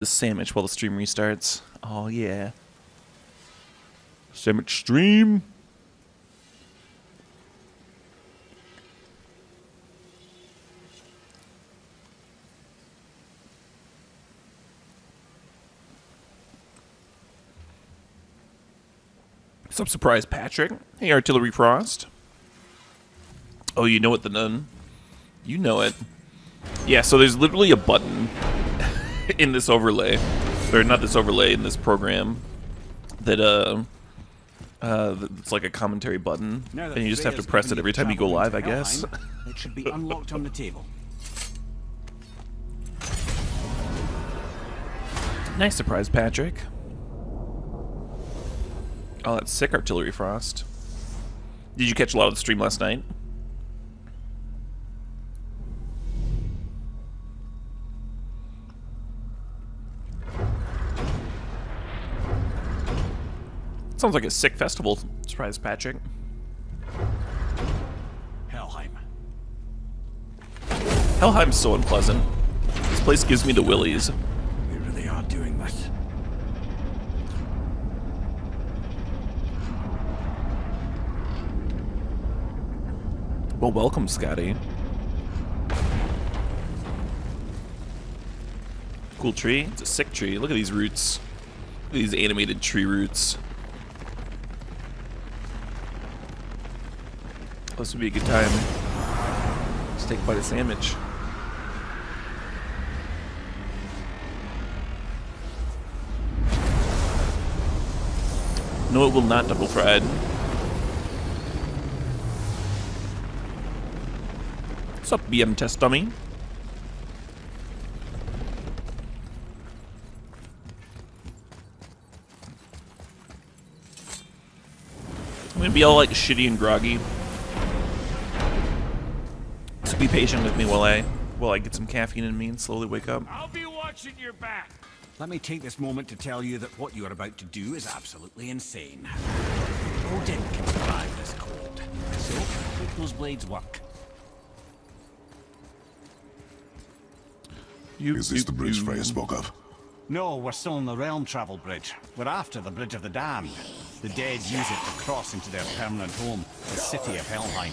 the sandwich while the stream restarts. Oh, yeah. Sandwich stream. Some surprise, Patrick. Hey, Artillery Frost. Oh, you know what, the nun? You know it. Yeah, so there's literally a button in this overlay, or not this overlay, in this program that it's like a commentary button, and you just have to press it every time you go live, I guess. It should be unlocked on the table. Nice surprise, Patrick. Oh, that's sick, Artillery Frost. Did you catch a lot of the stream last night? Sounds like a sick festival. Surprise, Patrick. Helheim. Helheim's so unpleasant. This place gives me the willies. We really are doing this. Well, welcome, Scotty. Cool tree. It's a sick tree. Look at these roots. Look at these animated tree roots. This would be a good time to take a bite of sandwich. No, it will not double fried. What's up, BM test dummy? I'm gonna be all like shitty and groggy. So be patient with me while I get some caffeine in me and slowly wake up. I'll be watching your back. Let me take this moment to tell you that what you are about to do is absolutely insane. Odin can survive this cold. So, make those blades work. Is this the bridge Freya spoke of? No, we're still on the realm travel bridge. We're after the Bridge of the Damned. The dead use it to cross into their permanent home, the city of Helheim.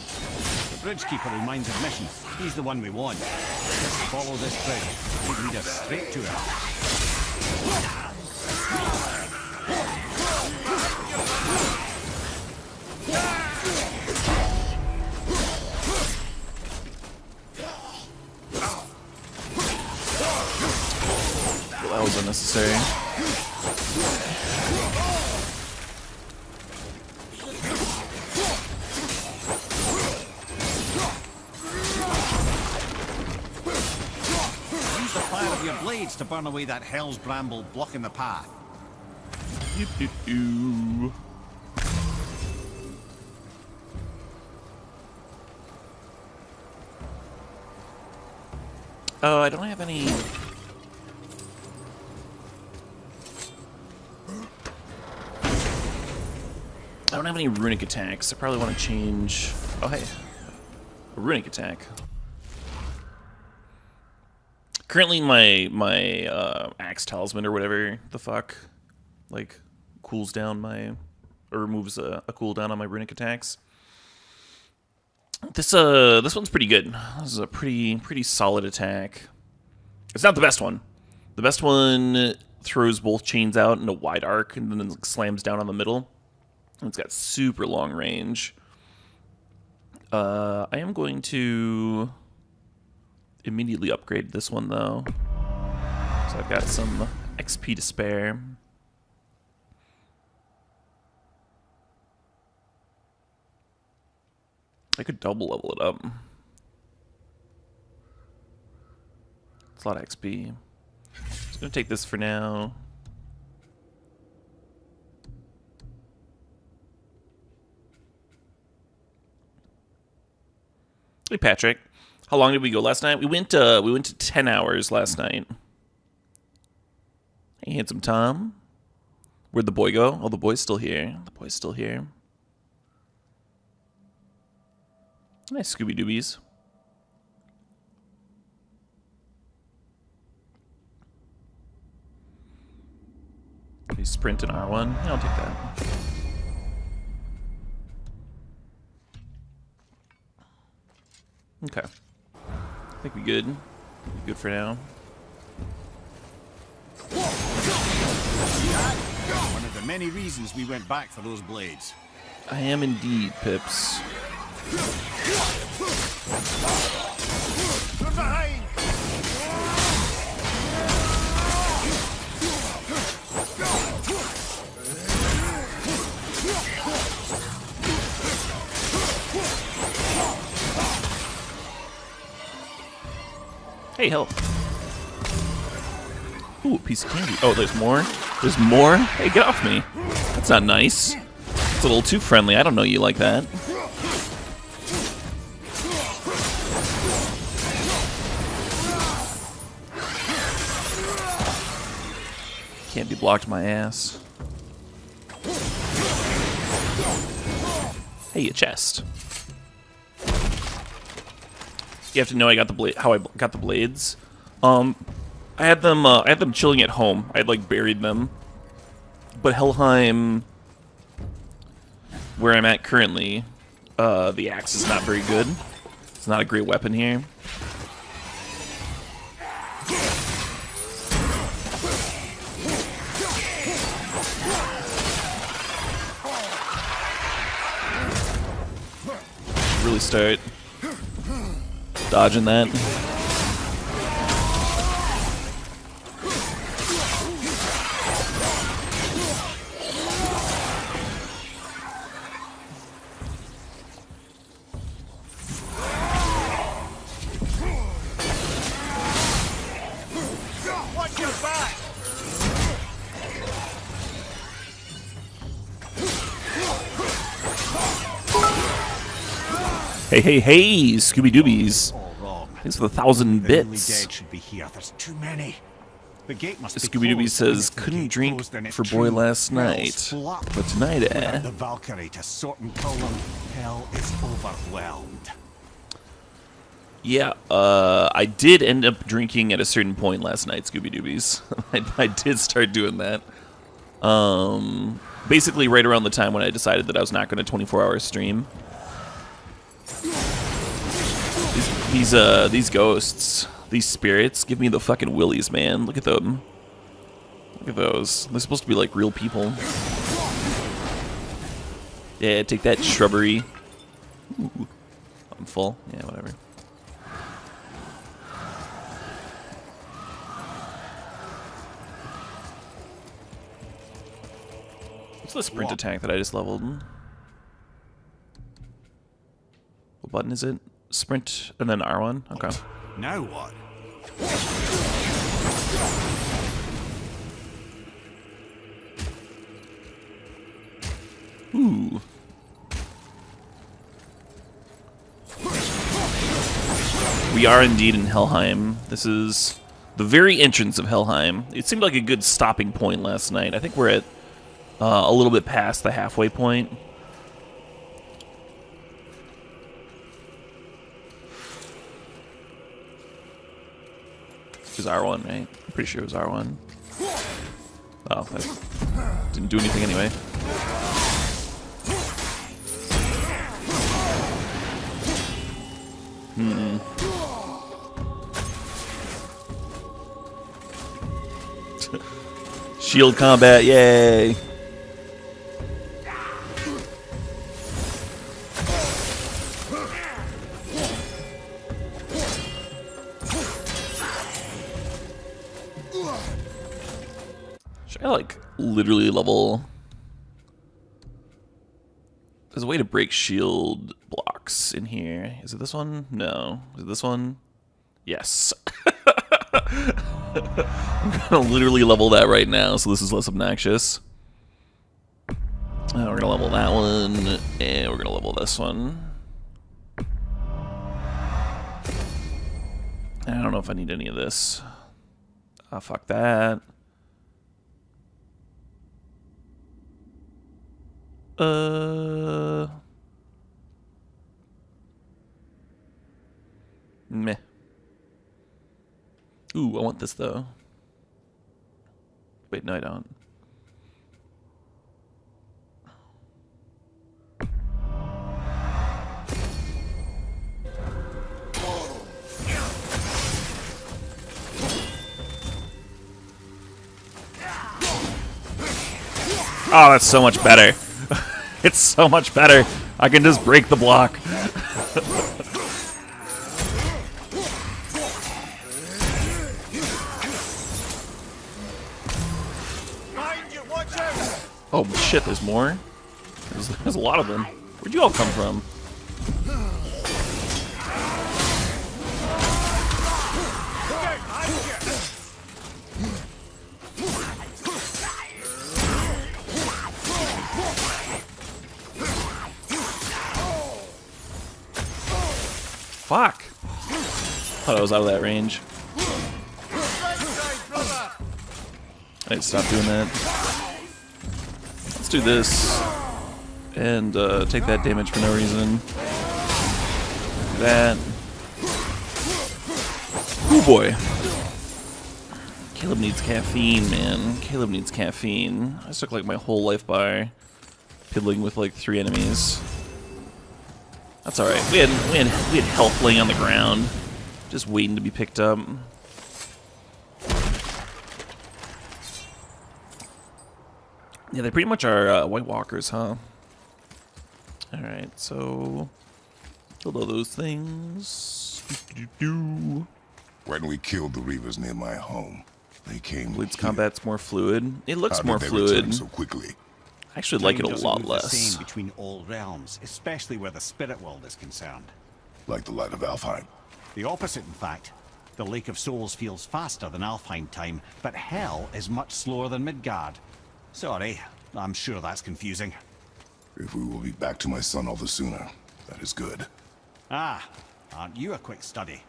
The bridgekeeper reminds of mission. He's the one we want. Just follow this bridge. He'll lead us straight to it. That was unnecessary. Use the fire of your blades to burn away that hell's bramble blocking the path. Oh, I don't have any. I don't have any runic attacks. I probably want to change. Oh, hey. A runic attack. Currently, my axe talisman or whatever the fuck, like, cools down my, or removes a cooldown on my runic attacks. This one's pretty good. This is a pretty solid attack. It's not the best one. The best one throws both chains out in a wide arc and then slams down on the middle. It's got super long range. I am going to immediately upgrade this one, though. So I've got some XP to spare. I could double level it up. It's a lot of XP. Just gonna take this for now. Hey Patrick, how long did we go last night? We went to 10 hours last night. Hey, handsome Tom. Where'd the boy go? Oh, the boy's still here. The boy's still here. Nice Scooby Doobies. Maybe sprint and R1. Yeah, I'll take that. Okay. I think we good. Good for now. One of the many reasons we went back for those blades. I am indeed, Pips. From behind! Hey, help. Ooh, a piece of candy. Oh, there's more? There's more? Hey, get off me. That's not nice. It's a little too friendly. I don't know you like that. Candy blocked my ass. Hey, a chest. You have to know I got the blade. How I got the blades. I had them chilling at home. I had like buried them. But Helheim, where I'm at currently, the axe is not very good. It's not a great weapon here. Really start dodging that. Watch your back! Hey, Scooby Doobies. All wrong. Thanks for the 1,000 The only bits. dead should be here. There's too many. The gate must be Scooby Dooby closed, says, and if the couldn't gate drink closed, then it's for boy true. last Hell's night. full up. But tonight, Without the Valkyrie to sort and kill them, hell is overwhelmed. Yeah, I did end up drinking at a certain point last night, Scooby Doobies. I did start doing that. Basically right around the time when I decided that I was not going to 24-hour stream. These ghosts, these spirits, give me the fucking willies, man. Look at them. Look at those. They're supposed to be like real people. Yeah, take that, shrubbery. Ooh, I'm full. Yeah, whatever. What's the sprint attack that I just leveled? What button is it? Sprint and then R1? Okay. Now what? Ooh. We are indeed in Helheim. This is the very entrance of Helheim. It seemed like a good stopping point last night. I think we're at a little bit past the halfway point. It was R1, right? I'm pretty sure it was R1. Oh, that didn't do anything anyway. Shield combat, yay! Should I like literally level? There's a way to break shield blocks in here. Is it this one? No. Is it this one? Yes. I'm gonna literally level that right now, so this is less obnoxious. We're gonna level that one, and we're gonna level this one. I don't know if I need any of this. Fuck that. Meh. Ooh, I want this though. Wait, no, I don't. Oh, that's so much better. It's so much better. I can just break the block. Oh shit, there's more? There's a lot of them. Where'd you all come from? Fuck! Thought I was out of that range. I need to stop doing that. Let's do this. And take that damage for no reason. That. Oh boy. Caleb needs caffeine, man. Caleb needs caffeine. I took like my whole life bar piddling with like 3 enemies. That's alright. We had health laying on the ground, just waiting to be picked up. Yeah, they pretty much are White Walkers, huh? Alright, so build all those things. When we killed the Reavers near my home, they came. Blitz combat's more fluid. It looks How more did they return fluid. so quickly? I actually like it a Time doesn't lot move the less. same between all realms, especially where the spirit world is concerned. Like the light of Alfheim. The opposite, in fact. The Lake of Souls feels faster than Alfheim time, but Hell is much slower than Midgard. Sorry, I'm sure that's confusing. If we will be back to my son all the sooner, that is good. Ah, aren't you a quick study?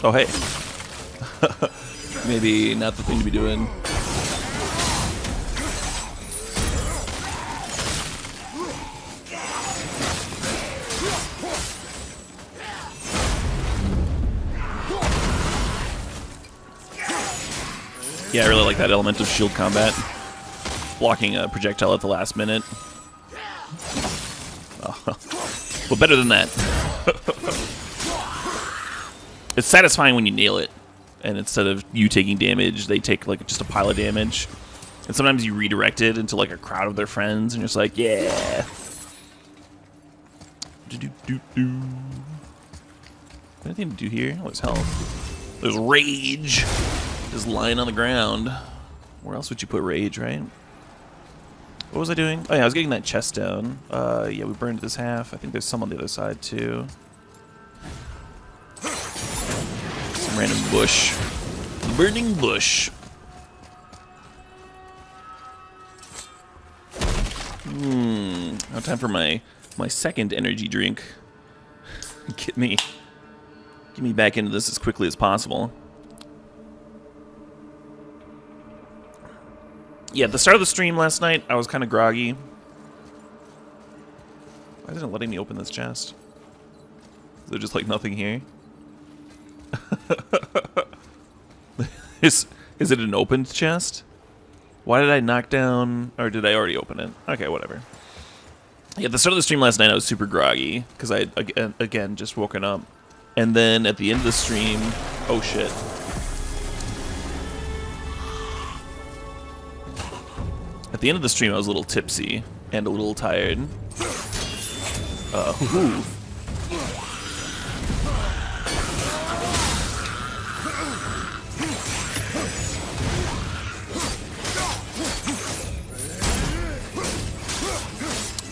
Oh, hey. Maybe not the thing to be doing. Yeah, I really like that element of shield combat. Blocking a projectile at the last minute. Oh. But better than that. It's satisfying when you nail it. And instead of you taking damage, they take like just a pile of damage. And sometimes you redirect it into like a crowd of their friends and you're just like, yeah. Do-do-do-do. Anything to do here? Oh, there's health. There's rage. Just lying on the ground. Where else would you put rage, right? What was I doing? Oh yeah, I was getting that chest down. Yeah, we burned this half. I think there's some on the other side too. Some random bush. Burning bush. Now time for my second energy drink. Get me back into this as quickly as possible. Yeah, at the start of the stream last night, I was kind of groggy. Why isn't it letting me open this chest? Is there just like nothing here? Is it an opened chest? Why did I knock down, or did I already open it? Okay, whatever. Yeah, at the start of the stream last night, I was super groggy because I again just woken up, and then at the end of the stream, oh shit. At the end of the stream, I was a little tipsy and a little tired. Ooh.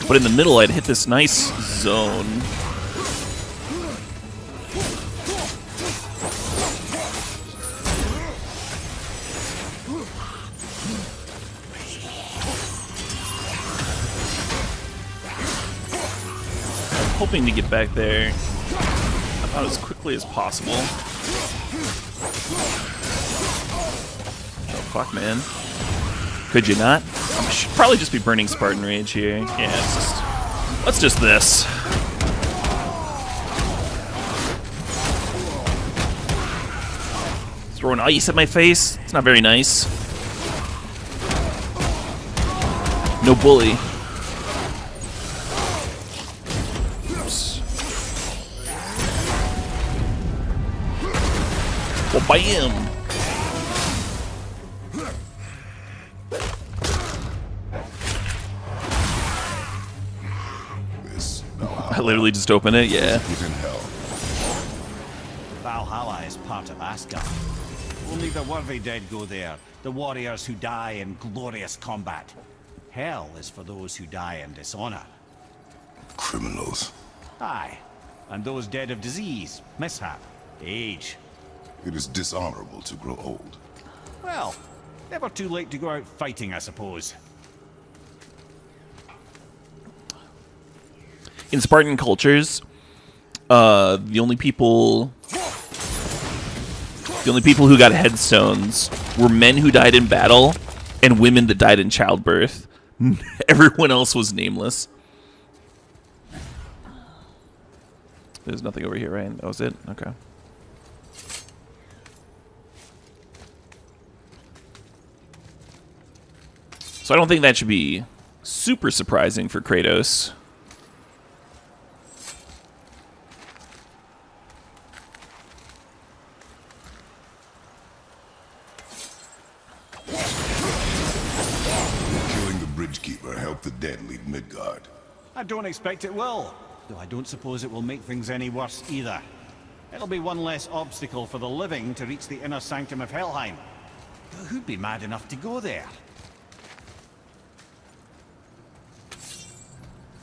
But in the middle, I'd hit this nice zone. Hoping to get back there about as quickly as possible. Oh, fuck, man. Could you not? I should probably just be burning Spartan Rage here. Yeah, let's just this. Throwing ice at my face? It's not very nice. No bully. Well, bam! This I literally just open it, yeah. is in hell. Valhalla is part of Asgard. Only the worthy dead go there, the warriors who die in glorious combat. Hell is for those who die in dishonor. Criminals. Aye, and those dead of disease, mishap, age. It is dishonorable to grow old. Well, never too late to go out fighting, I suppose. In Spartan cultures, the only people who got headstones were men who died in battle and women that died in childbirth. Everyone else was nameless. There's nothing over here, right? That was it? Okay. So I don't think that should be super surprising for Kratos. Killing the bridgekeeper helped the dead leave Midgard. I don't expect it will, though I don't suppose it will make things any worse either. It'll be one less obstacle for the living to reach the inner sanctum of Helheim. But who'd be mad enough to go there?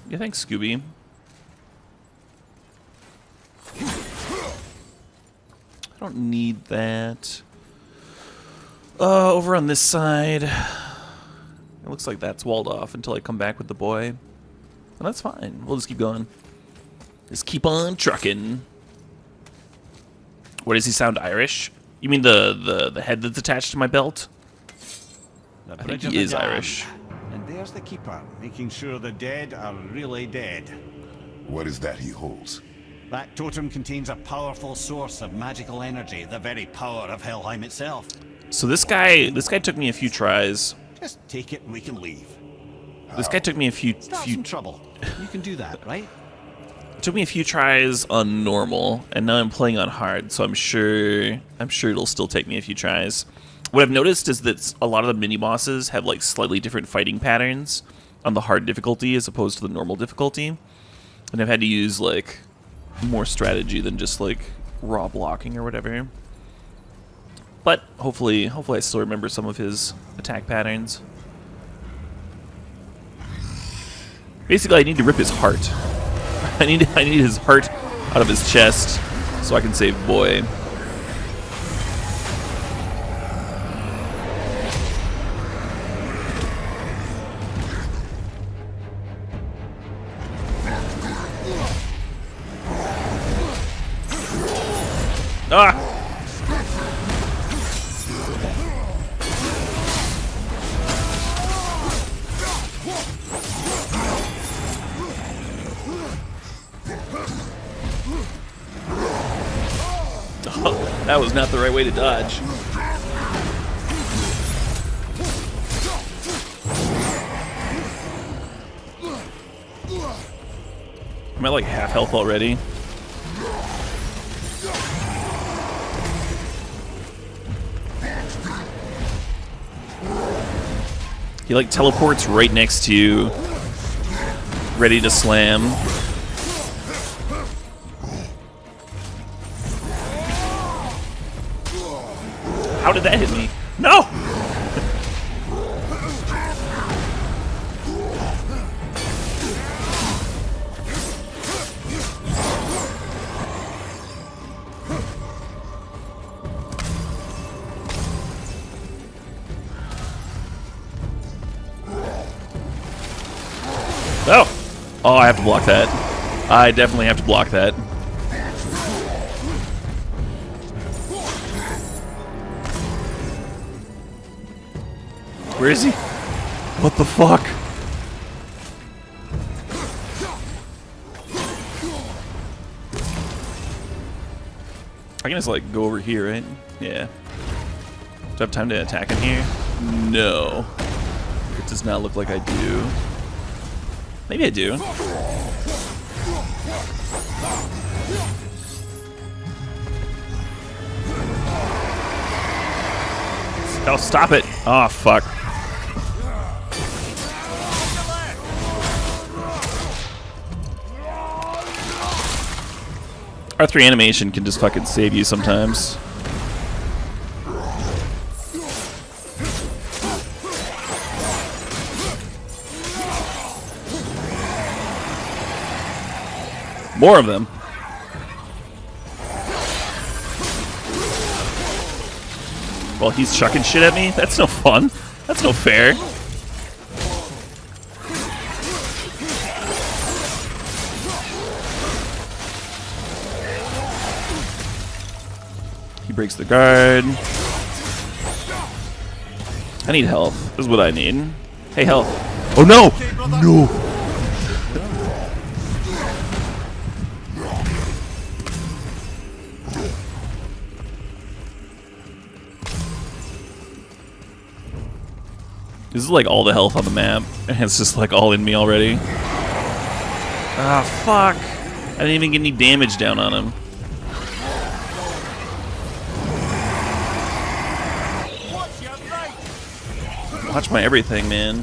Yeah, thanks, Scooby. I don't need that. Over on this side, it looks like that's walled off until I come back with the boy. And that's fine. We'll just keep going. Just keep on trucking. What, does he sound Irish? You mean the head that's attached to my belt? The I think bridge he of the is damned. Irish. And there's the keeper, making sure the dead are really dead. What is that he holds? That totem contains a powerful source of magical energy, the very power of Helheim itself. So this guy took me a few tries. Just take it and we can leave. This guy took me a few Start some trouble. You can do that, right? took me a few tries on normal, and now I'm playing on hard, so I'm sure it'll still take me a few tries. What I've noticed is that a lot of the mini-bosses have like slightly different fighting patterns on the hard difficulty as opposed to the normal difficulty. And I've had to use like more strategy than just like raw blocking or whatever. But hopefully I still remember some of his attack patterns. Basically, I need to rip his heart. I need his heart out of his chest so I can save boy. Ah! Oh, that was not the right way to dodge. I'm at like half health already. He like teleports right next to you, ready to slam. How did that hit me? No! Oh! Oh, I have to block that. I definitely have to block that. Where is he? What the fuck? I can just like go over here, right? Yeah. Do I have time to attack in here? No. It does not look like I do. Maybe I do. Oh, stop it. Oh, fuck. R3 animation can just fucking save you sometimes. More of them. Well, he's chucking shit at me? That's no fun. That's no fair. He breaks the guard. I need health. This is what I need. Hey, health. Oh, no! No! This is like all the health on the map, and it's just like all in me already. Ah, fuck. I didn't even get any damage down on him. Watch my everything, man.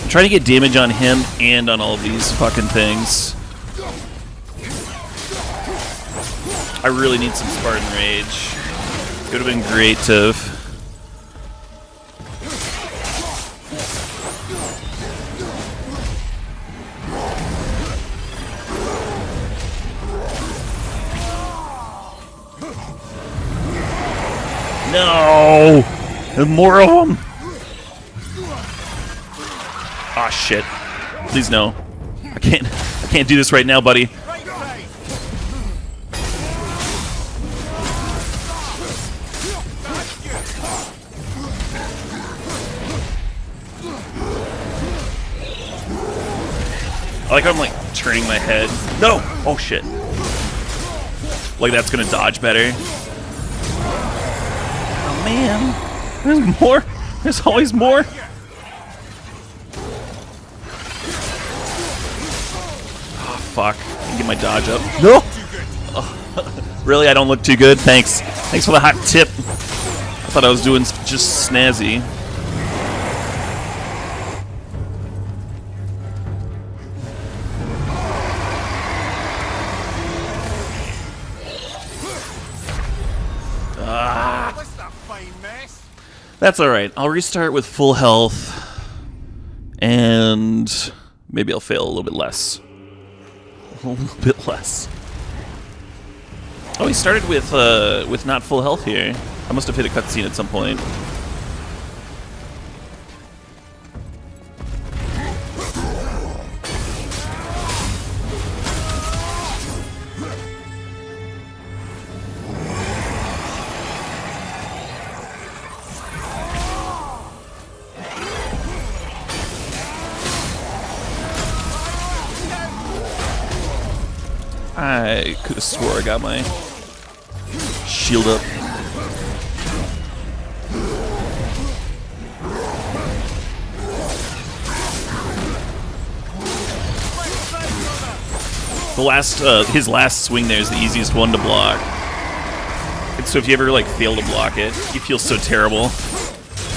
I'm trying to get damage on him and on all of these fucking things. I really need some Spartan Rage. It would have been great to have... No! There's more of them! Ah, shit. Please no. I can't do this right now, buddy. I like how I'm like turning my head. No! Oh shit. Like that's gonna dodge better. Oh man. There's more. There's always more. Oh fuck. I can get my dodge up. No! Oh, really? I don't look too good? Thanks. Thanks for the hot tip. I thought I was doing just snazzy. That's alright. I'll restart with full health. And maybe I'll fail a little bit less. A little bit less. Oh, he started with not full health here. I must have hit a cutscene at some point. I could have swore I got my shield up. The last, his last swing there is the easiest one to block. And so if you ever like fail to block it, you feel so terrible.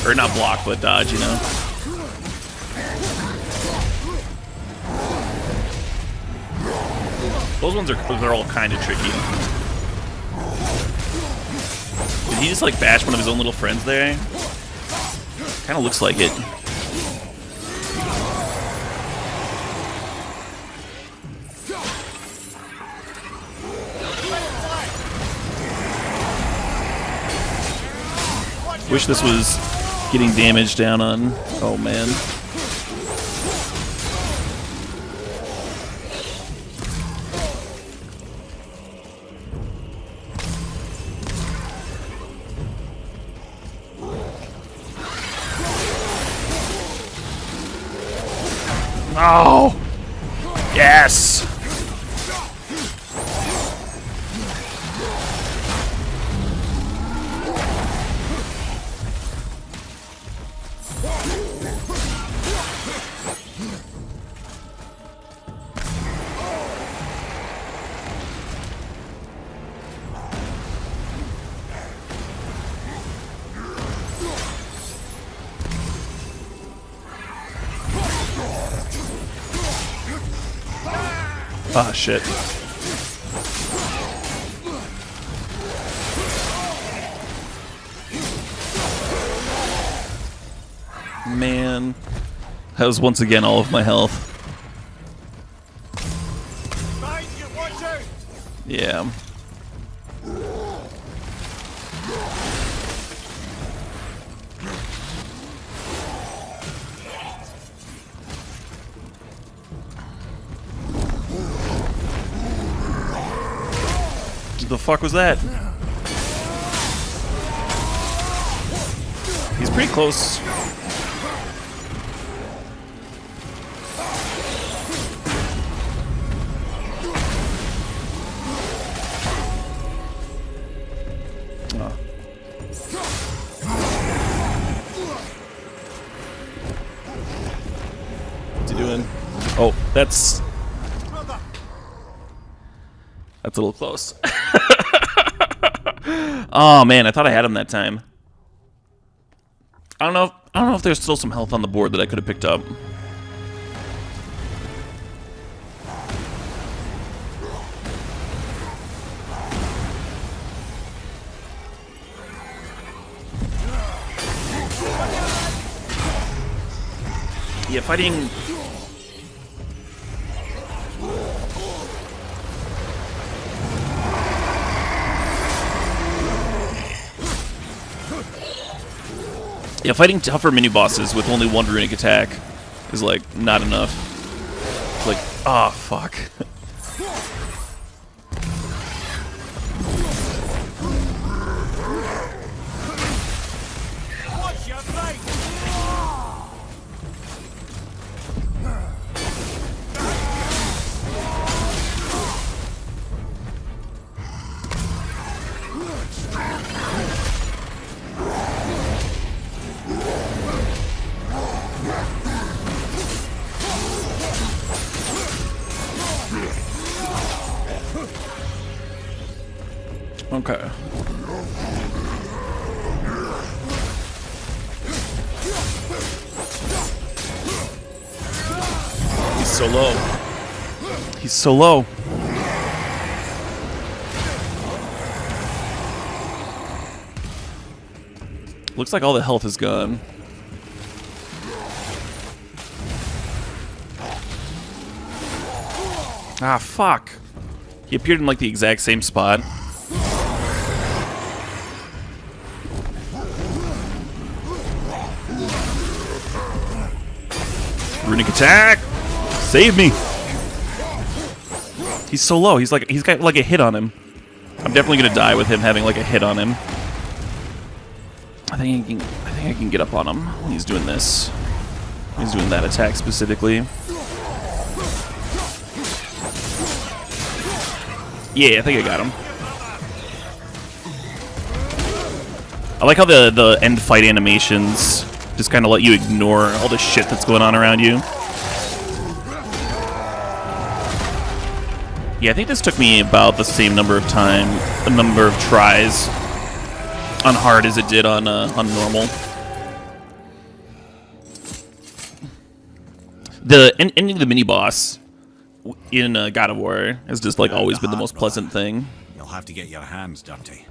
Or not block, but dodge, you know? Those ones are all kind of tricky. Did he just like bash one of his own little friends there? Kind of looks like it. Wish this was getting damage down on. Oh man. Oh! Yes! Ah, shit. Man. That was once again all of my health. Yeah. What the fuck was that? He's pretty close. Oh. What's he doing? Oh, that's a little close. Oh man, I thought I had him that time. I don't know if there's still some health on the board that I could have picked up. Yeah, fighting. Yeah, fighting tougher mini-bosses with only one runic attack is, like, not enough. It's like, ah, oh, fuck. Okay. He's so low. He's so low. Looks like all the health is gone. Ah, fuck. He appeared in like the exact same spot. Runic attack! Save me! He's so low. He's got like a hit on him. I'm definitely gonna die with him having like a hit on him. I think I can get up on him when he's doing this. He's doing that attack specifically. Yeah, I think I got him. I like how the end fight animations just kind of let you ignore all the shit that's going on around you. Yeah, I think this took me about the same number of tries on hard as it did on normal. The ending the mini boss in God of War has just like always been the most pleasant thing. You'll have to get your hands dirty.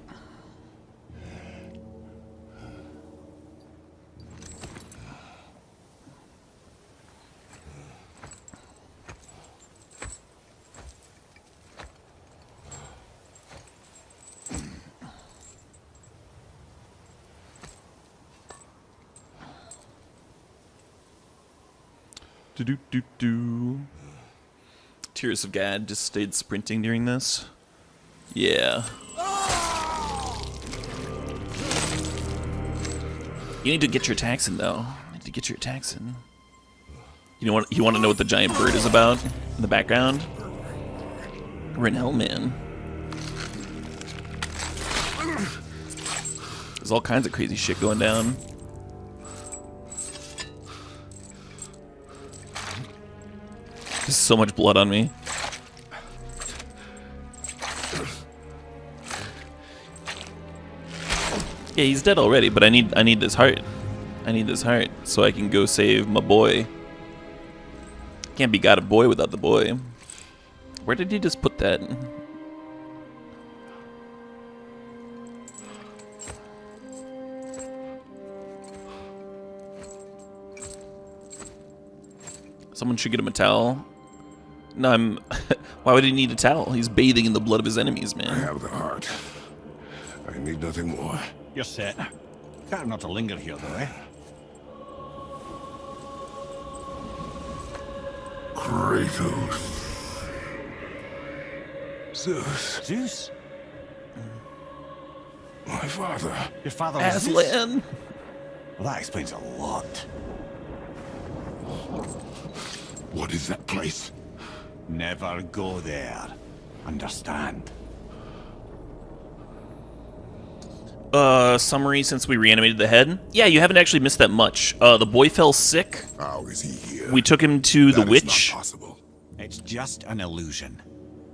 Do. Tears of God just stayed sprinting during this. Yeah. You need to get your attacks in, though. You need to get your attacks in. You want to know what the giant bird is about in the background? We're in Hellman. There's all kinds of crazy shit going down. There's so much blood on me. Yeah, he's dead already, but I need this heart. I need this heart so I can go save my boy. Can't be God of Boy without the boy. Where did he just put that? Someone should get him a towel. No, I'm... Why would he need a towel? He's bathing in the blood of his enemies, I man. have the heart. I need nothing more. You're set. Better not to linger here, though, eh? Kratos. Zeus. Zeus? My father. Your father was Zeus? Aslan! Well, that explains a lot. What is that place? Never go there. Understand? Summary since we reanimated the head. Yeah, you haven't actually missed that much. The boy fell sick. How is he here? We took him to the That is witch. not possible. It's just an illusion.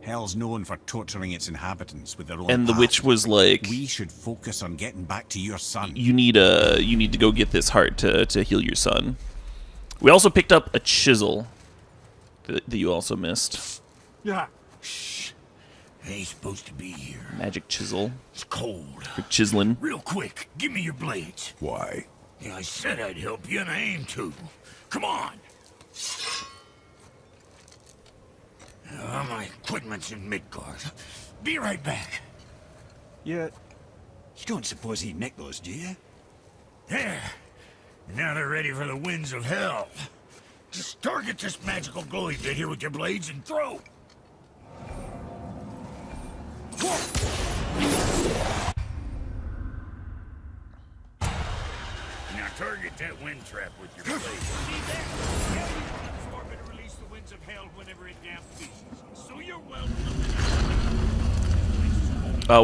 Hell's known for torturing its inhabitants with their own And the path. witch was like, We should focus on getting back to your son. you need to go get this heart to heal your son. We also picked up a chisel that you also missed. Yeah. Shh. Ain't supposed to be here. Magic chisel It's cold. for chiseling. Real quick, give me your blades. Why? Yeah, I said I'd help you, and I aim to. Come on. My equipment's in Midgard. Be right back. You don't suppose he'd nick those, do you? There. Now they're ready for the winds of hell. Just target this magical glowy bit here with your blades and throw. Now target that wind trap with your blades. See that? Yeah, you can absorb it and release the winds of hell whenever it damn pleases. So you're welcome.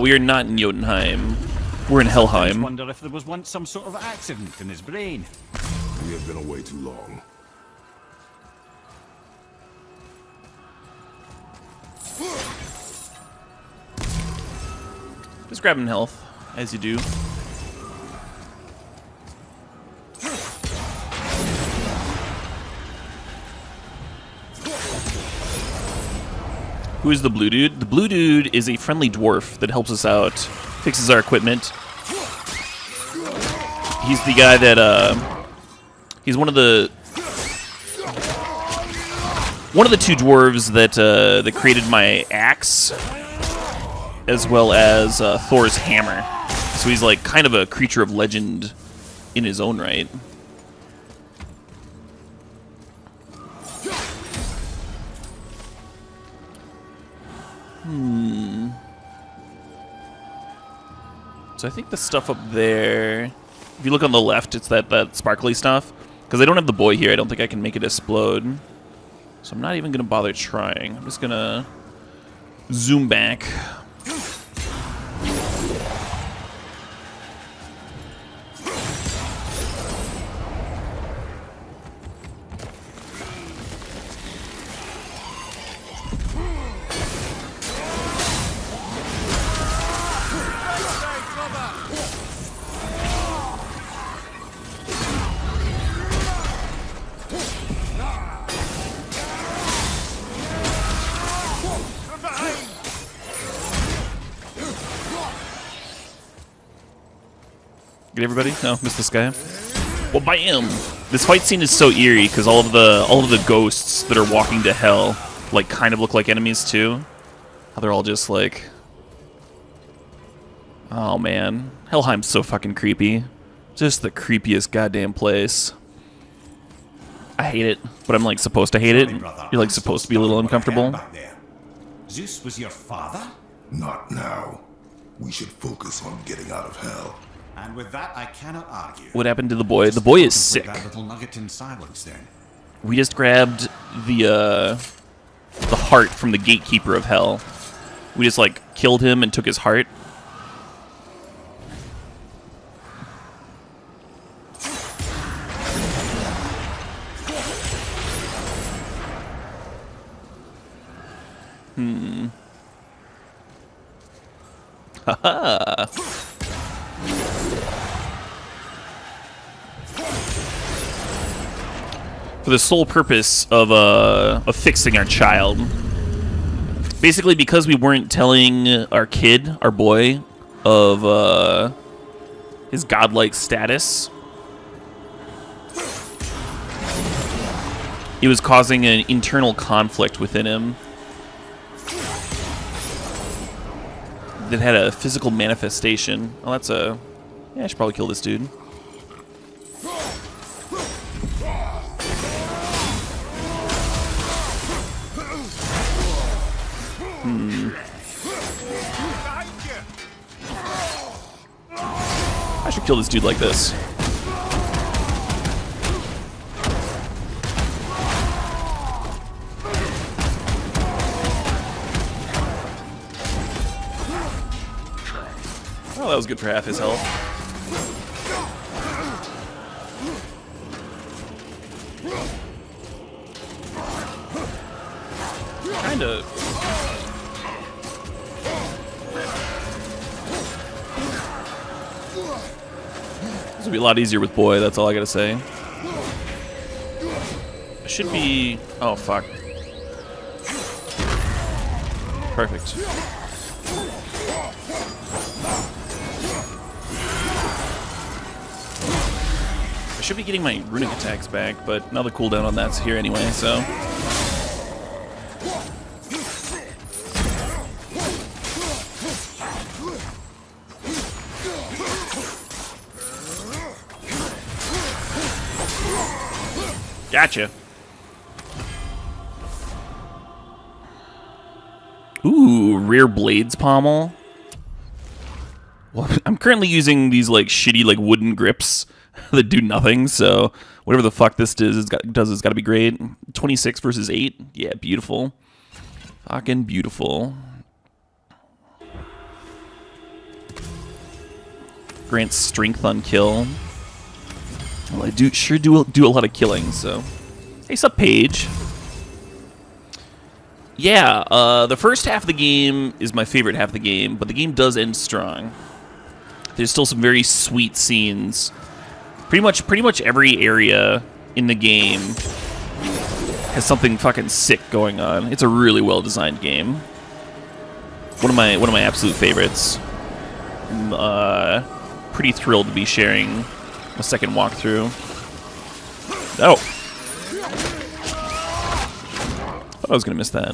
We are not in Jotunheim. We're in I Helheim. wonder if there was once some sort of accident in his brain. We have been away too long. Just grabbing health, as you do. Who is the blue dude? The blue dude is a friendly dwarf that helps us out, fixes our equipment. He's the guy that, he's one of the two dwarves that that created my axe, as well as Thor's hammer. So he's like kind of a creature of legend in his own right. So I think the stuff up there, if you look on the left, it's that sparkly stuff. Because I don't have the boy here, I don't think I can make it explode. So I'm not even going to bother trying. I'm just going to zoom back. Get everybody? No, missed this guy. Well, bam! This fight scene is so eerie because all of the ghosts that are walking to hell like kind of look like enemies too. How they're all just like, oh man, Helheim's so fucking creepy. Just the creepiest goddamn place. I hate it, but I'm like supposed to hate it. Sorry, brother. You're like I'm supposed still to be a little stuck on what I heard uncomfortable. back there. Zeus was your father? Not now. We should focus on getting out of hell. And with that, I cannot argue. What happened to the boy? The boy is sick. Contemplate that little nugget in silence, then. We just grabbed the heart from the gatekeeper of hell. We just like killed him and took his heart. Haha. For the sole purpose of fixing our child. Basically, because we weren't telling our kid, our boy, of his godlike status, it was causing an internal conflict within him that had a physical manifestation. Oh, that's a... Yeah, I should probably kill this dude. I should kill this dude like this. Oh, that was good for half his health. Kinda. This would be a lot easier with boy, that's all I gotta say. It should be... Oh, fuck. Perfect. I should be getting my runic attacks back, but now the cooldown on that's here anyway, so... Gotcha. Ooh, rear blades pommel. Well, I'm currently using these like shitty like wooden grips that do nothing, so whatever the fuck this does, it's got to be great. 26 versus 8. Yeah, beautiful. Fucking beautiful. Grants strength on kill. Well, I sure do a lot of killing, so... Hey, sup, Paige? Yeah, the first half of the game is my favorite half of the game, but the game does end strong. There's still some very sweet scenes. Pretty much every area in the game has something fucking sick going on. It's a really well-designed game. One of my absolute favorites. Pretty thrilled to be sharing a second walkthrough. Oh! Thought I was gonna miss that.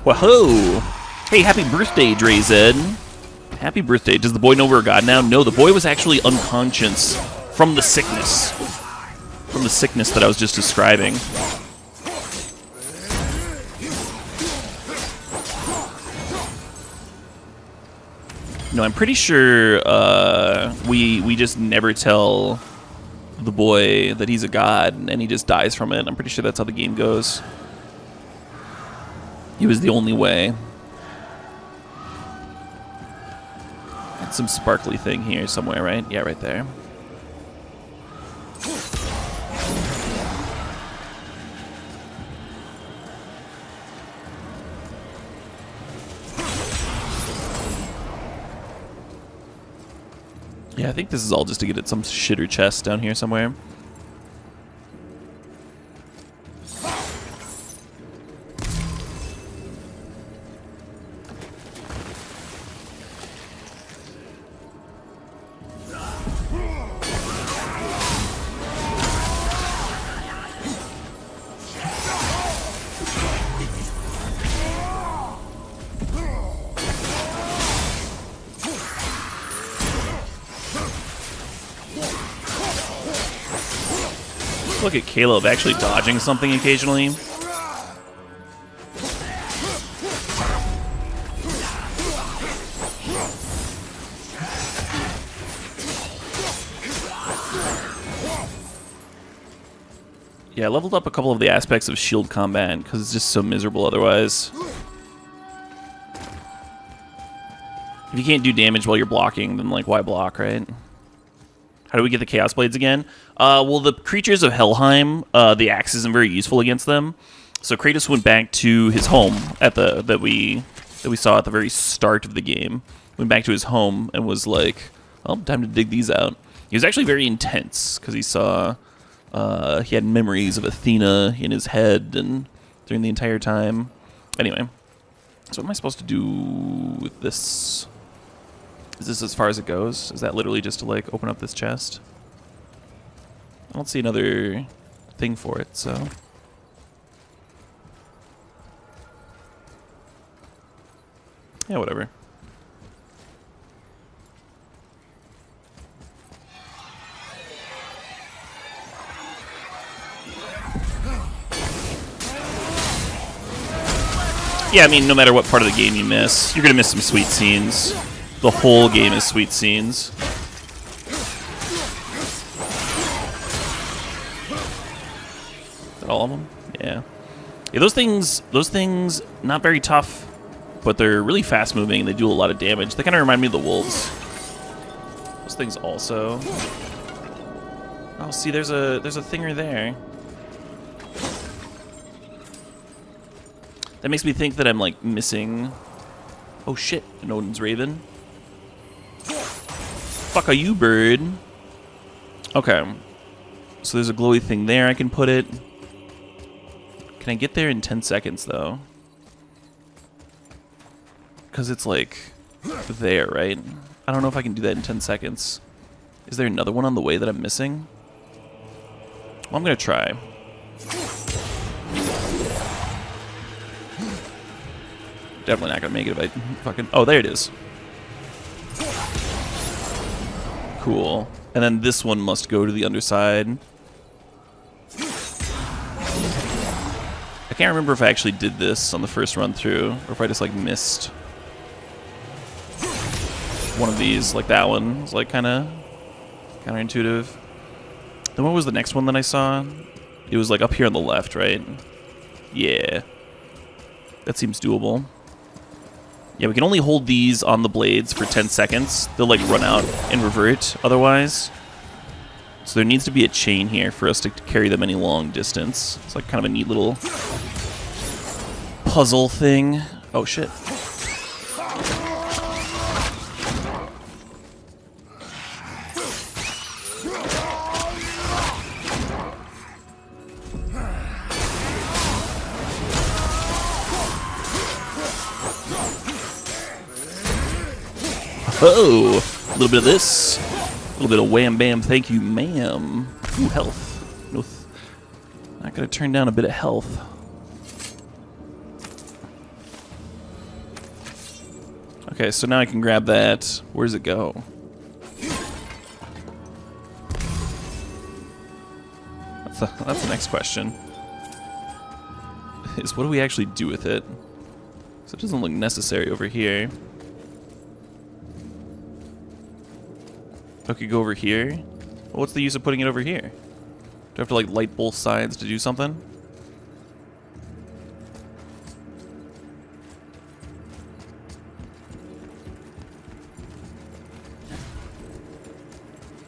Whoa! Hey, happy birthday, Dre Zed. Happy birthday. Does the boy know we're a god now? No, the boy was actually unconscious from the sickness. From the sickness that I was just describing. No, I'm pretty sure we just never tell the boy that he's a god, and he just dies from it. I'm pretty sure that's how the game goes. He was the only way. Got some sparkly thing here somewhere, right? Yeah, right there. Yeah, I think this is all just to get at some shitter chest down here somewhere. Look at Caleb actually dodging something occasionally. Yeah, I leveled up a couple of the aspects of shield combat because it's just so miserable otherwise. If you can't do damage while you're blocking, then like why block, right? How do we get the Chaos Blades again? Well, the creatures of Helheim, the axe isn't very useful against them. So Kratos went back to his home at that we saw at the very start of the game, went back to his home and was like, "Oh, time to dig these out." He was actually very intense because he saw he had memories of Athena in his head and during the entire time. Anyway, so what am I supposed to do with this? Is this as far as it goes? Is that literally just to like open up this chest? I don't see another thing for it, so. Yeah, whatever. Yeah, I mean, no matter what part of the game you miss, you're gonna miss some sweet scenes. The whole game is sweet scenes. Is that all of them? Yeah. Yeah, those things, not very tough, but they're really fast moving and they do a lot of damage. They kind of remind me of the wolves. Those things also. Oh, see, there's a thinger there. That makes me think that I'm like missing. Oh shit! An Odin's Raven. Fuck are you, bird? Okay. So there's a glowy thing there. I can put it. Can I get there in 10 seconds though? Because it's like there, right? I don't know if I can do that in 10 seconds. Is there another one on the way that I'm missing? Well, I'm gonna try. Definitely not gonna make it if I fucking... Oh, there it is. Cool. And then this one must go to the underside. I can't remember if I actually did this on the first run through, or if I just like missed one of these, like that one. It's like kind of counterintuitive. Then what was the next one that I saw? It was like up here on the left, right? Yeah. That seems doable. Yeah, we can only hold these on the blades for 10 seconds. They'll like run out and revert otherwise. So there needs to be a chain here for us to carry them any long distance. It's like kind of a neat little puzzle thing. Oh shit. Oh, a little bit of this, a little bit of wham bam, thank you, ma'am. Ooh, health. No, not gonna turn down a bit of health. Okay, so now I can grab that. Where does it go? That's the next question. Is what do we actually do with it? So it doesn't look necessary over here. Okay, go over here. Well, what's the use of putting it over here? Do I have to like light both sides to do something?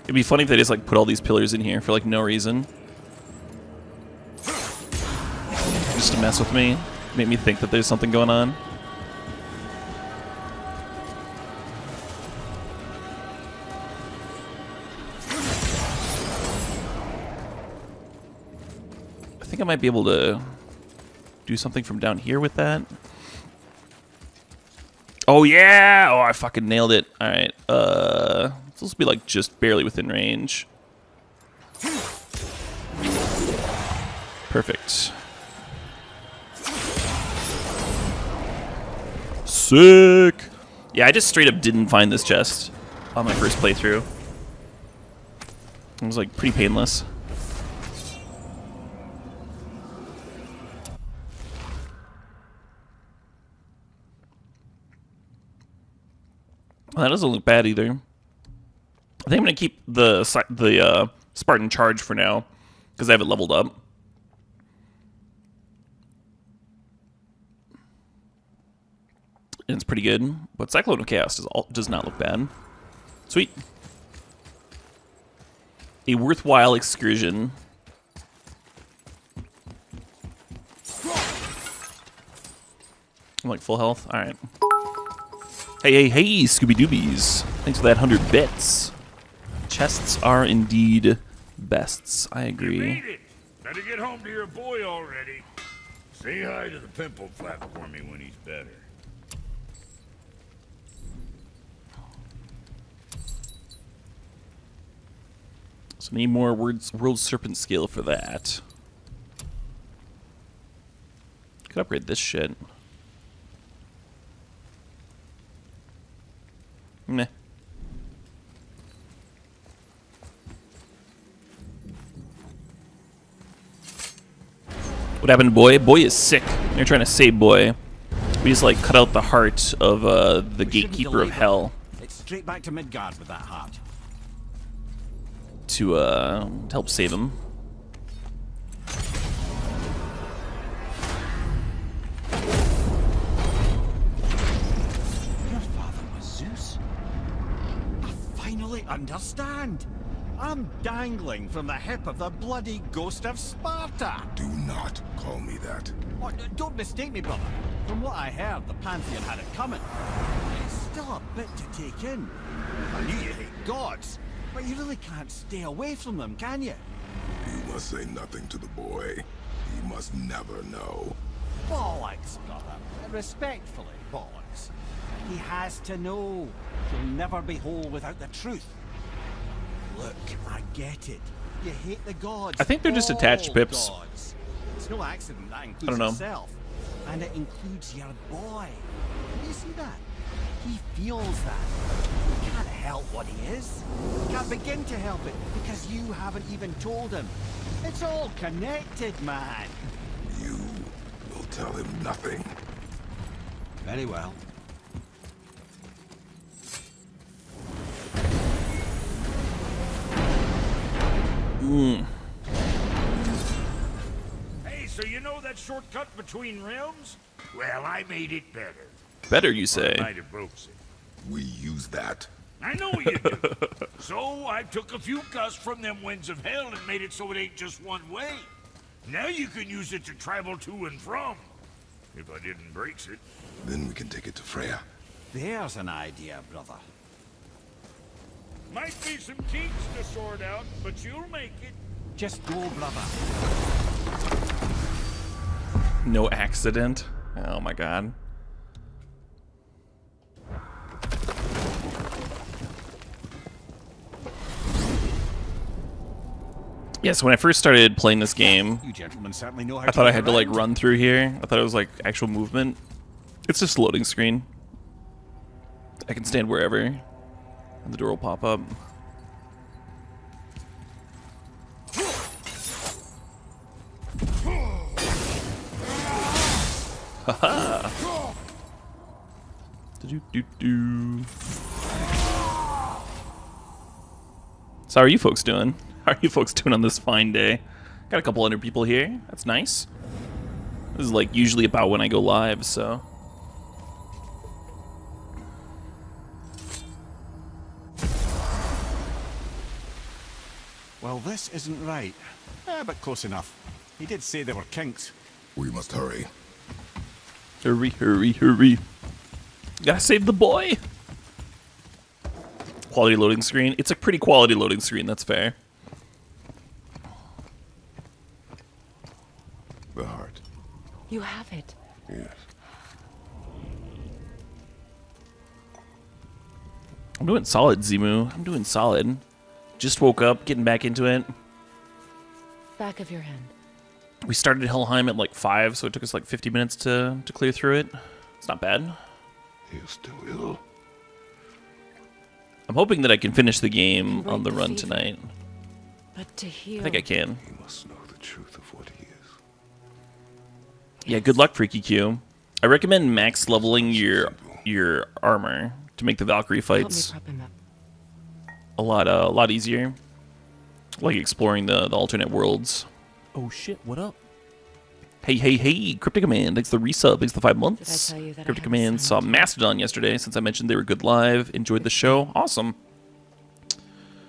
It'd be funny if they just like put all these pillars in here for like no reason. Just to mess with me. Make me think that there's something going on. I think I might be able to do something from down here with that. Oh yeah! Oh, I fucking nailed it. Alright, it's supposed to be like just barely within range. Perfect. Sick! Yeah, I just straight up didn't find this chest on my first playthrough. It was like pretty painless. Well, that doesn't look bad either. I think I'm gonna keep the Spartan Charge for now because I have it leveled up. And it's pretty good, but Cyclone of Chaos does not look bad. Sweet. A worthwhile excursion. I'm like full health? Alright. Hey, Scooby Doobies. Thanks for that 100 bits. Chests are indeed bests. I You agree. made it. Better get home to your boy already. Say hi to the pimple flap for me when he's better. So need more World Serpent Scale for that. Could upgrade this shit. Meh. What happened, boy? Boy is sick. You're trying to save boy. We just like cut out the heart of the We shouldn't gatekeeper delay of them. hell It's straight back to Midgard with that heart. to help save him. Your father was Zeus? I finally understand. I'm dangling from the hip of the bloody ghost of Sparta. Do not call me that. Oh, don't mistake me, brother. From what I heard, the Pantheon had it coming. It's still a bit to take in. I knew you hate gods, but you really can't stay away from them, can you? You must say nothing to the boy. He must never know. Bollocks, brother. Respectfully, bollocks. He has to know. He'll never be whole without the truth. Look, I get it. You hate the gods. I think they're just attached all pips. Gods. It's no accident that includes don't know. yourself. And it includes your boy. You see that? He feels that. He can't help what he is. He can't begin to help it because you haven't even told him. It's all connected, man. You will tell him nothing. Very well. Hey, so you know that shortcut between realms? Well, I made it better. Better, you I say? might have broke it. We use that. I know you do. So I took a few gusts from them winds of hell and made it so it ain't just one way. Now you can use it to travel to and from. If I didn't break it. Then we can take it to Freya. There's an idea, brother. Might be some kinks to sort out, but you'll make it. Just go, brother. No accident. Oh my god. Yeah, so when I first started playing this game, You gentlemen certainly know how I thought I get had to like around. run through here. I thought it was like actual movement. It's just a loading screen. I can stand wherever, and the door will pop up. Haha. Do-do-do-do. So how are you folks doing? How are you folks doing on this fine day? Got a couple hundred people here. That's nice. This is like usually about when I go live, so. Well, this isn't right. But close enough. He did say there were kinks. We must hurry. Hurry, hurry, hurry. Gotta save the boy. Quality loading screen. It's a pretty quality loading screen, that's fair. The heart. You have it. Yes. I'm doing solid, Zimu. I'm doing solid. Just woke up, getting back into it. Back of your hand. We started Helheim at like 5, so it took us like 50 minutes to clear through it. It's not bad. He is still ill. I'm hoping that I can finish the game Break on the the run fever. tonight. But to heal. I think I can. He must know the truth of what he is. Yeah, good luck, Freaky Q. I recommend max leveling your armor to make the Valkyrie Help me fights prop him up. a lot easier. Like exploring the alternate worlds. Oh shit, what up? Hey, Cryptic Command, thanks for the resub, thanks for the 5 months. Did I tell you that I Cryptic have a Command saw son? Mastodon yesterday since I mentioned they were good live. Enjoyed the show. Awesome.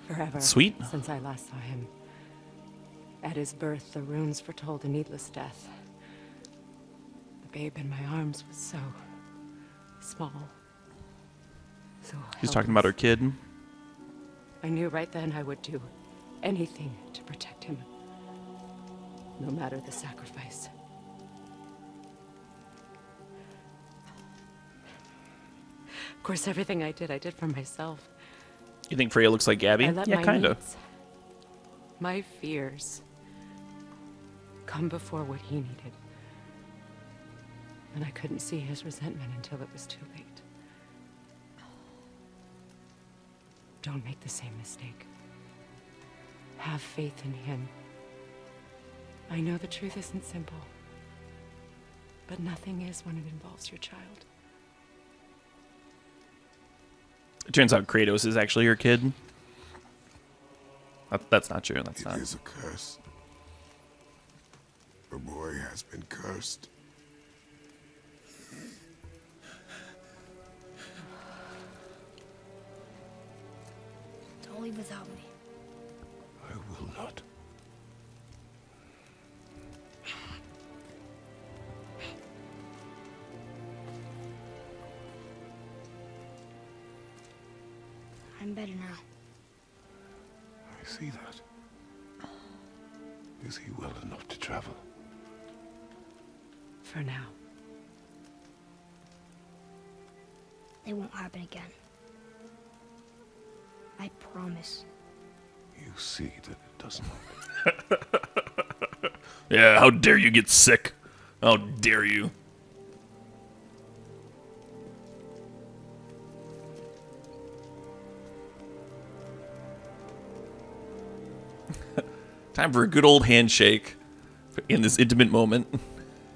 Forever. Sweet. Since I last saw him. At his birth, the runes foretold a needless death. The babe in my arms was so small. So He's talking about her helpless. kid. I knew right then I would do anything to protect him. No matter the sacrifice. Of course, everything I did for myself. You think Freya looks like Gabby? I let Yeah, my kind of. needs, my fears, come before what he needed. And I couldn't see his resentment until it was too late. Don't make the same mistake. Have faith in him. I know the truth isn't simple, but nothing is when it involves your child. It turns out Kratos is actually her kid. That's not true. That's It not. is a curse. The boy has been cursed. Don't leave without me. I will not. I'm better now. I see that. Is he well enough to travel? For now. It won't happen again. I promise. You see that it doesn't. Yeah, how dare you get sick? How dare you? Time for a good old handshake in this intimate moment.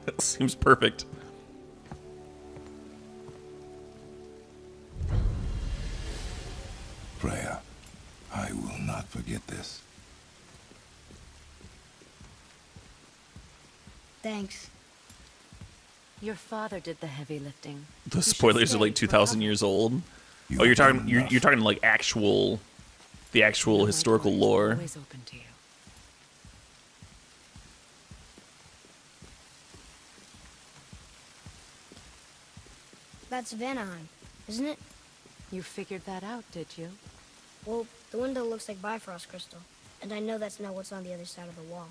That seems perfect. Freya, I will not forget this. Thanks. Your father did the heavy lifting. The spoilers are like 2,000 years old. Oh, you're talking you're talking like actual, the actual historical lore. Always open to you. That's Vanaheim, isn't it? You figured that out, did you? Well, the window looks like Bifrost crystal, and I know that's not what's on the other side of the wall.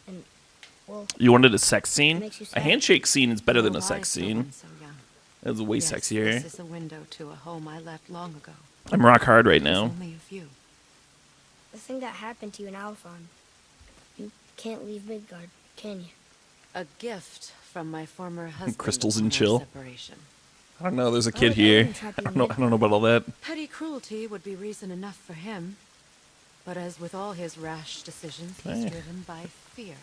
And, well, You wanted a sex scene? Makes you A sad. handshake scene is better than a Oh, sex I for scene. one so young. It's way Yes, sexier. This is a window to a home I left long ago. I'm rock hard right There's now. only a few. the thing that happened to you in Alphon, you can't leave Midgard, can you? A gift from my former husband. Crystals and on our chill. Separation. I don't know. There's a Why kid would here. anyone trap you I in don't know about all that. Petty cruelty would be reason enough for him. But as with all his rash decisions, he's Okay. driven by fear.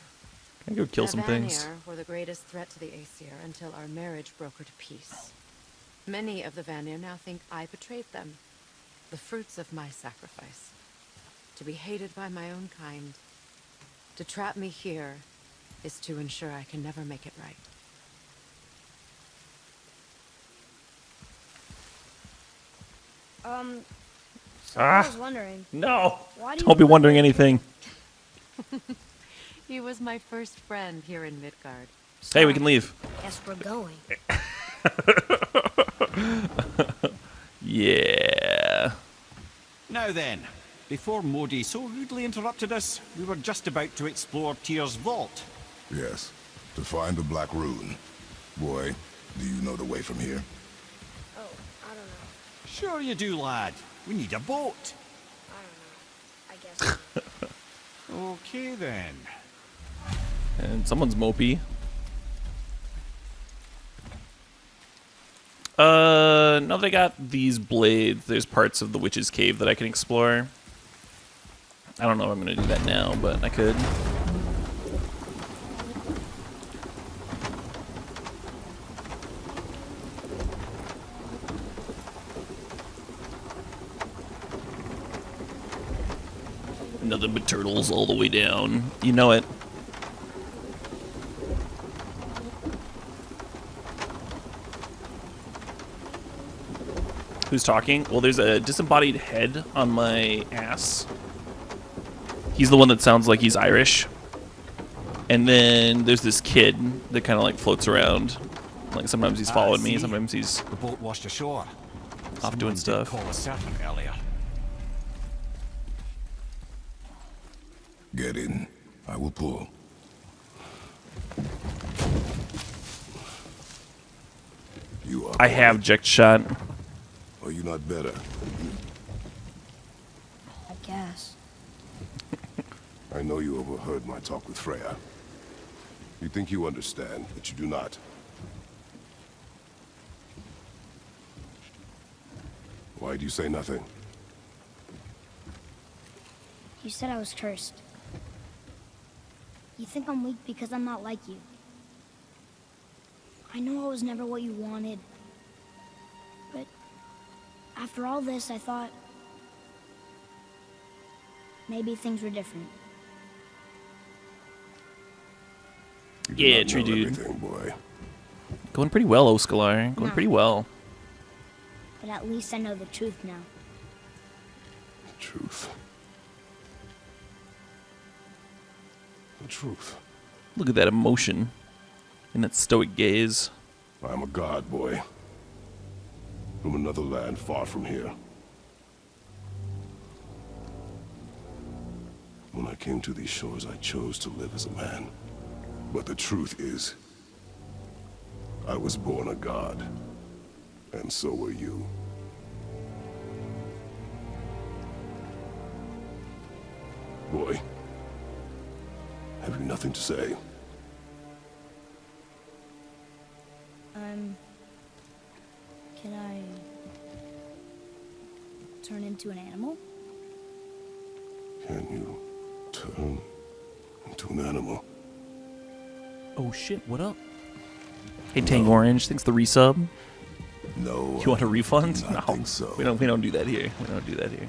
Can I go kill some the things? Vanir were the greatest threat to the Aesir until our marriage brokered peace. Many of the Vanir now think I betrayed them. The fruits of my sacrifice. To be hated by my own kind. To trap me here is to ensure I can never make it right. So I was wondering, No. why do you Don't be let wondering me- anything. He was my first friend here in Midgard. Hey, we can leave. Guess we're going. Yeah. Now then, before Modi so rudely interrupted us, we were just about to explore Tyr's vault. Yes, to find the Black Rune. Boy, do you know the way from here? Oh, I don't know. Sure you do, lad. We need a boat. I don't know. I guess. Okay then. And someone's mopey. Now that I got these blades, there's parts of the witch's cave that I can explore. I don't know if I'm going to do that now, but I could. Nothing but turtles all the way down. You know it. Who's talking? Well, there's a disembodied head on my ass. He's the one that sounds like he's Irish. And then there's this kid that kind of like floats around. Like sometimes he's following me, see? sometimes he's... The boat washed ashore. off doing Someone did stuff. call a serpent earlier. Get in. I will pull. You are. I have eject shot. Are you not better? I guess. I know you overheard my talk with Freya. You think you understand, but you do not. Why do you say nothing? You said I was cursed. You think I'm weak because I'm not like you. I know I was never what you wanted. But after all this, I thought maybe things were different. You do Yeah, not true, know dude. everything, boy. Going pretty well, Oskalar. Going No. pretty well. But at least I know the truth now. The truth. The truth. Look at that emotion and that stoic gaze. I am a god, boy. From another land far from here. When I came to these shores, I chose to live as a man. But the truth is, I was born a god. And so were you. Boy, have you nothing to say? Can I turn into an animal? Can you turn into an animal? Oh shit, what up? Hey Tang Orange, thanks the resub. No. You want a refund? I think so. We don't do that here. We don't do that here.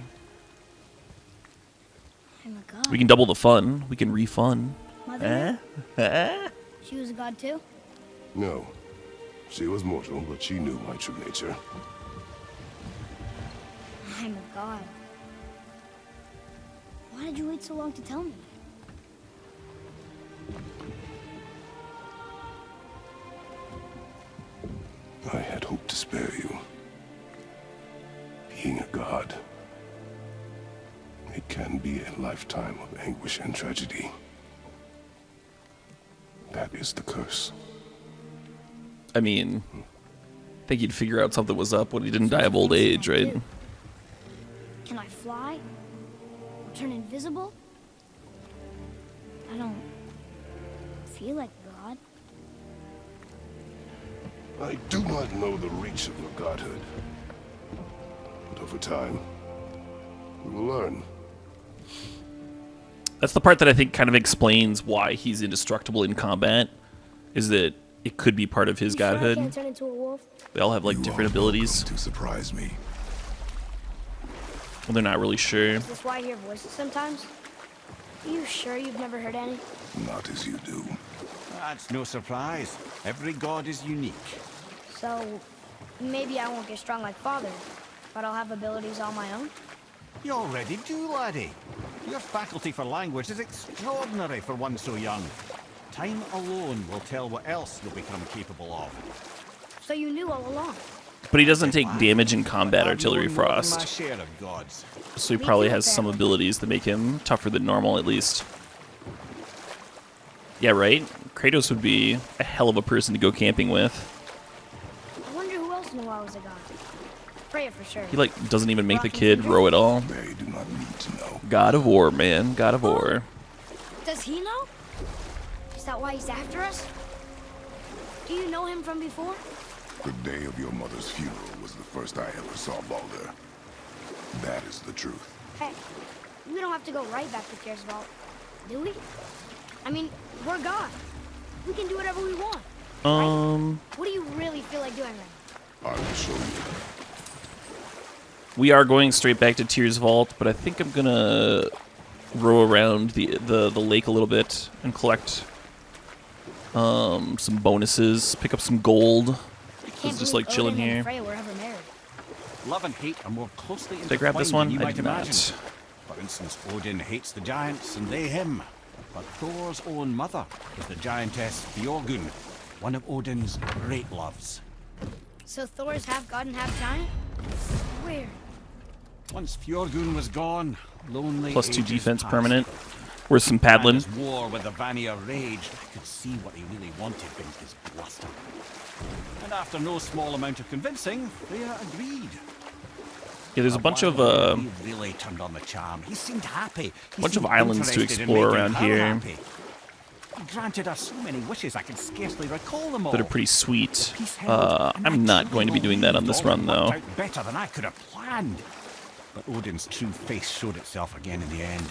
I'm a god. We can double the fun. We can refund. Mother, Eh? she was a god too? No. She was mortal, but she knew my true nature. I'm a god. Why did you wait so long to tell me? I had hoped to spare you. Being a god, it can be a lifetime of anguish and tragedy. That is the curse. I mean, I think he'd figure out something was up when he didn't die of old age, right? Can I fly? Or turn invisible? I don't feel like God. I do not know the reach of your godhood. But over time, we will learn. That's the part that I think kind of explains why he's indestructible in combat, is that it could be part of his You sure I godhood. can't turn into a wolf? They all have like different abilities. To surprise me. Well, they're not really sure. Is this why I hear voices sometimes? Are you sure you've never heard any? Not as you do. That's no surprise. Every god is unique. So, maybe I won't get strong like Father, but I'll have abilities all my own? You already do, laddie. Your faculty for language is extraordinary for one so young. Time alone will tell what else you'll become capable of. So you knew all along? But he doesn't take damage in combat, I've Artillery known more than my Frost. share of gods. So he Me probably too, has some apparently. abilities that make him tougher than normal, at least. Yeah, right? Kratos would be a hell of a person to go camping with. I wonder who else knew I was a god. Freya for sure. He, like, doesn't even make the kid row at all. They do not need to know. God of War, man. God of War. Does he know? Is that why he's after us? Do you know him from before? The day of your mother's funeral was the first I ever saw Baldur. That is the truth. Hey, we don't have to go right back to Tyr's vault, do we? I mean, we're God. We can do whatever we want. What do you really feel like doing right I will show you. We are going straight back to Tyr's Vault, but I think I'm gonna row around the lake a little bit and collect some bonuses, pick up some gold. now? I can't just, believe like, chilling Odin and here. Freya were ever married. Love and hate are more closely Did I grab this intertwined one? than you I might did imagine. not. For instance, Odin hates the giants and they him. But Thor's own mother is the giantess Bjorgun, one of Odin's great loves. So Thor's half god and half giant? Weird. Once Fjorgun was gone, lonely +2 ages defense passed. permanent. Where's some And paddling? as war with the Vanir raged, I could see what he really wanted beneath his bluster. And after no small amount of convincing, Freya agreed. Yeah, there's a bunch of He really turned on the charm. He seemed happy. He bunch of seemed islands to interested in explore making around her here. happy. He granted her so many wishes I can scarcely recall them all. that are pretty sweet. Peace held, and I I'm not truly going to be doing that on this believed run, all though. worked out better than I could have planned. But Odin's true face showed itself again in the end.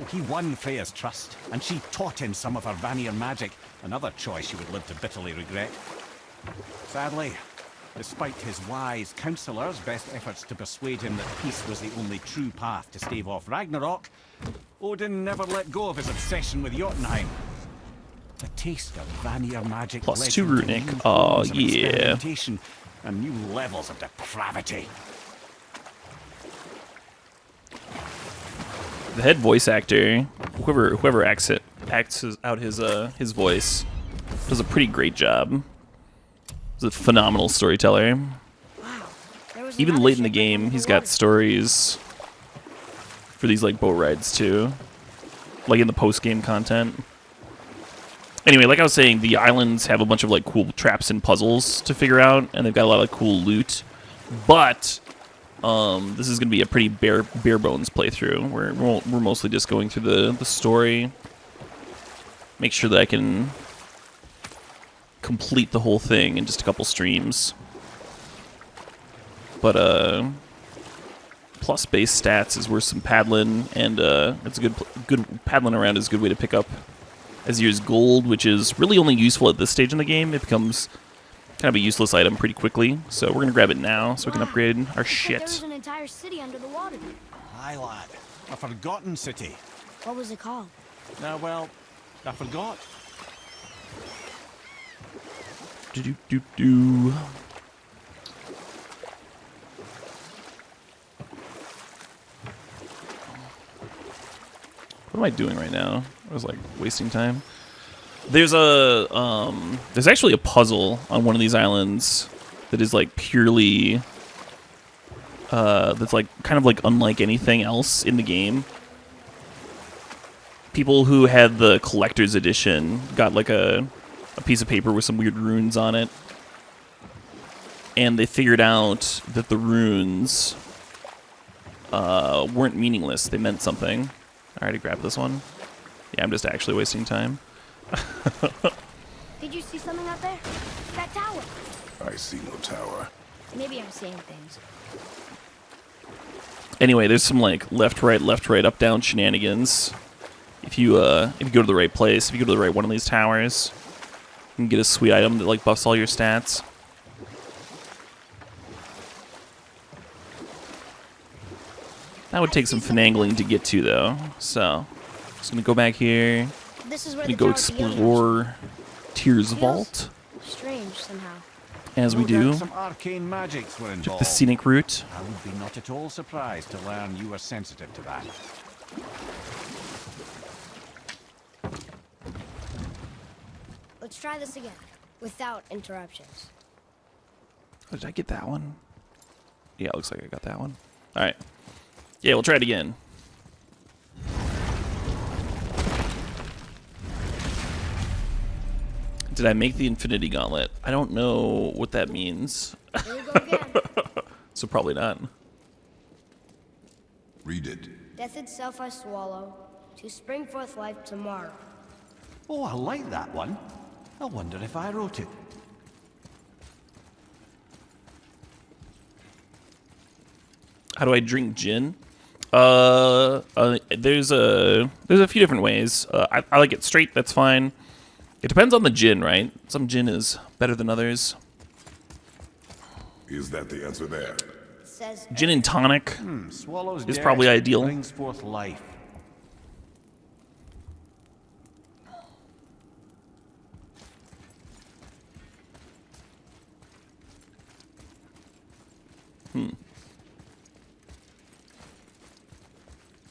He won Freya's trust, and she taught him some of her Vanir magic, another choice she would live to bitterly regret. Sadly, despite his wise counselors' best efforts to persuade him that peace was the only true path to stave off Ragnarok, Odin never let go of his obsession with Jotunheim. The taste of Vanir magic +2 led him to runic. new Oh, forms of yeah. experimentation and new levels of depravity. The head voice actor, whoever acts out his voice, does a pretty great job. He's a phenomenal storyteller. Wow. There was Even another late in the ship game, under he's the got water. stories for these like boat rides too, like in the post-game content. Anyway, like I was saying, the islands have a bunch of like cool traps and puzzles to figure out, and they've got a lot of cool loot. But this is going to be a pretty bare bones playthrough. We're mostly just going through the story, make sure that I can complete the whole thing in just a couple streams. But plus base stats is worth some paddling, and it's a good paddling around is a good way to pick up Azir's gold, which is really only useful at this stage in the game. It becomes kind of a useless item pretty quickly, so we're gonna grab it now so we can Wow. upgrade our Looks like shit. there was an entire city under the water. Aye, lad. A forgotten city. What was it called? Well, I forgot. Do. What am I doing right now? I was like wasting time. There's actually a puzzle on one of these islands that is like purely that's like kind of like unlike anything else in the game. People who had the collector's edition got like a piece of paper with some weird runes on it, and they figured out that the runes weren't meaningless. They meant something. I already grabbed this one. Yeah, I'm just actually wasting time. Did you see something out there? That tower. I see no tower. Maybe I'm seeing things. Anyway, there's some like left, right, up, down shenanigans. If you go to the right place, if you go to the right one of these towers, you can get a sweet item that like buffs all your stats. That would take some finagling to get to though. So, just gonna go back here. This is where Gonna the go tower begins. explore Tyr's Feels Vault strange somehow. as we No doubt do. some arcane magics were Took involved. the scenic route. I would be not at all surprised to learn you were sensitive to that. Let's try this again, without interruptions. Oh, did I get that one? Yeah, it looks like I got that one. All right. Yeah, we'll try it again. Did I make the Infinity Gauntlet? I don't know what that means. Here we go again. So probably not. Read it. Death itself I swallow, to spring forth life tomorrow. Oh, I like that one. I wonder if I wrote it. How do I drink gin? There's a few different ways. I like it straight. That's fine. It depends on the gin, right? Some gin is better than others. Is that the answer there? It says Gin and tonic. Swallows It's death, probably ideal. brings forth life.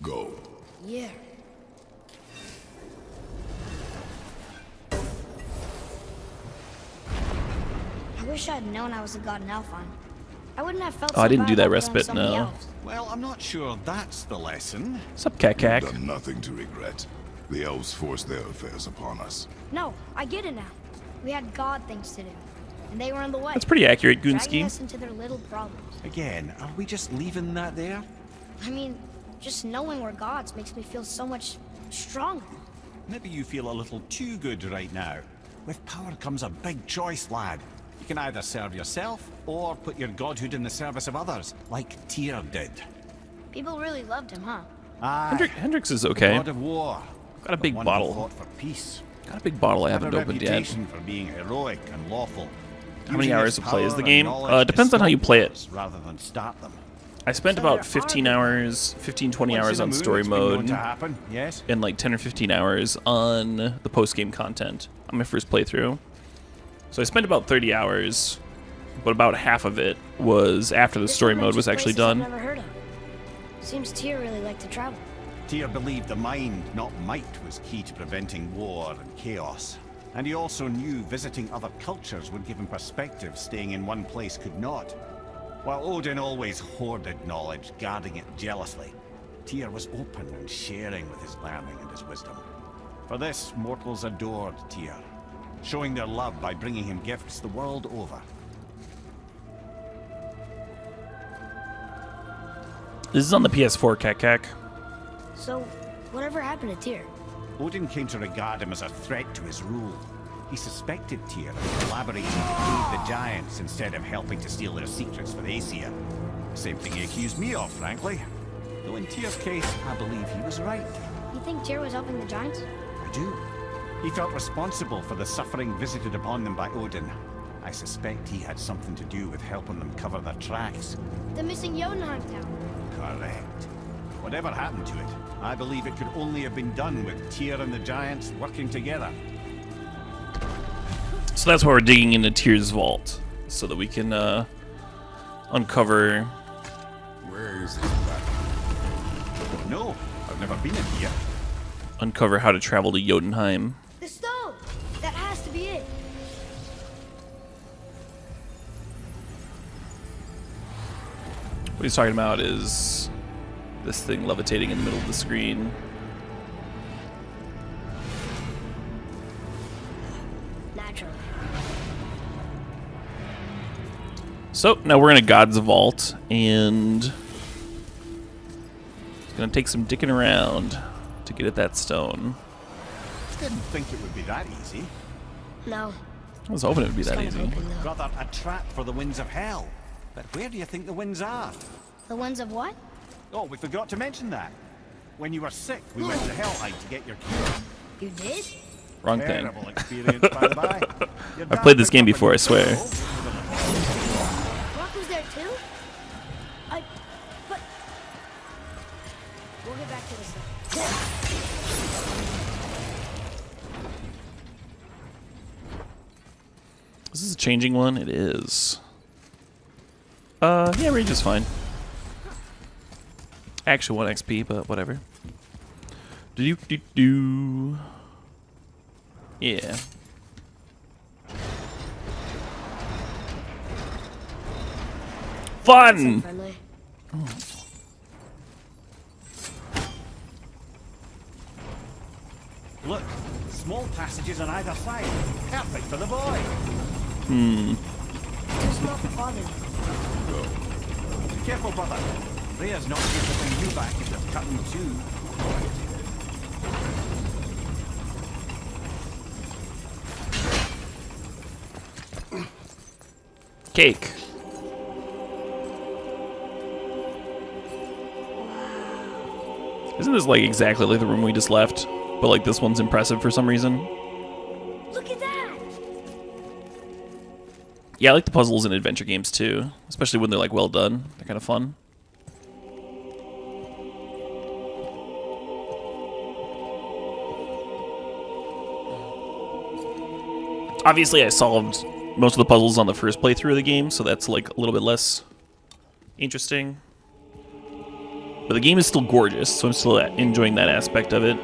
Go. yeah. I wish I'd known I was a god in Alfheim. I wouldn't have felt Oh, I so didn't bad do that about killing respite, so many no. elves. Well, I'm not sure that's the lesson. What's up, Cat You've Cack? done nothing to regret. The elves forced their affairs upon us. No, I get it now. We had god things to do, and they were in the way. That's pretty accurate, dragging Goonsky. us into their little problems. Again, are we just leaving that there? I mean, just knowing we're gods makes me feel so much stronger. Maybe you feel a little too good right now. With power comes a big choice, lad. You can either serve yourself, or put your godhood in the service of others, like Tyr did. People really loved him, huh? Aye, Hendrix is okay. God of War. Got a big but one bottle. Who fought for peace. Got a big bottle I Had a haven't opened yet. reputation for being heroic and lawful. How many Using hours his to play is power the and game? knowledge to Depends on how you stop play it. wars Rather than start them. I spent So about there 15 are hours, 15, 20 Once hours in a on moon, story it's been known mode, to happen, yes. and like 10 or 15 hours on the post-game content on my first playthrough. So I spent about 30 hours, but about half of it was after the This story would mode mention was actually places I've done. never heard of. Seems Tyr really liked to travel. Tyr believed the mind, not might, was key to preventing war and chaos. And he also knew visiting other cultures would give him perspective staying in one place could not. While Odin always hoarded knowledge, guarding it jealously, Tyr was open and sharing with his learning and his wisdom. For this, mortals adored Tyr, showing their love by bringing him gifts the world over. This is on the PS4, Cat Cack. So, whatever happened to Tyr? Odin came to regard him as a threat to his rule. He suspected Tyr of collaborating to aid the giants instead of helping to steal their secrets for the Aesir. Same thing he accused me of, frankly. Though in Tyr's case, I believe he was right. You think Tyr was helping the giants? I do. He felt responsible for the suffering visited upon them by Odin. I suspect he had something to do with helping them cover their tracks. The missing Jotunheim town. Correct. Whatever happened to it, I believe it could only have been done with Tyr and the giants working together. So that's why we're digging into Tyr's vault, so that we can uncover. Where is this battle? No, I've never been in here. Uncover how to travel to Jotunheim. The stone! That has to be it. What he's talking about is this thing levitating in the middle of the screen. Naturally. So now we're in a God's vault, and it's gonna take some dicking around to get at that stone. Didn't think it would be that easy. No. I was hoping it would be that Kind of easy. hoping, though. Rather a trap for the winds of hell. But where do you think the winds are? The ones of what? Oh, we forgot to mention that. When you were sick, we went to Helheim to get your cure. You did? Wrong thing. Terrible experience, by the by. Your I've dad played this picked game up a before, new I swear. pillow. Rock was there too? But... We'll get back to this later. Is this a changing one? It is. Yeah, range is fine. Actually 1 XP, but whatever. Do. Yeah. Fun! Friendly. Look, small passages on either side. Perfect for the boy. Too small for father. Be careful, brother. Rhea's not here to bring you back if you're cutting too. Cake. Isn't this like exactly like the room we just left? But like this one's impressive for some reason. Look at that! Yeah, I like the puzzles in adventure games too, especially when they're like well done. They're kind of fun. Obviously, I solved most of the puzzles on the first playthrough of the game, so that's like a little bit less interesting. But the game is still gorgeous, so I'm still enjoying that aspect of it.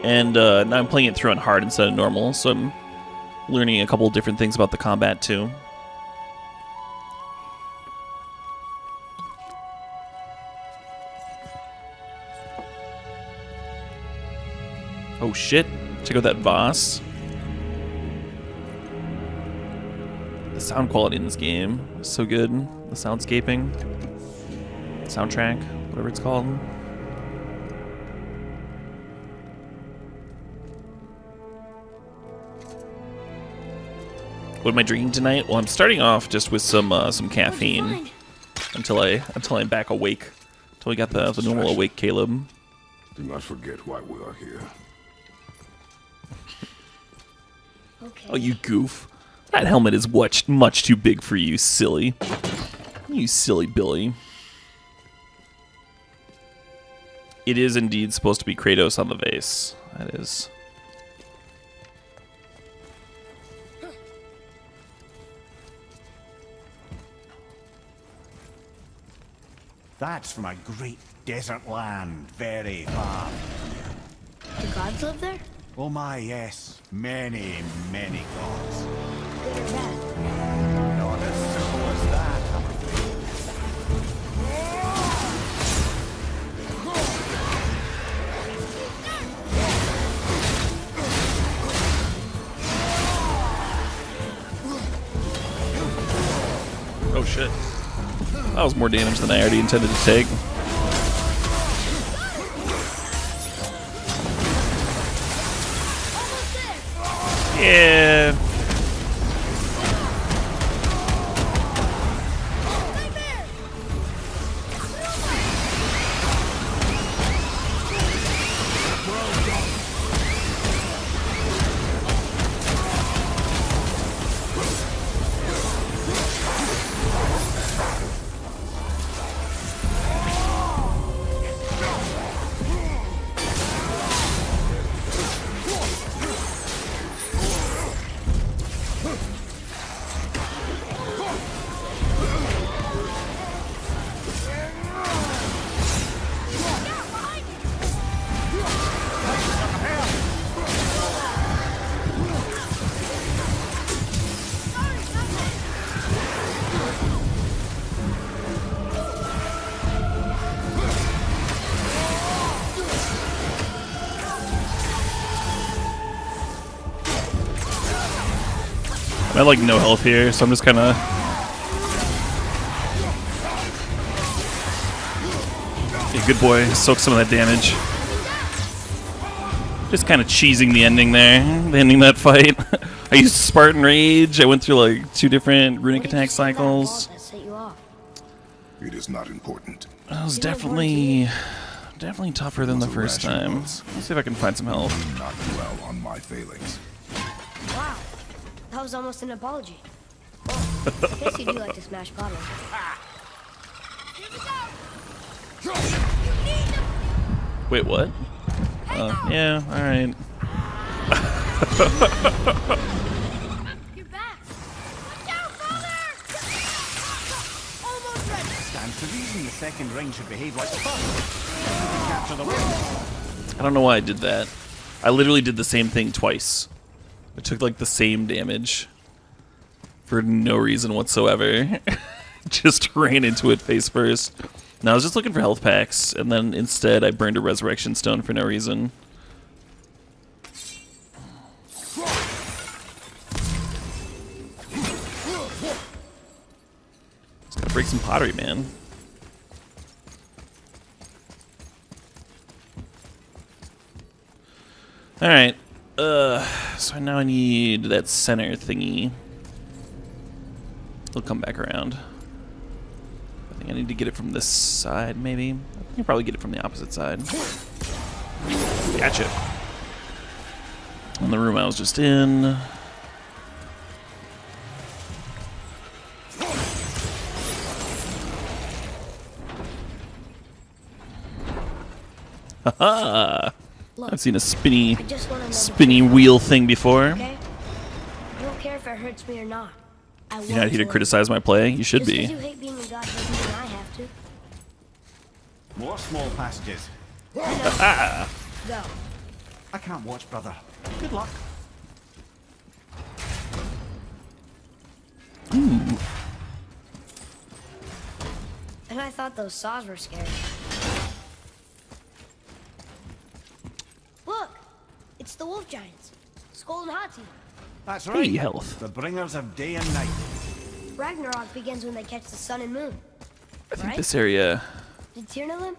And now I'm playing it through on hard instead of normal, so I'm learning a couple different things about the combat too. Oh shit, check out that Voss. The sound quality in this game is so good. The soundscaping, soundtrack, whatever it's called. What am I drinking tonight? Well, I'm starting off just with some caffeine until I'm back awake. Until we got the normal awake Caleb. Do not forget why we are here. Okay. Oh, you goof! That helmet is much too big for you, silly. You silly Billy. It is indeed supposed to be Kratos on the vase. That is. That's from a great desert land, very far. Do gods live there? Oh my, yes. Many, many gods. Good or bad? Not as simple as that, I'm afraid. Oh shit. That was more damage than I already intended to take. Yeah. I have like no health here, so I'm just kind of. Yeah, good boy, soak some of that damage. Just kind of cheesing the ending there, ending that fight. I used Spartan Rage. I went through like 2 different runic attack cycles. That set you off. It is not important. That was definitely tougher than the first time. Let's see if I can find some health. Do not dwell on my failings. Wow. That was almost an apology. Well, I guess you do like to smash bottles. Wait, what? Yeah, alright. You're back. Watch out, father! Almost ready. Stands to reason the second ring should behave like the first. Capture the win. I don't know why I did that. I literally did the same thing twice. I took like the same damage for no reason whatsoever. Just ran into it face first. Now I was just looking for health packs, and then instead I burned a resurrection stone for no reason. Just gotta break some pottery, man. Alright. So now I need that center thingy. It'll come back around. I think I need to get it from this side, maybe. I can probably get it from the opposite side. Gotcha. In the room I was just in. Haha! Look, I've seen a spinny I just want to know spinny wheel thing before. okay? I don't care if it hurts me or not. I You're not here to criticize my play? You should Just 'cause be. you hate being a god doesn't mean I have to. More small passages. Go. I can't watch, brother. Good luck. Ooh. And I thought those saws were scary. Look! It's the wolf giants. Skull and Hati. That's right. Hey, health. The bringers of day and night. Ragnarok begins when they catch the sun and moon. I think Right? this area Did Tyr know them?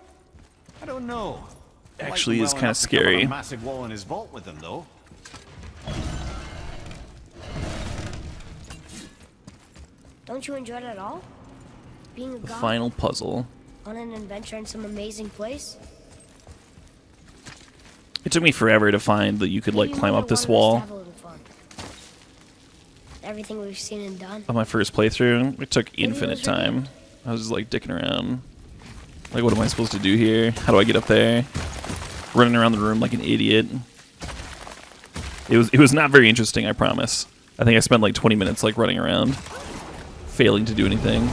I don't know. actually Like is them kind well of enough to cover scary. a massive wall in his vault with them, though. Don't you enjoy it at all? Being a The god final puzzle. on an adventure in some amazing place? It took me forever to find that you could like Maybe climb one up day this one of us wall. have a little fun. Everything we've seen and done. On my first playthrough, it took it infinite was time. I was just like dicking around. Like, what am I supposed to do here? How do I get up there? Running around the room like an idiot. It was not very interesting, I promise. I think I spent like 20 minutes like running around, failing to do anything.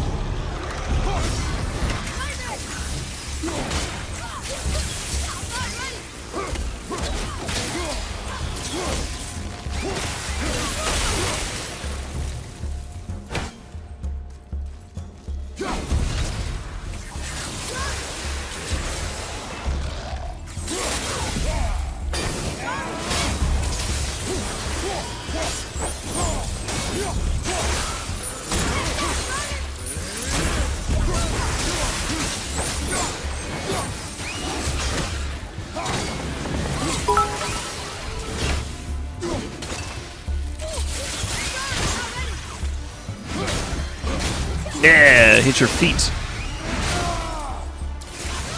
Yeah, hit your feet.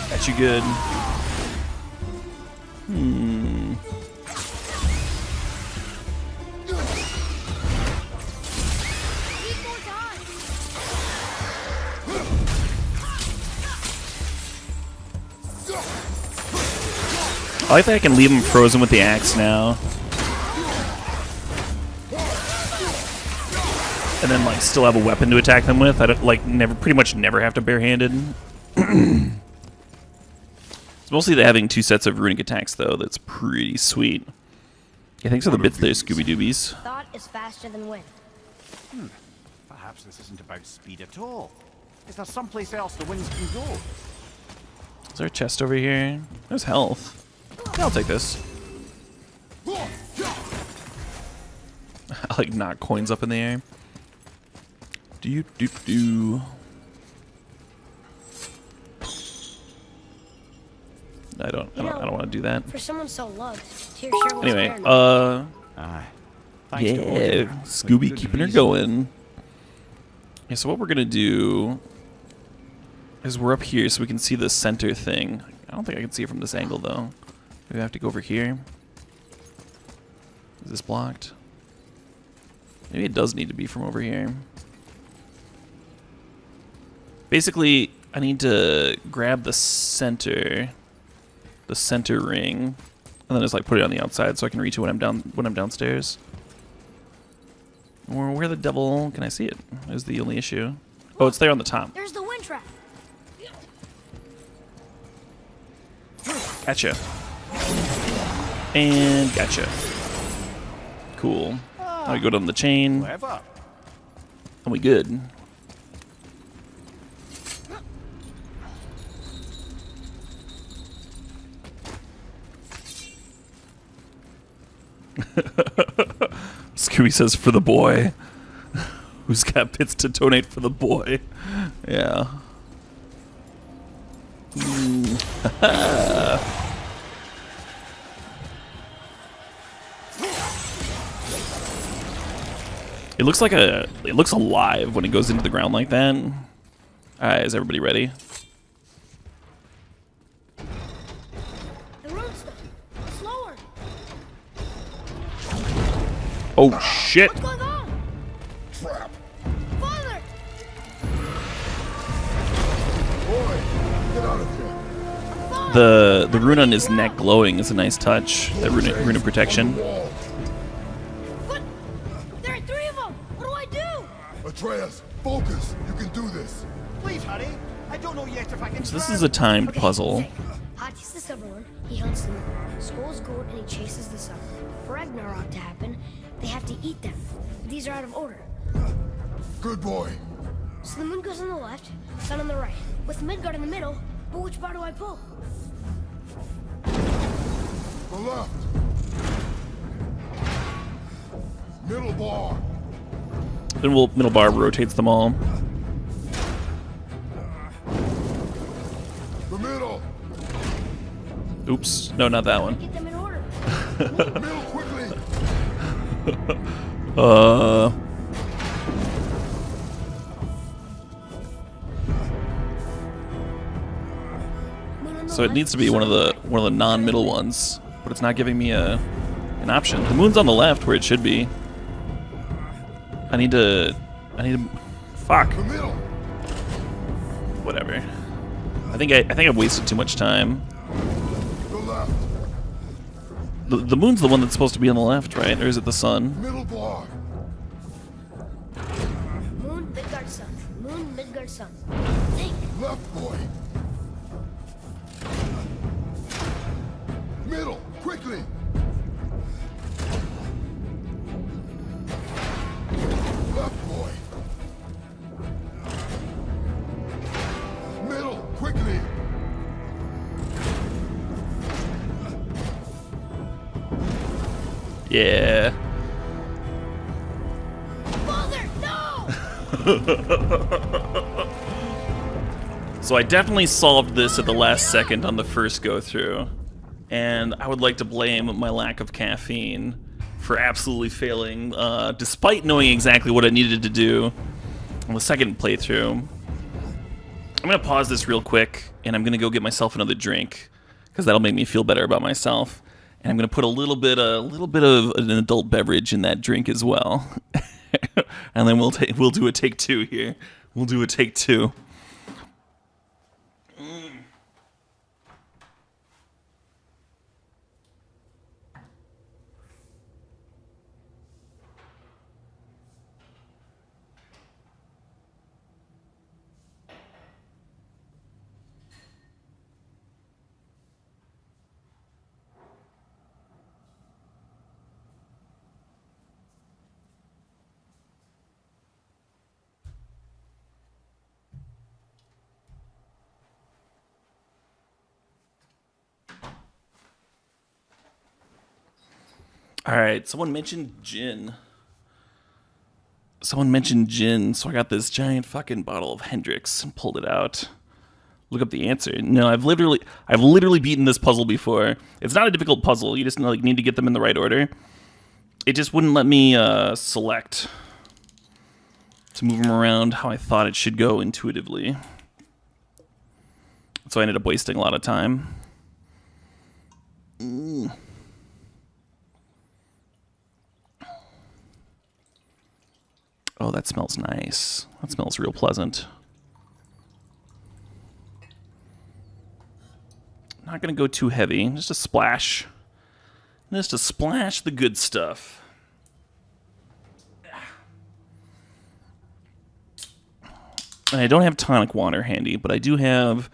Got you good. Need more time. I like that I can leave him frozen with the axe now. And then like still have a weapon to attack them with. I don't like pretty much never have to barehanded. It's mostly the having two sets of runic attacks though that's pretty sweet. Yeah, thanks for the bits there, Scooby Doobies. Thought is faster than wind. Perhaps this isn't about speed at all. Is there someplace else the winds can go? Is there a chest over here? There's health. Yeah, I'll take this. I like knock coins up in the air. Do do do. I don't want to do that. For someone so loved, Tyr sure was Anyway, paranoid. Aye. Thanks to yeah, Odin. Scooby With good keeping her reason. going. Yeah, so what we're gonna do is we're up here so we can see the center thing. I don't think I can see it from this angle though. Maybe I have to go over here. Is this blocked? Maybe it does need to be from over here. Basically, I need to grab the center ring, and then just like put it on the outside so I can reach it when I'm downstairs. Or where the devil can I see it? Is the only issue. Oh, it's there on the top. There's the wind trap. Gotcha. And gotcha. Cool. Now we go down the chain, Clever. and we good. Scooby says for the boy. Who's got bits to donate for the boy? Yeah. It looks like it looks alive when it goes into the ground like that. Alright, is everybody ready? The road stuff. Slower. Oh shit! What's going on? Trap! Father! Boy, get out of here! The rune on his neck glowing is a nice touch. That rune of protection. Wall. But there are three of them. What do I do? Atreus, focus! You can do this! Please, Harry. I don't know yet if I can. So this is a timed Okay, puzzle. think. Hati's the silver one. He hunts them. Skull's gold and he chases the sun. For Ragnarok to happen, they have to eat them. These are out of order. Good boy. So the moon goes on the left, sun on the right, with Midgard in the middle. But which bar do I pull? The left. Middle bar. Then middle bar rotates them all. The middle. Oops. No, not that one. Get them in order. Middle quickly. Moon on the So it left, needs to be one of sun the non-middle ones, but it's not giving me an option. The moon's on the left where it should be. I need to fuck. The middle. Whatever. I think I've wasted too much time. The left. The moon's the one that's supposed to be on the left, right? Or is it the sun? Middle bar. Moon, Midgard, sun. Moon, Midgard, sun. Think. Left boy. Middle, quickly. Left boy. Middle, quickly. Yeah. Father, no! So I definitely solved this at the last second on the first go through. And I would like to blame my lack of caffeine for absolutely failing, despite knowing exactly what I needed to do on the second playthrough. I'm gonna pause this real quick, and I'm gonna go get myself another drink, because that'll make me feel better about myself. And I'm gonna put a little bit of an adult beverage in that drink as well, and then we'll do a take two here. We'll do a take two. All right, someone mentioned gin, so I got this giant fucking bottle of Hendrix and pulled it out. Look up the answer. No, I've literally beaten this puzzle before. It's not a difficult puzzle. You just need to get them in the right order. It just wouldn't let me select to move them around how I thought it should go intuitively. So I ended up wasting a lot of time. Oh, that smells nice. That smells real pleasant. Not gonna go too heavy. Just a splash. Just a splash the good stuff. And I don't have tonic water handy, but I do have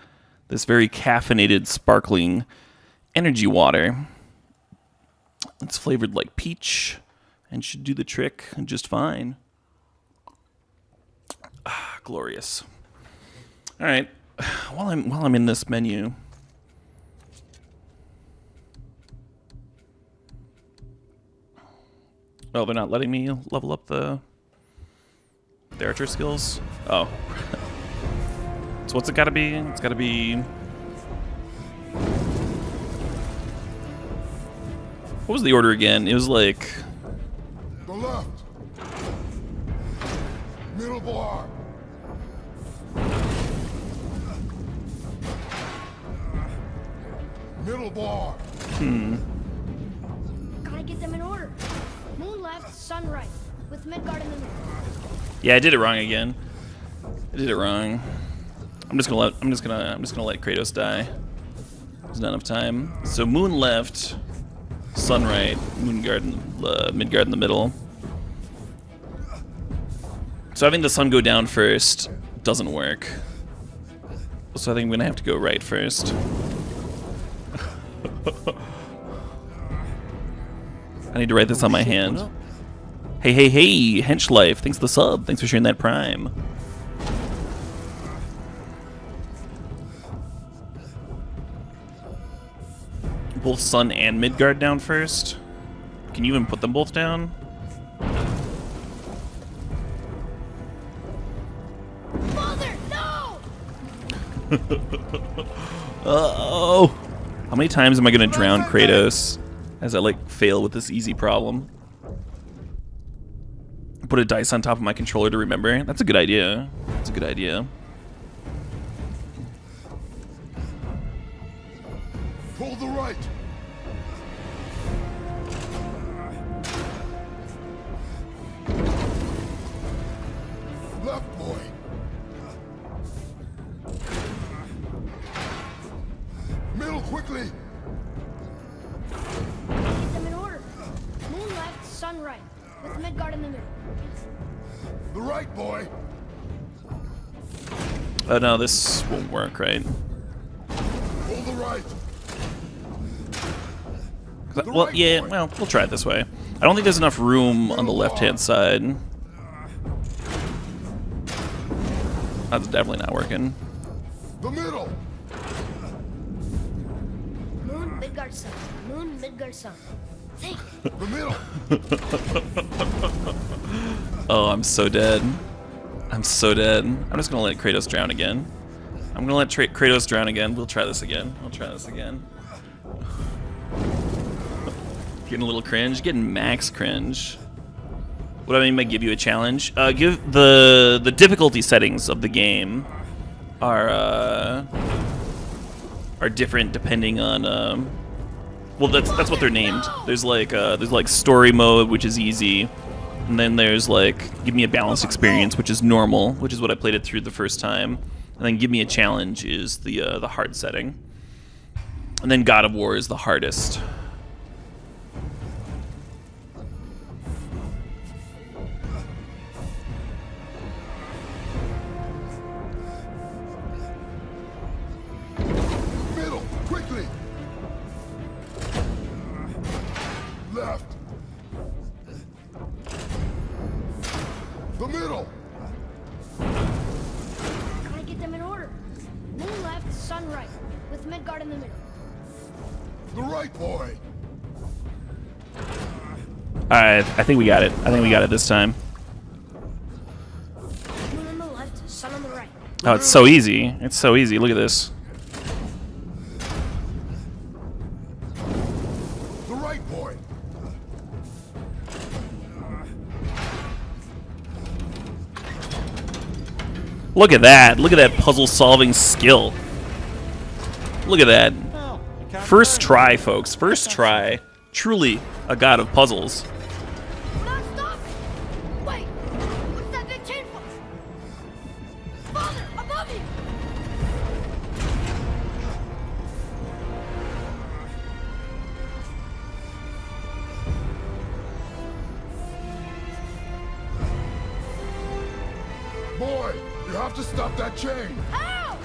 this very caffeinated, sparkling energy water. It's flavored like peach and should do the trick just fine. Ah, glorious. All right, while I'm in this menu, oh, they're not letting me level up the archer skills. Oh, so what's it got to be? It's got to be. What was the order again? It was like. The left. Middle bar. Middle bar. Gotta get them in order. Moon left, sun right, with Midgard in the middle. Yeah, I did it wrong again. I did it wrong. I'm just gonna let Kratos die. There's not enough time. So moon left, sun right, Midgard in the middle. So having the sun go down first doesn't work. So I think I'm gonna have to go right first. I need to write this on my hand. Hey, hey, hey, Hench Life. Thanks for the sub. Thanks for sharing that Prime. Both Sun and Midgard down first. Can you even put them both down? Father, no! Oh! How many times am I gonna drown Kratos as I like fail with this easy problem? Put a dice on top of my controller to remember. That's a good idea. That's a good idea. Pull the right. Left, boy. Middle, quickly. Get them in order. Moon left, sun right, with Midgard in the middle. The right, boy. Oh no, this won't work, right? Pull the right. Well, yeah, well, we'll try it this way. I don't think there's enough room on the left-hand side. That's definitely not working. The middle. Moon, Midgard, sun. Moon, Midgard, sun. Think. The middle. Oh, I'm so dead. I'm so dead. I'm just gonna let Kratos drown again. I'm gonna let Kratos drown again. We'll try this again. We'll try this again. Getting a little cringe. Getting max cringe. What do I mean by give you a challenge? Give the difficulty settings of the game are different depending on well, that's what they're named. There's like story mode, which is easy, and then there's like give me a balanced experience, which is normal, which is what I played it through the first time, and then give me a challenge is the hard setting, and then God of War is the hardest. Middle, quickly. Left. The middle. Gotta get them in order. Moon left, sun right, with Midgard in the middle. The right, boy. Alright, I think we got it. I think we got it this time. Moon on the left, sun on the right. Oh, it's so easy. It's so easy. Look at this. The right, boy. Look at that. Look at that puzzle solving skill. Look at that. Well, you can't First burn try, folks. First try. Truly a god of puzzles. We're not stopping! Wait! What's that big chain for? Father, above you! Boy, you have to stop that chain. How?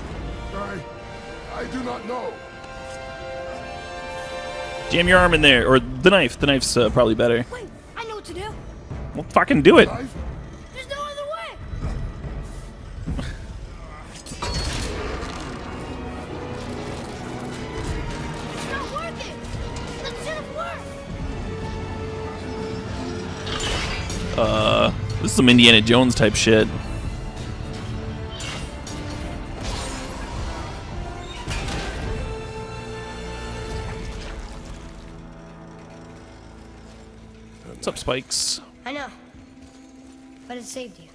I do not know. Jam your arm in there. Or the knife. The knife's probably better. Wait, I know what to do. Well, fucking do it. Knife? There's no other way! It's not working! That should have worked! This is some Indiana Jones type shit. What's up, Spikes? I know. But it saved you.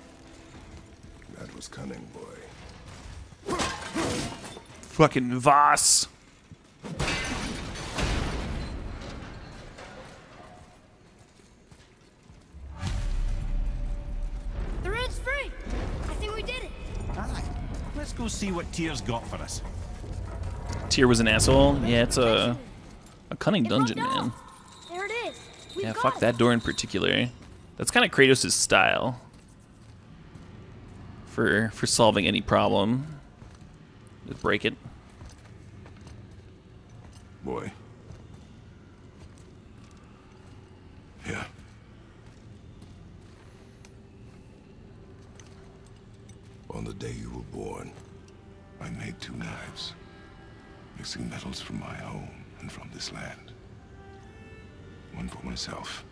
That was cunning, boy. Fucking Voss. The red's free! I think we did it! Aye. Let's go see what Tyr's got for us. Tyr was an asshole. Yeah, it's a cunning It dungeon, locked man. off. There it is! We Yeah, got fuck it. that door in particular. That's kind of Kratos' style for solving any problem. Just break it. Boy. Yeah. On the day you were born, I made 2 knives, mixing metals from my home and from this land. One for myself,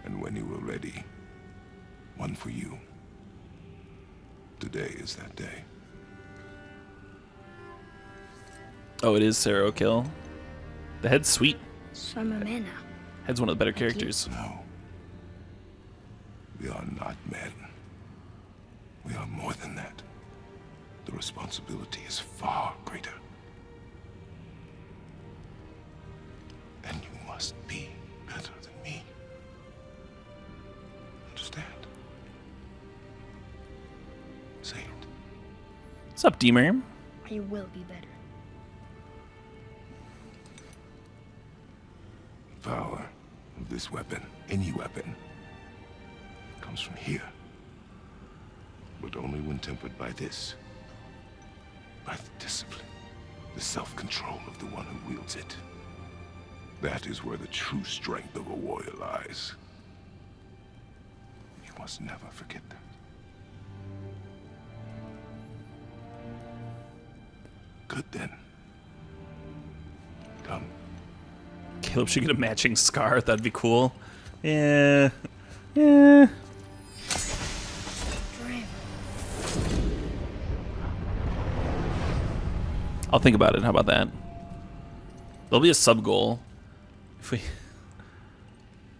and when you were ready, one for you. Today is that day. Oh, it is Sarah O'Kill. The head's sweet. So I'm a man now. Head's one of the better characters. No. We are not men. We are more than that. The responsibility is far greater. And you must be better than me. Understand? Say it. What's up, D-Mer? I will be better. The power of this weapon, any weapon, comes from here. But only when tempered by this. By the discipline, the self-control of the one who wields it. That is where the true strength of a warrior lies. You must never forget that. Good then. Come. Caleb should get a matching scar. That'd be cool. Yeah. Yeah. I'll think about it. How about that? There'll be a sub goal. If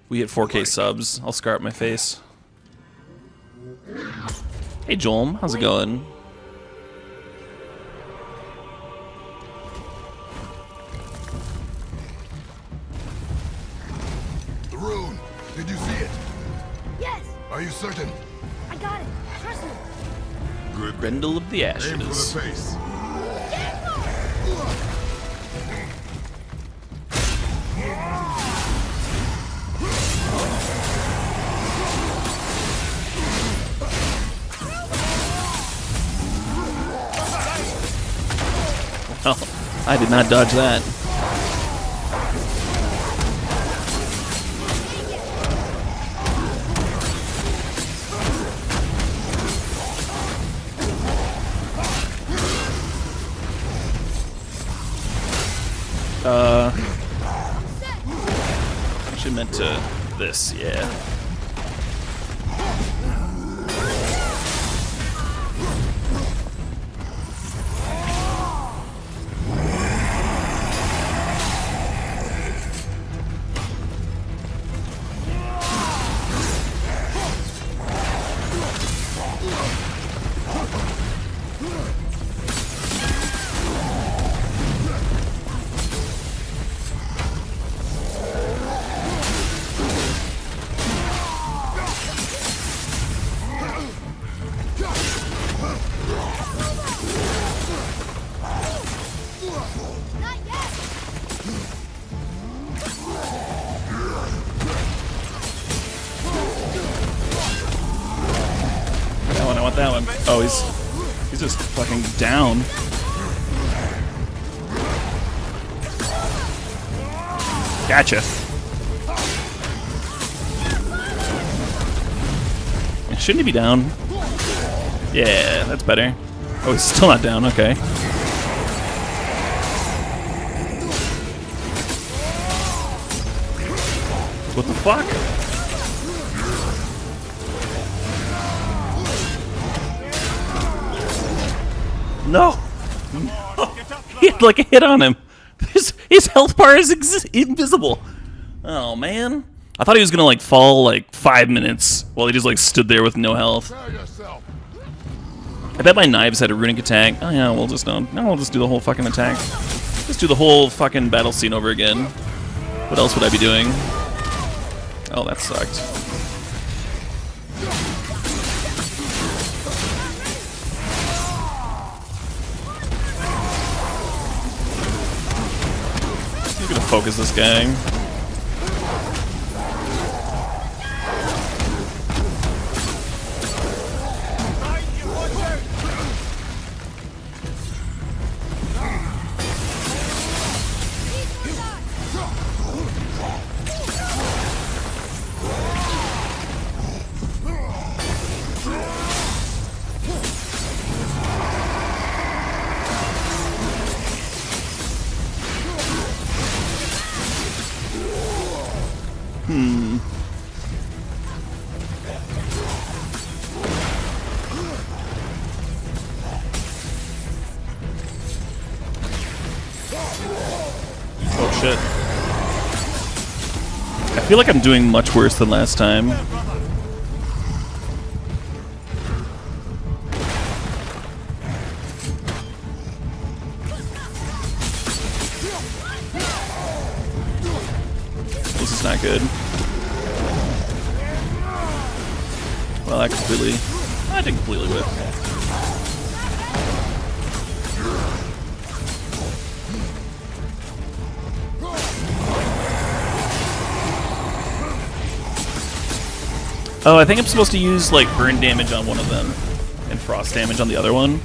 we hit 4K subs, I'll scar up my face. Hey Joel, how's it going? The rune! Did you see it? Yes! Are you certain? I got it. Trust me. Good. Grendel of the Aim for Ashes. the face. Well, I did not dodge that. Actually meant to this, yeah. Not yet! That one, I want that one. Oh, he's just fucking down. Gotcha. Shouldn't he be down? Yeah, that's better. Oh, he's still not down, okay. What the fuck? No! He had like a hit on him. His health bar is invisible. Oh man. I thought he was gonna like fall like 5 minutes while he just like stood there with no health. I bet my knives had a runic attack. Oh yeah, we'll just no, we'll just do the whole fucking attack. Just do the whole fucking battle scene over again. What else would I be doing? Oh, that sucked. I'm gonna focus this guy. shit. I feel like I'm doing much worse than last time. This is not good. Well, I didn't completely whip. Oh, I think I'm supposed to use, like, burn damage on one of them and frost damage on the other one.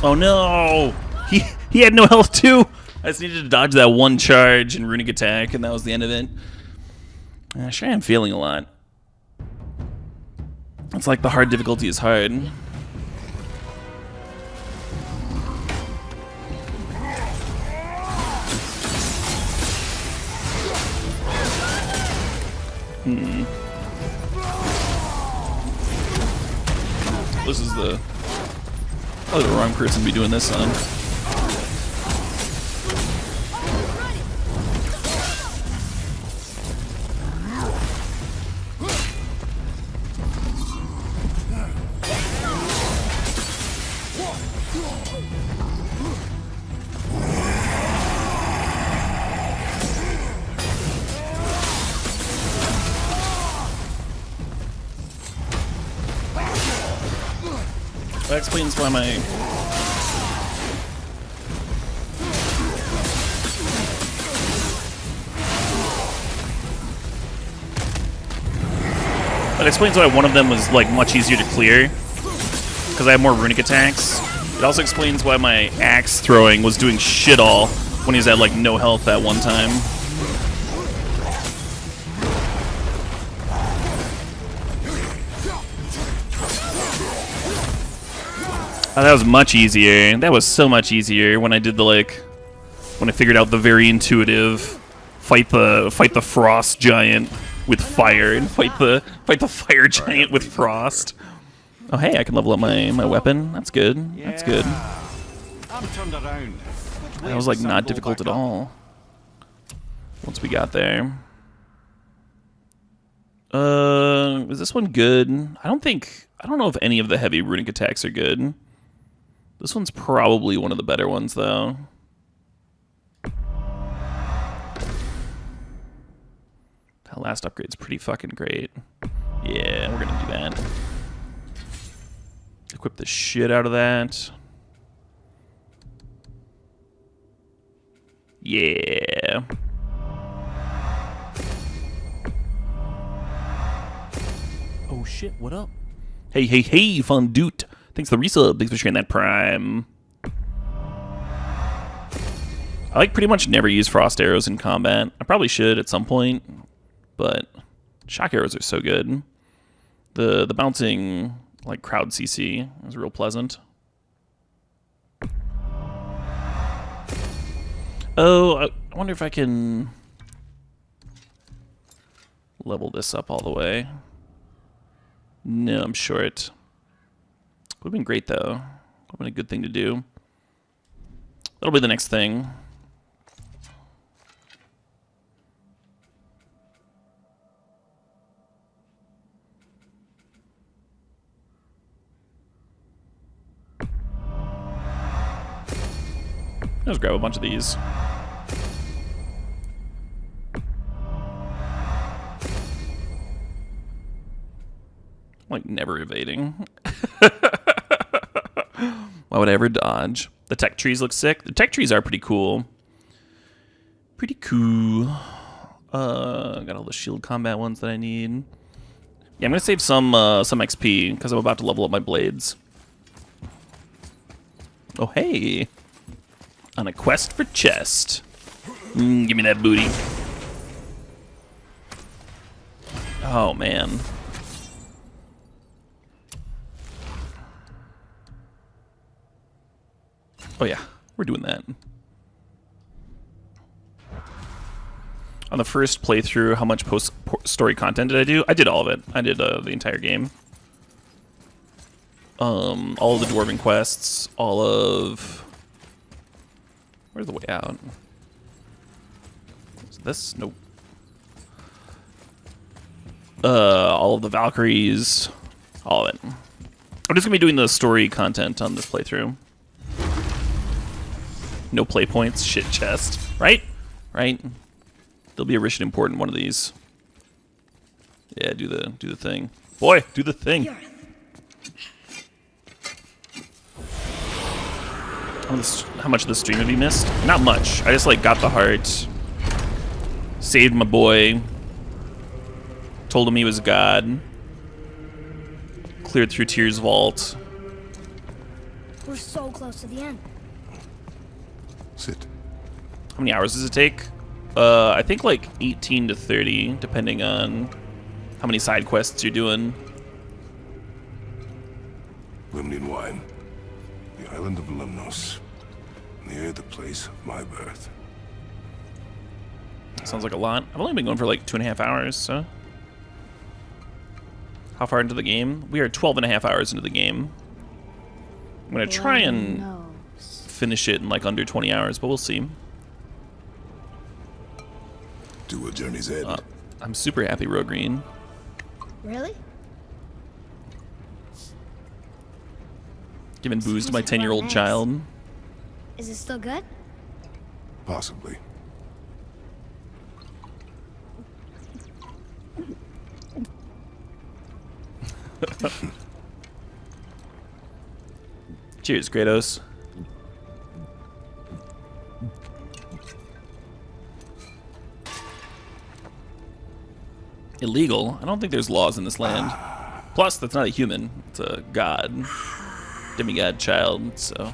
Oh no! He had no health too! I just needed to dodge that one charge and runic attack, and that was the end of it. Sure, I'm feeling a lot. It's like the hard difficulty is hard. This is the... probably the wrong person to be doing this on. That explains why my... That explains why one of them was, like, much easier to clear. Because I have more runic attacks. It also explains why my axe throwing was doing shit all when he was at, like, no health that one time. Oh, that was much easier. That was so much easier when I did the, like, when I figured out the very intuitive fight the frost giant with fire and fight the fire giant with frost. Oh hey, I can level up my weapon. That's good. That's good. I'm turned around. That was like not difficult at all. Once we got there. Is this one good? I don't know if any of the heavy runic attacks are good. This one's probably one of the better ones, though. That last upgrade's pretty fucking great. Yeah, we're gonna do that. Equip the shit out of that. Yeah. Oh shit, what up? Hey, fun dude. Thanks for the resub. Thanks for sharing that prime. I like pretty much never use frost arrows in combat. I probably should at some point, but shock arrows are so good. The bouncing like crowd CC is real pleasant. Oh, I wonder if I can level this up all the way. No, I'm short. Would have been great, though. Would have been a good thing to do. That'll be the next thing. Let's grab a bunch of these. Like, never evading. Why would I ever dodge? The tech trees look sick. The tech trees are pretty cool. Pretty cool. Got all the shield combat ones that I need. Yeah, I'm gonna save some XP because I'm about to level up my blades. Oh hey! On a quest for chest. Give me that booty. Oh man. Oh yeah, we're doing that. on the first playthrough, how much post-story content did I do? I did all of it. I did the entire game. All of the dwarven quests, all of... Where's the way out? Is this? Nope. All of the Valkyries, all of it. I'm just gonna be doing the story content on this playthrough. No play points, shit chest, right? Right? There'll be a rich and important one of these. Yeah, do the thing, boy. Do the thing. How much of the stream have you missed? Not much. I just like got the heart, saved my boy, told him he was God, cleared through Tyr's vault. We're so close to the end. Sit. How many hours does it take? I think like 18 to 30, depending on how many side quests you're doing. Lemnian wine. The island of Lemnos. Near the place of my birth. Sounds like a lot. I've only been going for like 2.5 hours, so. How far into the game? We are 12.5 hours into the game. I'm gonna try and finish it in like under 20 hours, but we'll see. To a journey's end. I'm super happy, Road Green. Really? Giving booze to my 10-year-old child. Is it still good? Possibly. Cheers, Kratos. Illegal? I don't think there's laws in this land. Plus, that's not a human. It's a god. Demigod child, so...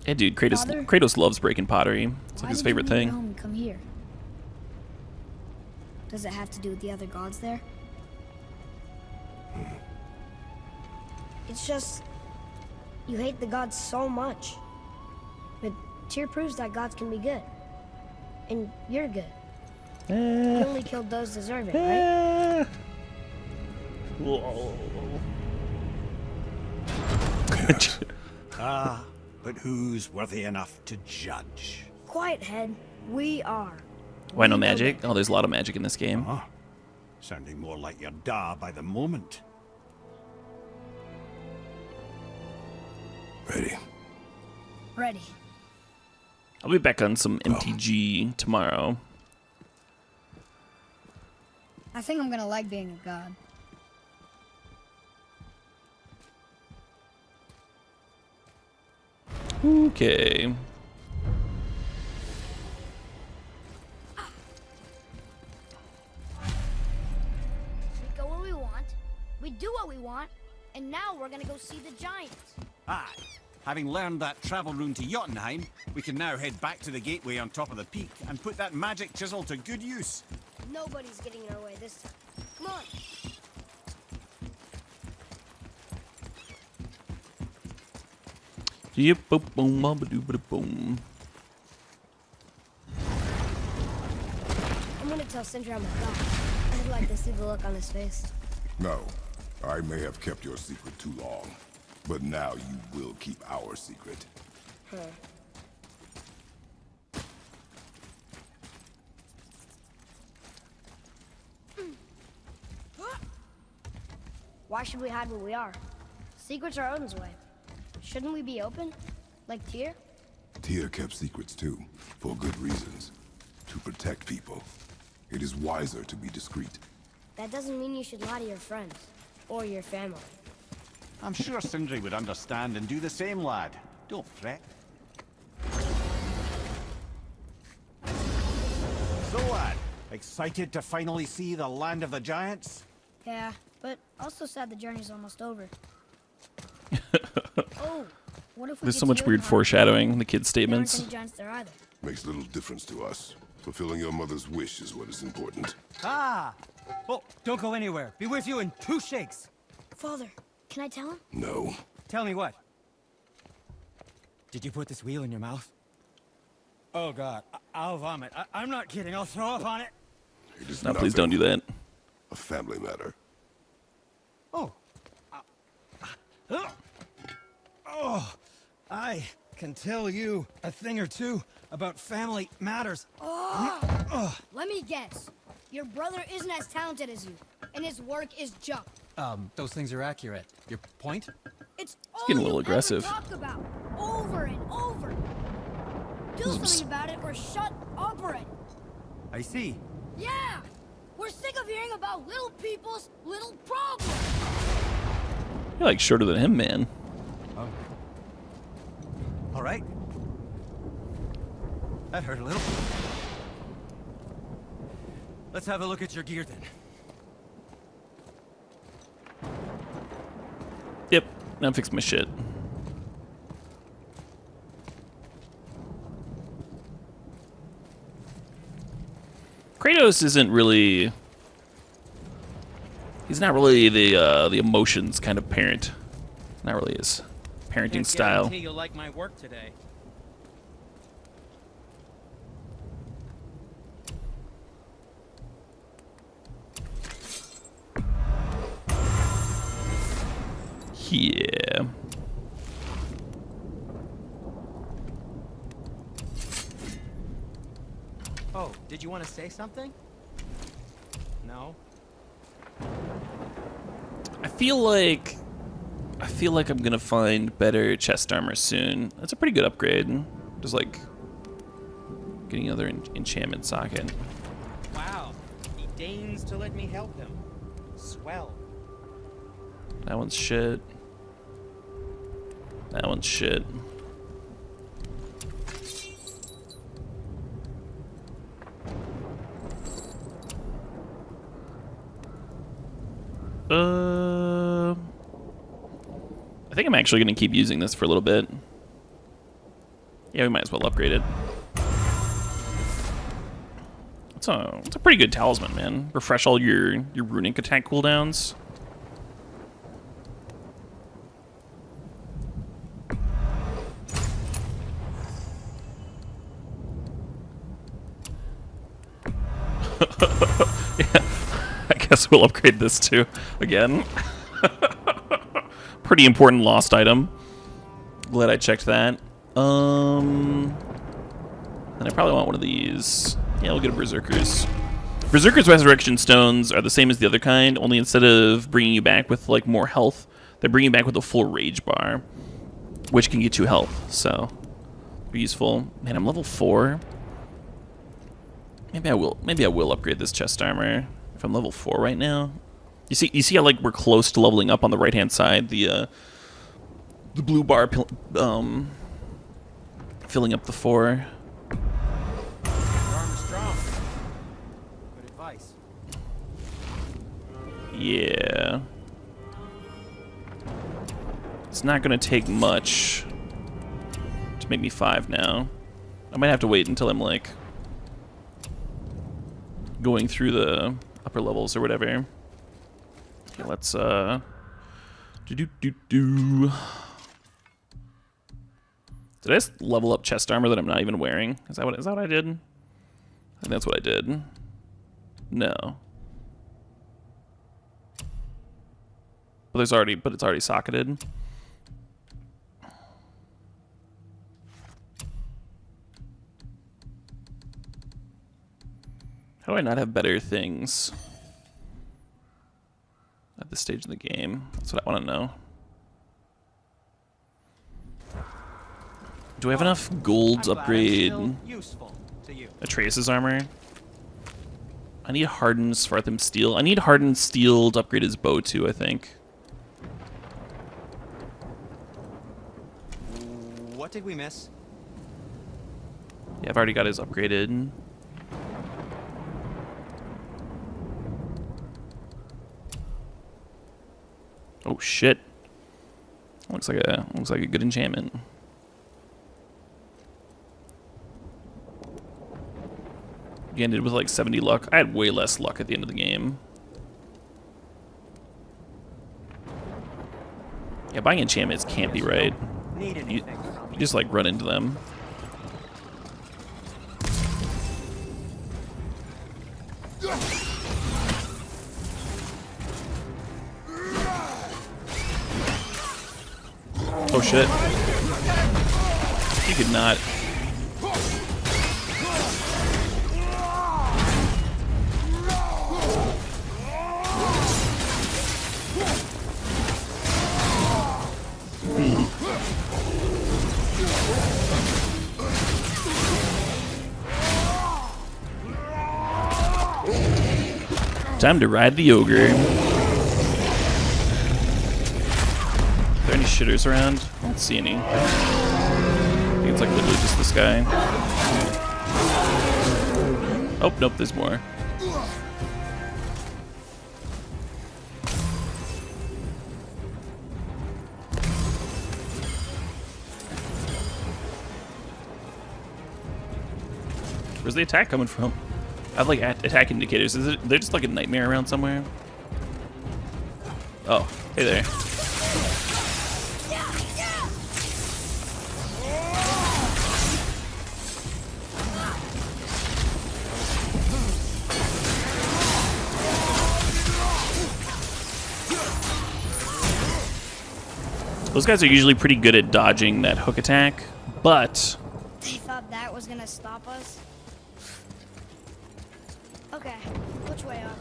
Hey, dude, Kratos loves breaking pottery. It's like his favorite thing. Home and come here? Does it have to do with the other gods there? It's just you hate the gods so much. But Tyr proves that gods can be good. And you're good. You only killed those deserving, right? But who's worthy enough to judge? Quiet head, we are. Why no magic? Oh, there's a lot of magic in this game. Sounding more like your da by the moment. Ready. Ready. I'll be back on some MTG tomorrow. I think I'm gonna like being a god. Okay. We go where we want, we do what we want, and now we're gonna go see the giants. Aye. Having learned that travel rune to Jotunheim, we can now head back to the gateway on top of the peak and put that magic chisel to good use. Nobody's getting in our way this time. Come on. Yep, boom, boom. I'm gonna tell Sindri I'm a god. I'd like to see the look on his face. No, I may have kept your secret too long, but now you will keep our secret. Why should we hide where we are? Secrets are Odin's way. Shouldn't we be open? Like Tyr? Tyr kept secrets too, for good reasons. To protect people. It is wiser to be discreet. That doesn't mean you should lie to your friends. Or your family. I'm sure Sindri would understand and do the same, lad. Don't fret. So, lad, excited to finally see the land of the giants? Yeah, but also sad the journey's almost over. Oh, what if we There's get so to much weird Jotunheim? foreshadowing in the kids' There aren't statements. any giants there either. Makes little difference to us. Fulfilling your mother's wish is what is important. Ah! Oh, don't go anywhere. Be with you in 2 shakes. Father, can I tell him? No. Tell me what? Did you put this wheel in your mouth? Oh God, I'll vomit. I'm not kidding. I'll throw up on it. It is No, please don't do that. a family matter. Oh. Oh, I can tell you a thing or two about family matters. Let me guess. Your brother isn't as talented as you, and his work is junk. Those things are accurate. Your point? It's all getting a little you aggressive. ever talk about, over and over. Do something about it, or shut up already. I see. Yeah, we're sick of hearing about little people's little problems. You're like shorter than him, man. Oh. All right. That hurt a little. Let's have a look at your gear then. Yep, now fix my shit. Kratos isn't really... He's not really the emotions kind of parent. Not really his parenting style. You'll like my work today. Yeah. Oh, did you want to say something? No. I feel like I'm gonna find better chest armor soon. That's a pretty good upgrade. Just like getting another enchantment socket. Wow. He deigns to let me help him. Swell. That one's shit. That one's shit. I think I'm actually going to keep using this for a little bit. Yeah, we might as well upgrade it. It's a pretty good talisman, man. Refresh all your runic attack cooldowns. Yeah, I guess we'll upgrade this too again. Pretty important lost item. Glad I checked that. Then I probably want one of these. Yeah, we'll get a Berserker's. Berserker's Resurrection Stones are the same as the other kind, only instead of bringing you back with like more health, they bring you back with a full rage bar, which can get you health. So, useful. Man, I'm level 4. Maybe I will upgrade this chest armor if I'm level 4 right now. You see how like we're close to leveling up on the right hand side. The blue bar filling up the 4. Your armor's strong. Good advice. Yeah. It's not gonna take much to make me 5 now. I might have to wait until I'm like going through the upper levels or whatever. Okay, let's Did I just level up chest armor that I'm not even wearing? Is that what I did? I think that's what I did. No. But it's already socketed. How do I not have better things at this stage of the game? That's what I want to know. Do I have enough gold to upgrade Atreus' armor? I need hardened Svartham steel. I need hardened steel to upgrade his bow too, I think. What did we miss? Yeah, I've already got his upgraded. Oh shit. Looks like a good enchantment. You ended with like 70 luck. I had way less luck at the end of the game. Yeah, buying enchantments can't be right. You just like run into them. Oh shit. You could not. Time to ride the ogre. Are there any shitters around? I don't see any. I think it's like literally just this guy. Oh, nope, there's more. Where's the attack coming from? I have like attack indicators. Is it, they're just like a nightmare around somewhere? Oh, hey there. Those guys are usually pretty good at dodging that hook attack, but They thought that was gonna stop us? Okay, which way up?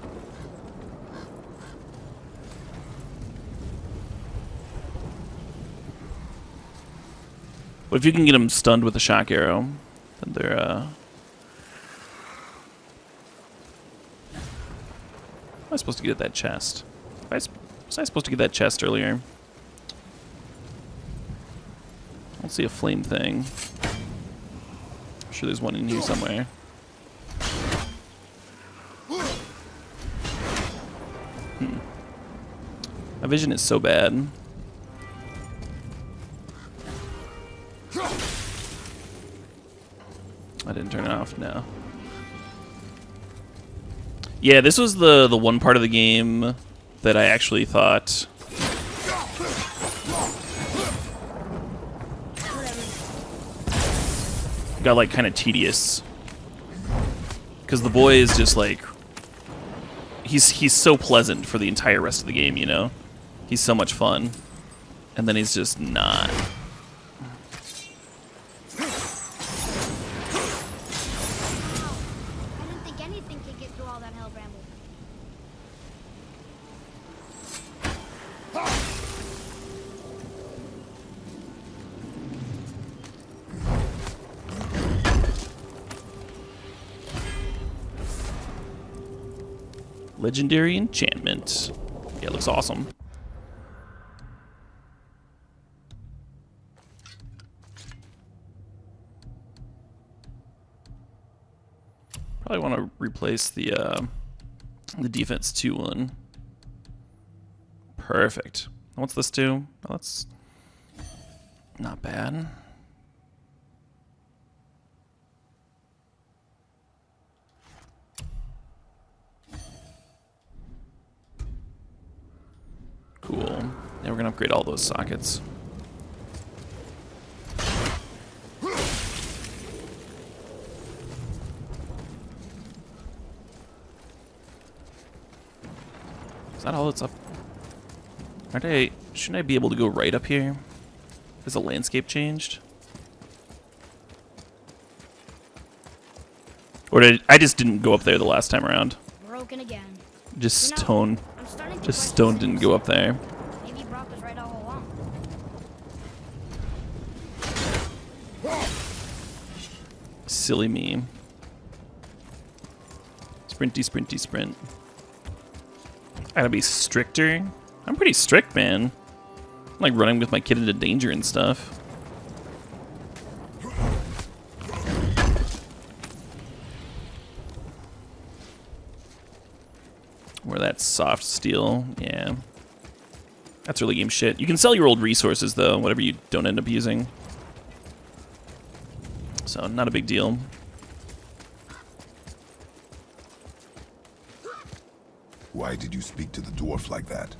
what if you can get them stunned with a shock arrow? Then they're am I supposed to get that chest? Was I supposed to get that chest earlier? I don't see a flame thing. I'm sure there's one in here somewhere. My vision is so bad. I didn't turn it off, no. Yeah, this was the one part of the game that I actually thought got like kind of tedious. Because the boy is just like he's so pleasant for the entire rest of the game, you know? He's so much fun. And then he's just not. I didn't think anything could get through all that hell bramble. Legendary enchantment. Yeah, it looks awesome. Probably want to replace the defense 2 one. Perfect. What's this do? Oh, that's not bad. Cool. Now we're gonna upgrade all those sockets. Is that all that's up? Shouldn't I be able to go right up here? Has the landscape changed? Or did I just didn't go up there the last time around? Broken again. Just You know, stone. I'm starting to Just question stone things. didn't go up there. Maybe Brock was right all along. Silly me. Sprinty, sprinty, sprint. I gotta be stricter. I'm pretty strict, man. I'm like running with my kid into danger and stuff. Where that soft steel, yeah. That's early game shit. You can sell your old resources though, whatever you don't end up using. So not a big deal. Why did you speak to the dwarf like that?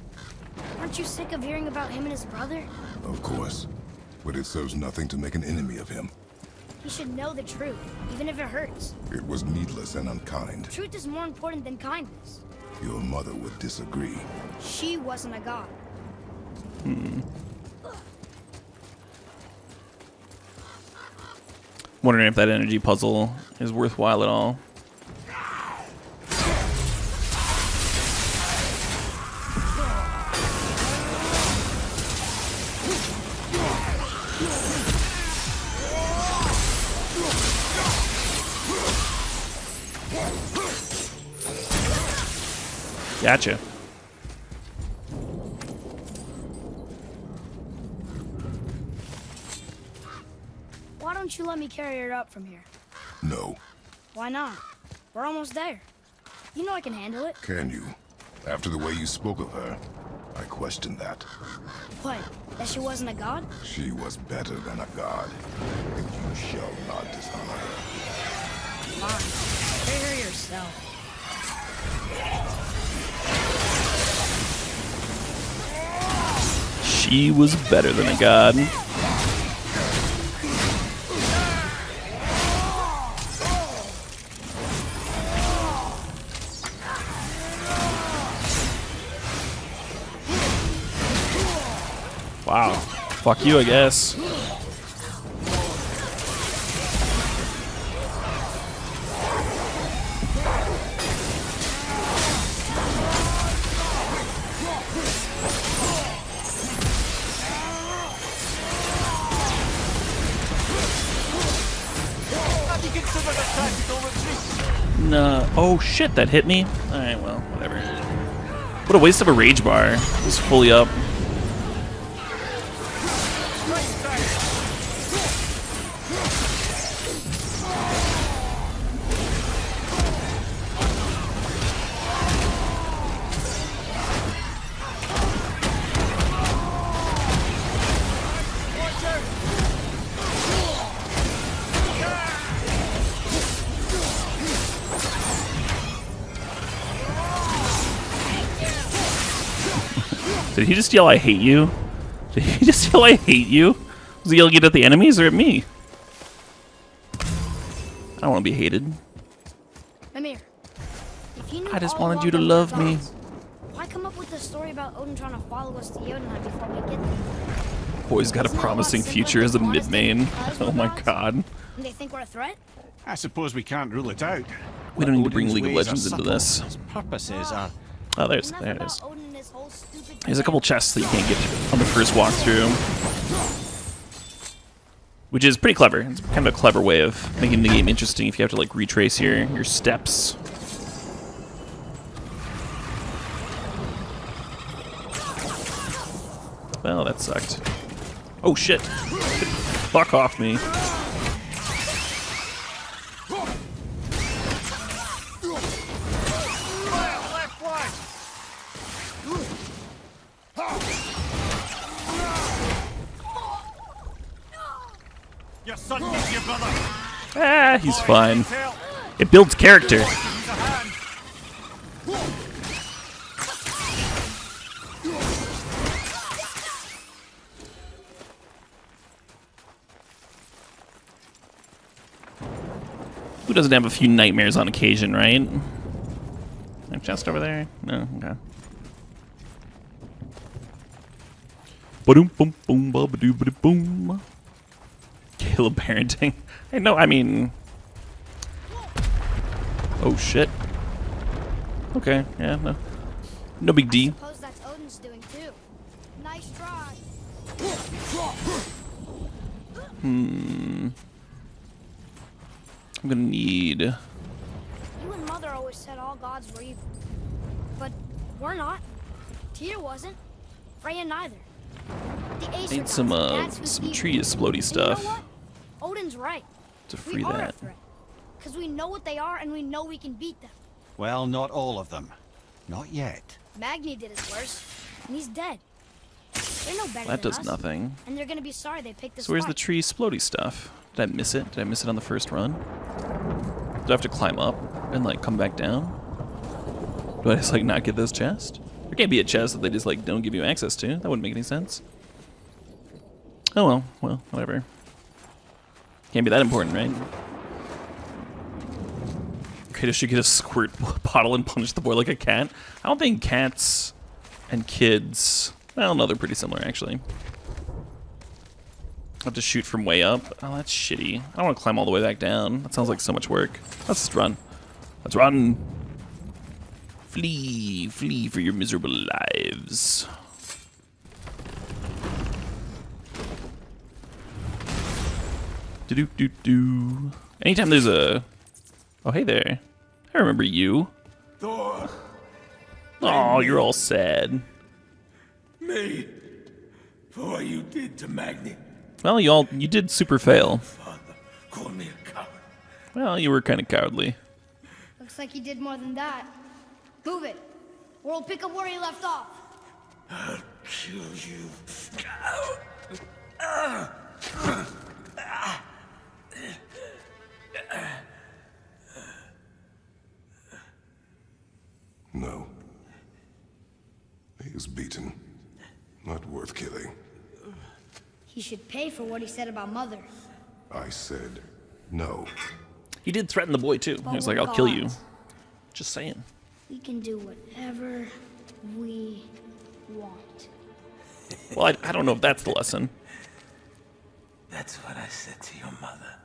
Aren't you sick of hearing about him and his brother? Of course. But it serves nothing to make an enemy of him. He should know the truth, even if it hurts. It was needless and unkind. Truth is more important than kindness. Your mother would disagree. She wasn't a god. Wondering if that energy puzzle is worthwhile at all. Gotcha. Why don't you let me carry her up from here? No. Why not? We're almost there. You know I can handle it. Can you? After the way you spoke of her, I question that. What? That she wasn't a god? She was better than a god. And you shall not dishonor her. Come on. Carry her yourself. She was better than a god. Wow. Fuck you, I guess. No. Oh shit, that hit me. Alright, well, whatever. What a waste of a rage bar. It's fully up. Did he just yell, I hate you? Did he just yell, I hate you? Was he yelling it at the enemies or at me? I don't want to be hated. Mimir, if you knew I just all wanted you along to that we're love me. gods, why come up with the story about Odin trying to follow us to Jotunheim before we get there? Boy's got a Isn't it promising simpler future to as a want us to mid-main. because we're Oh my gods? god. And they think we're a threat? I suppose we can't rule it out. We don't need to bring Odin's League of ways are Legends into subtle. this. His purposes are... Oh, there Enough it about is. Odin and his whole stupid There's a couple plan. chests that you can't get on the first walkthrough. Which is pretty clever. It's kind of a clever way of making the game interesting if you have to like retrace your steps. Well, that sucked. Oh shit. Fuck off me. Your son was your brother. Ah, he's fine. Tell. It builds character. Use a hand. Who doesn't have a few nightmares on occasion, right? A chest over there? No, okay. Ba-doom, boom, boom, ba-ba-doo, ba-doo, boom. Caleb parenting. I know, I mean... Oh, shit. Okay, yeah, no. No big D. Suppose that's Odin's doing too. Nice try. I'm gonna need... You and Mother always said all gods were evil. But we're not. Tyr wasn't. Freya neither. The Aesir Need some, gods, that's who's some evil. tree explodey And you stuff know what? Odin's right. to We free are a that. threat. Because we know what they are and we know we can beat them. Well, not all of them. Not yet. Magni did his worst, and he's dead. They're no better That than does us, nothing. and they're gonna be sorry they picked this So where's the fight. tree explodey stuff? Did I miss it? Did I miss it on the first run? Do I have to climb up and like come back down? Do I just like not get this chest? There can't be a chest that they just like don't give you access to. That wouldn't make any sense. Oh well, whatever. Can't be that important, right? Okay, she could just squirt bottle and punch the boy like a cat. I don't think cats and kids. Well, no, they're pretty similar actually. I have to shoot from way up. Oh, that's shitty. I don't want to climb all the way back down. That sounds like so much work. Let's just run. Let's run. Flee, flee for your miserable lives. Do. Anytime there's a... Oh, hey there. I remember you. Thor! Oh, you're all sad. Me! For what you did to Magni. Well, you did super fail. Father called me a coward. Well, you were kind of cowardly. Looks like you did more than that. Move it, or we'll pick up where you left off. I'll kill you. No. He is beaten. Not worth killing. He should pay for what he said about Mother. I said no. He did threaten the boy, too. He was like, I'll kill you. Just saying. We can do whatever we want. Well, I don't know if that's the lesson. That's what I said to your mother,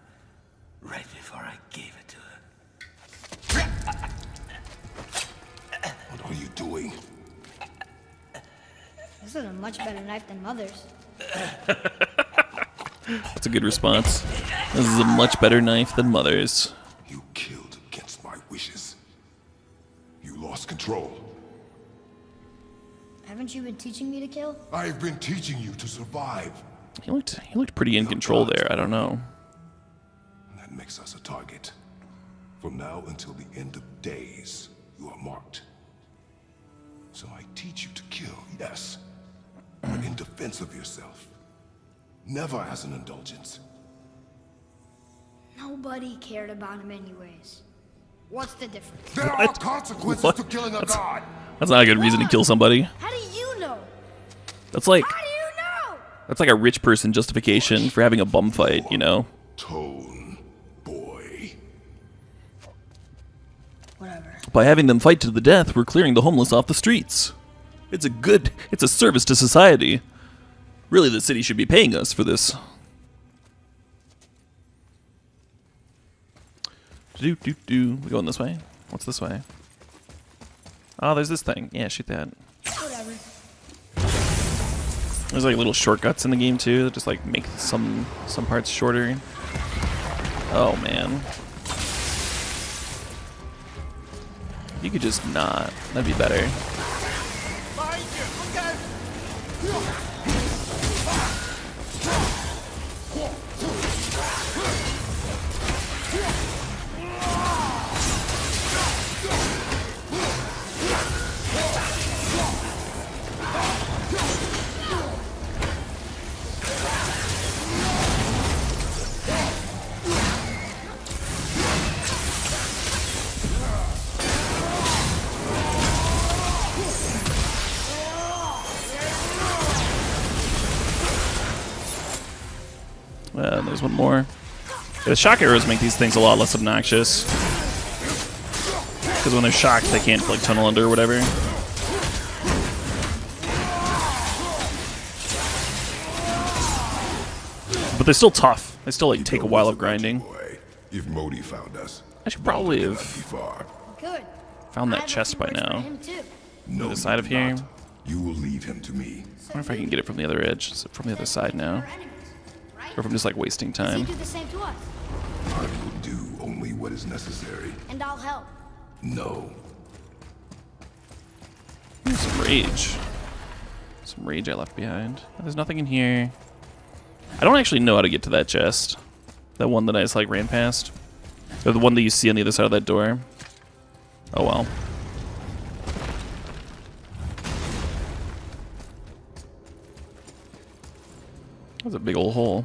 right before I gave it to her. What are you doing? This is a much better knife than Mother's. That's a good response. This is a much better knife than Mother's. You killed against my wishes. You lost control. Haven't you been teaching me to kill? I've been teaching you to survive. He looked pretty in control there. I don't know. That makes us a target. From now until the end of days, you are marked. So I teach you to kill, yes, but in defense of yourself. Never as an indulgence. Nobody cared about him anyways. What's the difference? There are consequences What? to killing a god. That's not a good reason to kill somebody. How do you know? That's like How do you know? that's like a rich person justification for having a bum fight, you know? Tone, boy. Whatever. By having them fight to the death, we're clearing the homeless off the streets. It's a service to society. Really, the city should be paying us for this. We going this way? What's this way? Oh, there's this thing. Yeah, shoot that. Whatever. There's like little shortcuts in the game too that just like make some parts shorter. Oh man. You could just not. That'd be better. There's one more. Yeah, the shock arrows make these things a lot less obnoxious. Because when they're shocked, they can't like tunnel under or whatever. But they're still tough. They still like take a while of grinding. Boy, if Modi found us, I should probably Modi have cannot be far. Good. found I that have a chest few by words for now. him, too. No, The side you of here. not. You will leave him to me. I wonder if I can get it from the other edge, from the other side now. We're enemies, right? Or if I'm just like wasting Does he time. do the same to us? I will do only what is necessary. And I'll help. No. Some rage. Some rage I left behind. There's nothing in here. I don't actually know how to get to that chest. That one that I just like ran past. Or the one that you see on the other side of that door. Oh well. That's a big old hole.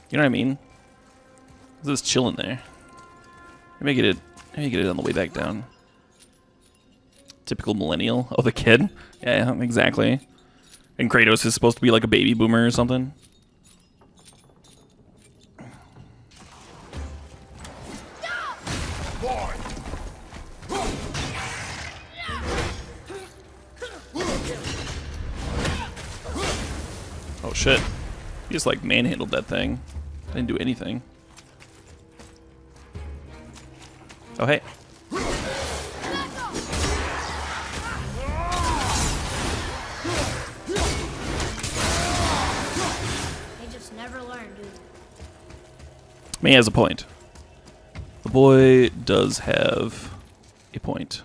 You know what I mean? Just chilling there. Maybe get it on the way back down. Typical millennial. Oh, the kid? Yeah, exactly. And Kratos is supposed to be like a baby boomer or something. Oh shit. He just like manhandled that thing. Didn't do anything. Oh hey. They just never learn, dude. He has a point. The boy does have a point.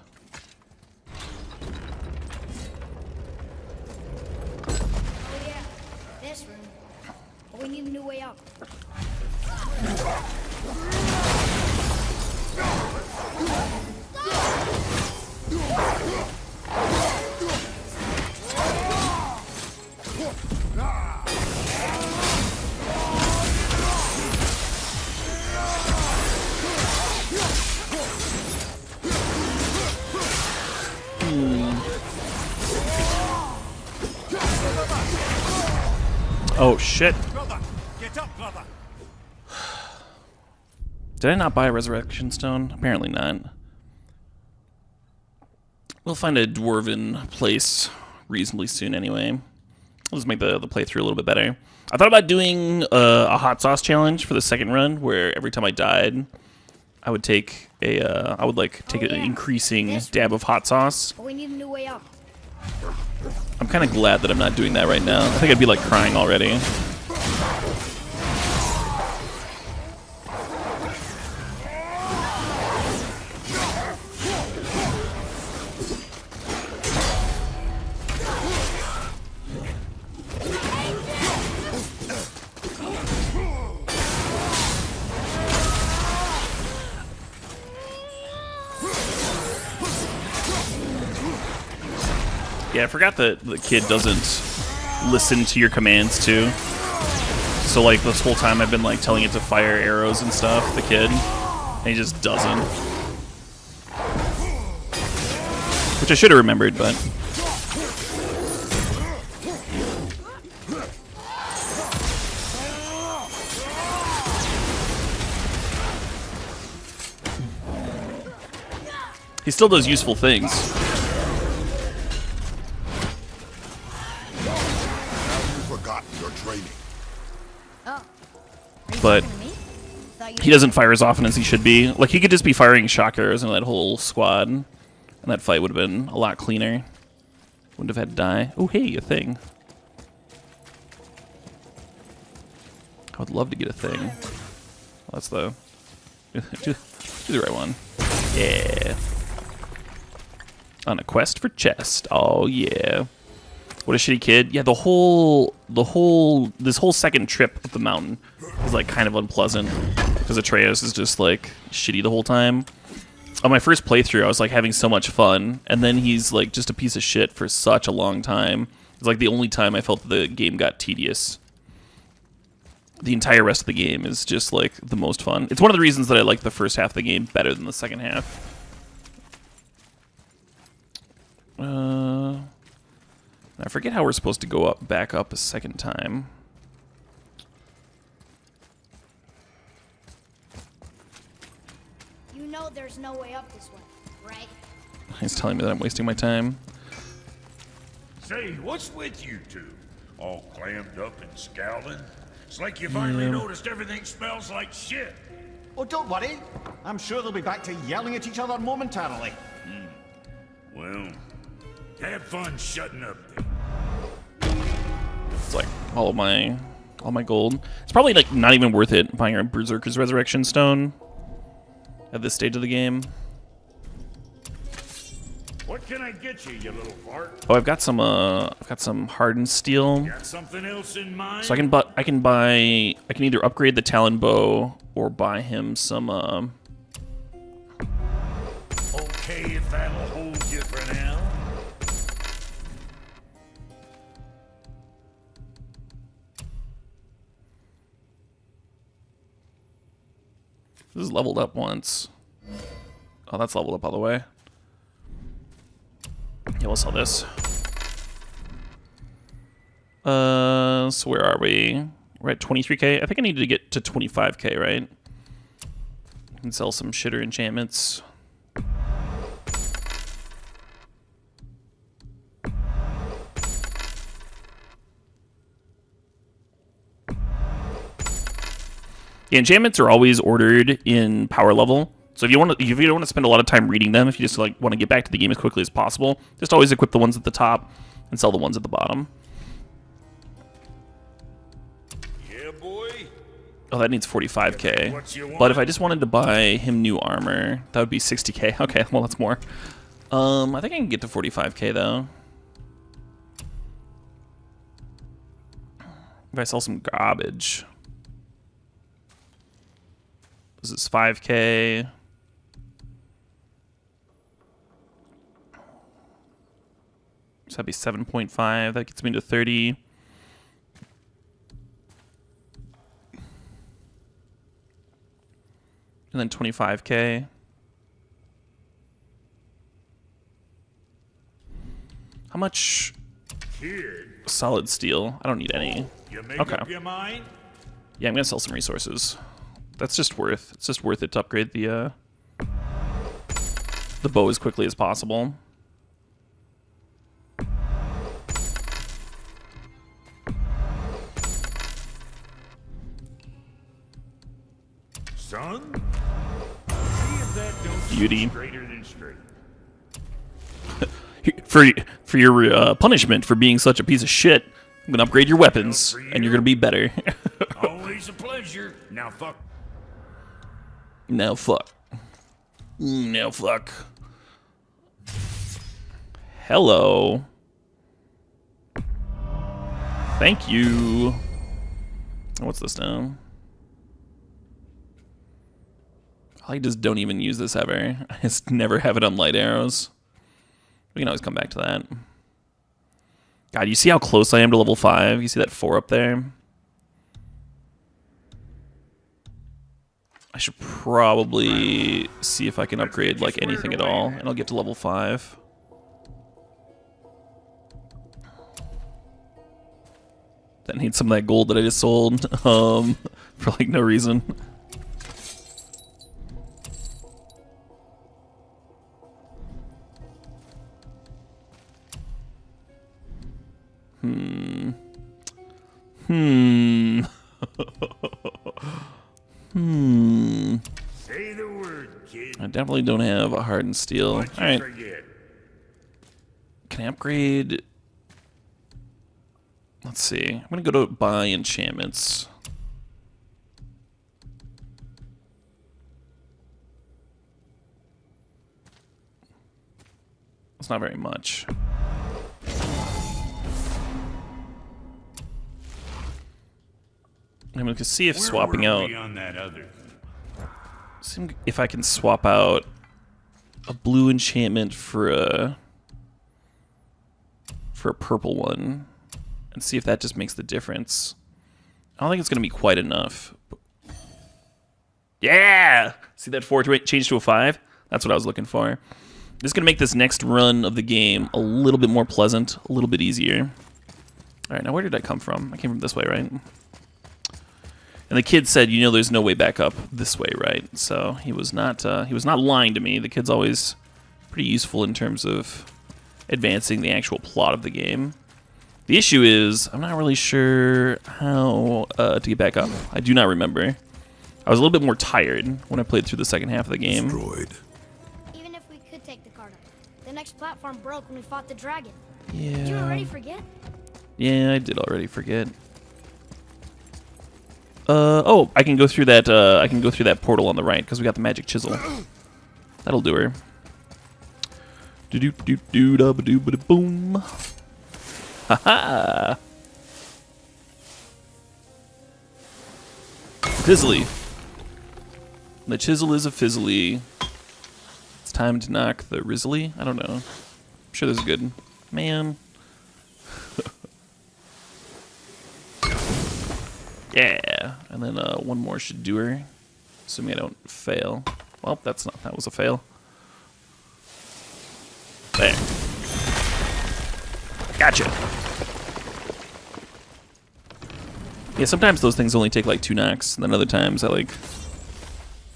Oh yeah, this room. But we need a new way up. Oh shit. Brother, get up, brother. Did I not buy a resurrection stone? Apparently not. We'll find a dwarven place reasonably soon anyway. We'll just make the playthrough a little bit better. I thought about doing a hot sauce challenge for the second run, where every time I died, I would take a take an increasing dab of hot sauce. But we need a new way up. I'm kind of glad that I'm not doing that right now. I think I'd be like crying already. Yeah, I forgot that the kid doesn't listen to your commands too. So like this whole time I've been like telling it to fire arrows and stuff, the kid, and he just doesn't. Which I should have remembered, but he still does useful things. But he doesn't fire as often as he should be. Like, he could just be firing shock arrows into that whole squad, and that fight would have been a lot cleaner. Wouldn't have had to die. Oh, hey, a thing. I would love to get a thing. Well, that's the... do the right one. Yeah. On a quest for chest. Oh, yeah. What a shitty kid. Yeah, this whole second trip up the mountain is like kind of unpleasant because Atreus is just like shitty the whole time. On my first playthrough, I was like having so much fun, and then he's like just a piece of shit for such a long time. It's like the only time I felt the game got tedious. The entire rest of the game is just like the most fun. It's one of the reasons that I like the first half of the game better than the second half. I forget how we're supposed to go back up a second time. You know there's no way up this way, right? He's telling me that I'm wasting my time. Say, what's with you two? All clammed up and scowling? It's like you finally noticed everything smells like shit. Oh, don't worry. I'm sure they'll be back to yelling at each other momentarily. Well, have fun shutting up then. It's like all my gold. It's probably like not even worth it buying a Berserker's Resurrection Stone at this stage of the game. What can I get you, you little fart? Oh, I've got some hardened steel. Got something else in mind? So I can either upgrade the Talon Bow or buy him some Okay, if that'll hold you for now. This is leveled up once. Oh, that's leveled up all the way. Yeah, we'll sell this. So where are we? We're at 23k. I think I needed to get to 25k, right? And sell some shitter enchantments. The enchantments are always ordered in power level. So if you don't want to spend a lot of time reading them, if you just like want to get back to the game as quickly as possible, just always equip the ones at the top and sell the ones at the bottom. Yeah, boy. Oh, that needs 45k. What you want? But if I just wanted to buy him new armor, that would be 60k. Okay, well that's more. I think I can get to 45k though. If I sell some garbage. This is 5k. So that'd be 7.5. That gets me to 30. And then 25k. How much Kid, solid steel? I don't need any. you make Okay. up your mind? Yeah, I'm gonna sell some resources. That's just worth. It's just worth it to upgrade the bow as quickly as possible. Son? See if that don't Beauty. straighter than straight. For your punishment for being such a piece of shit, I'm gonna upgrade your weapons, and you're gonna be better. Always a pleasure. Now fuck. Now fuck. Now fuck. Hello. Thank you. What's this now? I just don't even use this ever. I just never have it on light arrows. We can always come back to that. God, you see how close I am to level 5? You see that 4 up there? I should probably see if I can upgrade like anything at all, and I'll get to level 5. That needs some of that gold that I just sold for like no reason. Say the word, kid. I definitely don't have a hardened steel. What you Alright, forget? can I upgrade? Let's see. I'm gonna go to buy enchantments. It's not very much. I'm gonna see if swapping Where were out. we on that other? See if I can swap out a blue enchantment for a purple one, and see if that just makes the difference. I don't think it's gonna be quite enough. Yeah! See that 4 change to a 5? That's what I was looking for. This is gonna make this next run of the game a little bit more pleasant, a little bit easier. Alright, now where did I come from? I came from this way, right? And the kid said, you know, there's no way back up this way, right? So he was not lying to me. The kid's always pretty useful in terms of advancing the actual plot of the game. The issue is, I'm not really sure how to get back up. I do not remember. I was a little bit more tired when I played through the second half of the game. Destroyed. Even if we could take the cart up, the next platform broke when we fought the dragon. Yeah. Did you already forget? Yeah, I did already forget. Oh, I can go through that. I can go through that portal on the right because we got the magic chisel. That'll do her. Do do do do da ba do ba da boom. Ha ha. Fizzly. The chisel is a fizzly. It's time to knock the rizzly. I don't know. I'm sure there's a good man. Yeah, and then one more should do her, assuming I don't fail. Well, that was a fail. There. Gotcha. Yeah, sometimes those things only take like 2 knocks, and then other times I like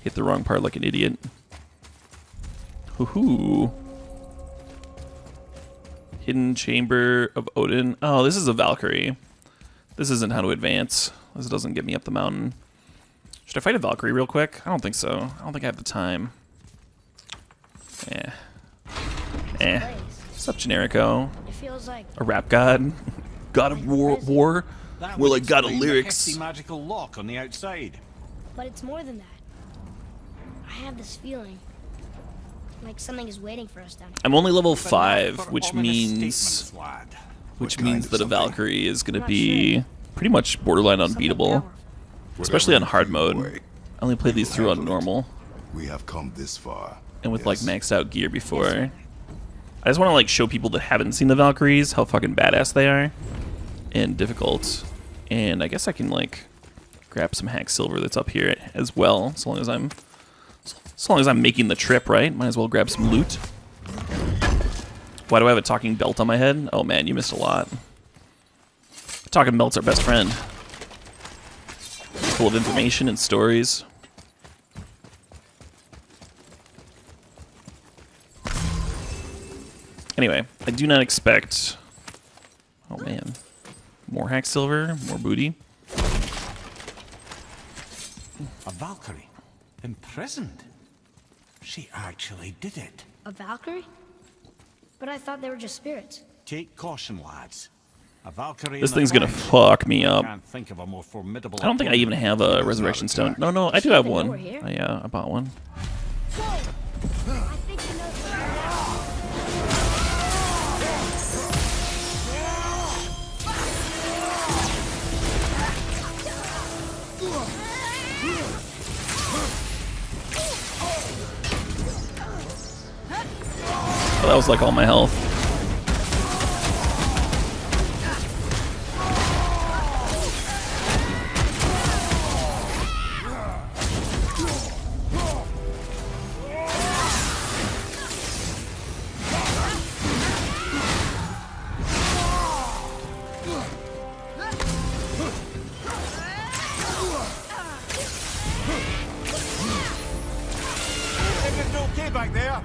hit the wrong part like an idiot. Hoo-hoo. Hidden Chamber of Odin. Oh, this is a Valkyrie. This isn't how to advance. This doesn't get me up the mountain. Should I fight a Valkyrie real quick? I don't think so. I don't think I have the time. What's up, Generico? It feels like A rap god? God of War? That More would like God of explain the Lyrics. hefty magical lock on the outside. But it's more than that. I have this feeling like something is waiting for us down here. I'm only level But not 5, for which ominous means statements, lad. which What kind means of that a something? Valkyrie is going Not to be pretty much borderline Something unbeatable, powerful. especially on hard Whatever mode. you way, I only played these we'll through on handle it. normal We have come this far. and with like yes? maxed out gear before. I just want to like show people that haven't seen the Valkyries how fucking badass they are and difficult. And I guess I can like grab some hack silver that's up here as well, so long as I'm making the trip, right? Might as well grab some loot. Why do I have a talking belt on my head? Oh man, you missed a lot. Talking belt's our best friend. Full of information and stories. Anyway, I do not expect... Oh man. More hack silver, more booty. A Valkyrie? Imprisoned? She actually did it. A Valkyrie? But I thought they were just spirits. Take caution, lads. A Valkyrie This in the thing's gonna flesh. fuck me up. Can't think of a more formidable I don't think I even have a resurrection stone. attack. No, I do have They know one. we're here. I bought one. I think he knows where we are. Oh, that was like all my health. Everything okay back there?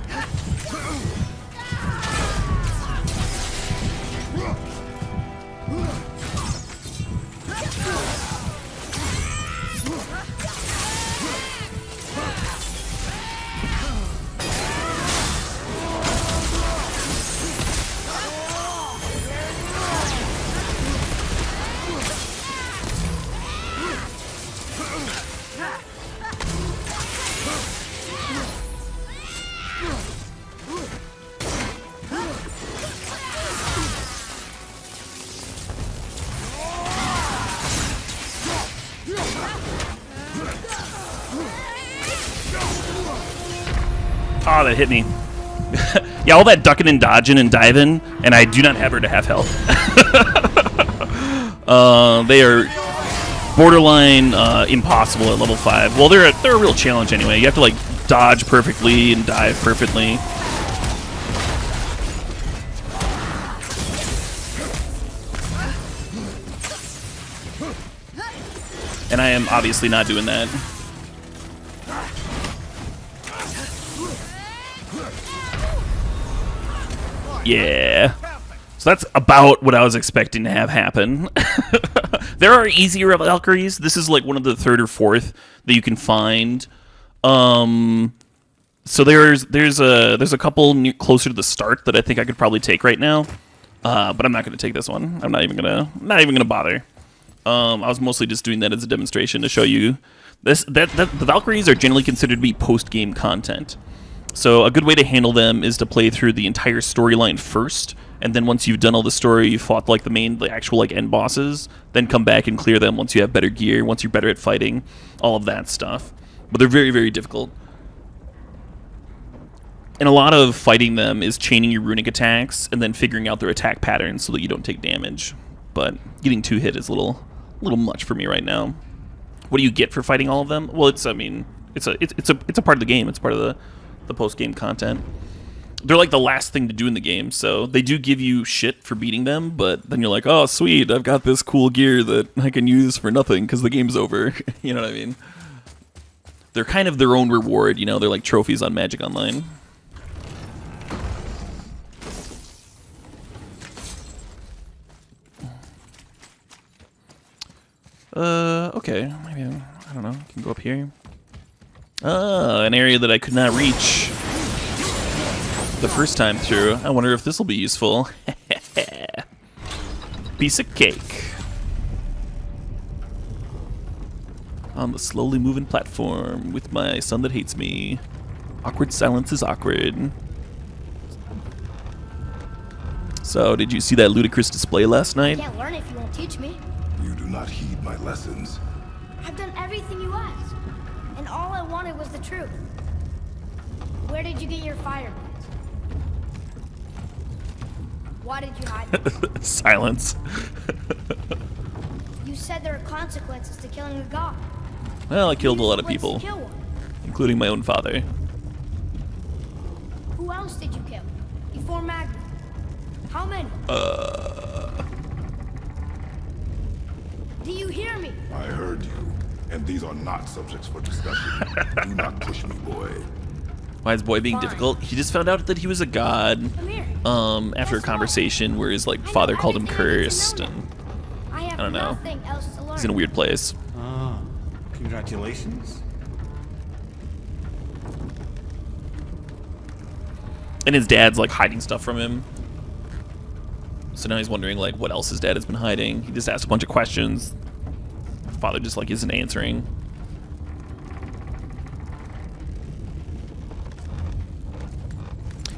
Oh, that hit me. Yeah, all that ducking and dodging and diving, and I do not have her to half health. They are borderline impossible at level 5. Well, they're a real challenge anyway. You have to like dodge perfectly and dive perfectly. And I am obviously not doing that. Yeah. So that's about what I was expecting to have happen. There are easier Valkyries. This is like one of the 3rd or 4th that you can find. So there's a couple closer to the start that I think I could probably take right now. But I'm not going to take this one. I'm not even gonna bother. I was mostly just doing that as a demonstration to show you this that the Valkyries are generally considered to be post-game content. So a good way to handle them is to play through the entire storyline first, and then once you've done all the story, you fought like the actual like end bosses, then come back and clear them once you have better gear, once you're better at fighting, all of that stuff. But they're very, very difficult. And a lot of fighting them is chaining your runic attacks and then figuring out their attack patterns so that you don't take damage. But getting 2 hit is a little much for me right now. What do you get for fighting all of them? Well, it's a part of the game. It's part of the post-game content. they're like the last thing to do in the game, so they do give you shit for beating them, but then you're like, oh, sweet, I've got this cool gear that I can use for nothing because the game's over. You know what I mean? They're kind of their own reward, you know? They're like trophies on Magic Online. Okay, maybe, I don't know, I can go up here. Ah, an area that I could not reach the first time through. I wonder if this will be useful. Piece of cake. On the slowly moving platform with my son that hates me. Awkward silence is awkward. So, did you see that ludicrous display last night? I can't learn if you won't teach me. You do not heed my lessons. I've done everything you asked, and all I wanted was the truth. Where did you get your fire blades? Why did you hide them? Silence. You said there are consequences to killing a god. Well, I killed a You lot of used blades people, to kill one. including my own father. Who else did you kill? Before Magnum? How many? Do you hear me? I heard you, and these are not subjects for discussion. Do not push me, boy. Why is boy being Fine. difficult? He just found out that he was a god. Come here. After a Guess conversation where his like I know father called him everything I need to cursed, know and now. I have I don't know. nothing else to learn. he's in a weird place. Ah, congratulations. And his dad's like hiding stuff from him. So now he's wondering like what else his dad has been hiding. He just asked a bunch of questions. Father just like isn't answering.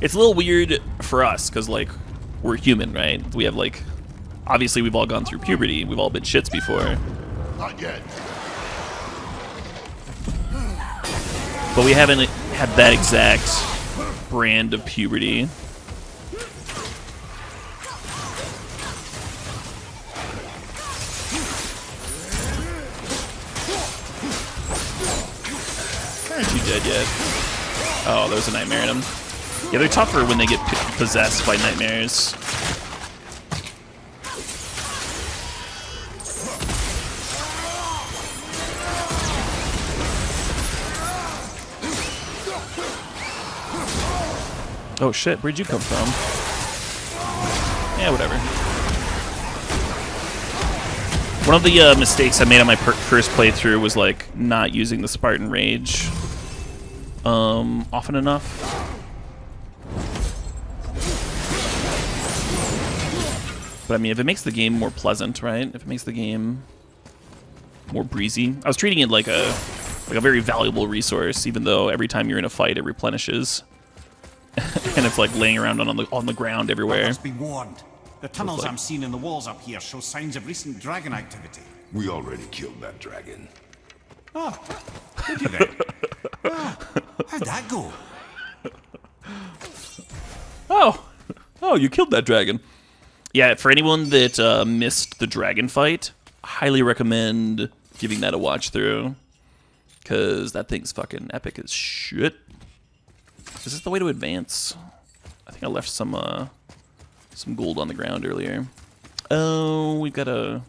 It's a little weird for us because like we're human, right? We have like obviously we've all gone through puberty. We've all been shits before. Not yet. But we haven't had that exact brand of puberty. Aren't you dead yet? Oh, there's a nightmare in them. Yeah, they're tougher when they get possessed by nightmares. Oh shit, where'd you come from? Yeah, whatever. One of the mistakes I made on my first playthrough was like not using the Spartan Rage often enough. But I mean, if it makes the game more pleasant, right? If it makes the game more breezy. I was treating it like a very valuable resource, even though every time you're in a fight it replenishes. And it's like laying around on the ground everywhere. Let's be warned. The tunnels like- I'm seeing in the walls up here show signs of recent dragon activity. We already killed that dragon. Oh, did you then? Oh, how'd that go? Oh, you killed that dragon. Yeah, for anyone that missed the dragon fight, I highly recommend giving that a watch through. Because that thing's fucking epic as shit. Is this the way to advance? I think I left some gold on the ground earlier. Oh, we've got a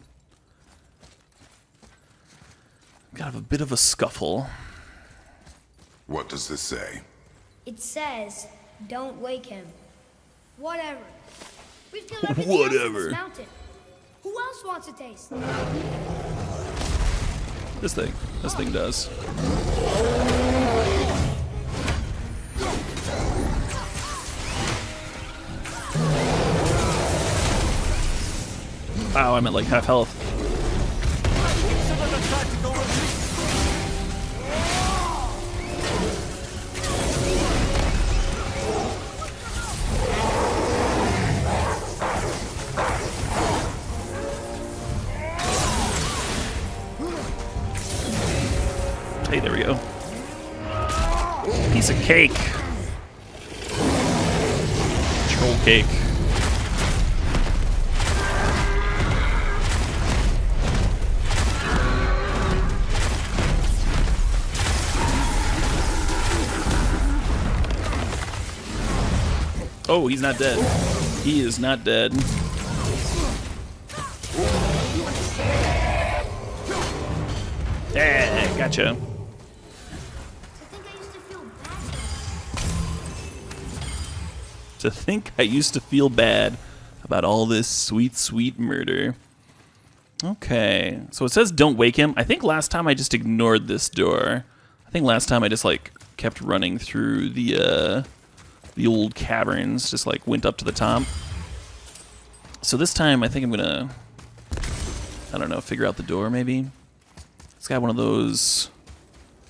bit of a scuffle. What does this say? It says, don't wake him. Whatever. We've killed everything else in Whatever. this mountain. Who else wants a taste? This thing does. Wow, I'm at like half health. Hey, there we go. Piece of cake. Troll cake. Oh, he's not dead. He is not dead. Yeah, gotcha. To think I used to feel bad about all this sweet, sweet murder. Okay, so it says don't wake him. I think last time I just ignored this door. I think last time I just like kept running through the old caverns, just like went up to the top. So this time I think I'm gonna, I don't know, figure out the door maybe. It's got one of those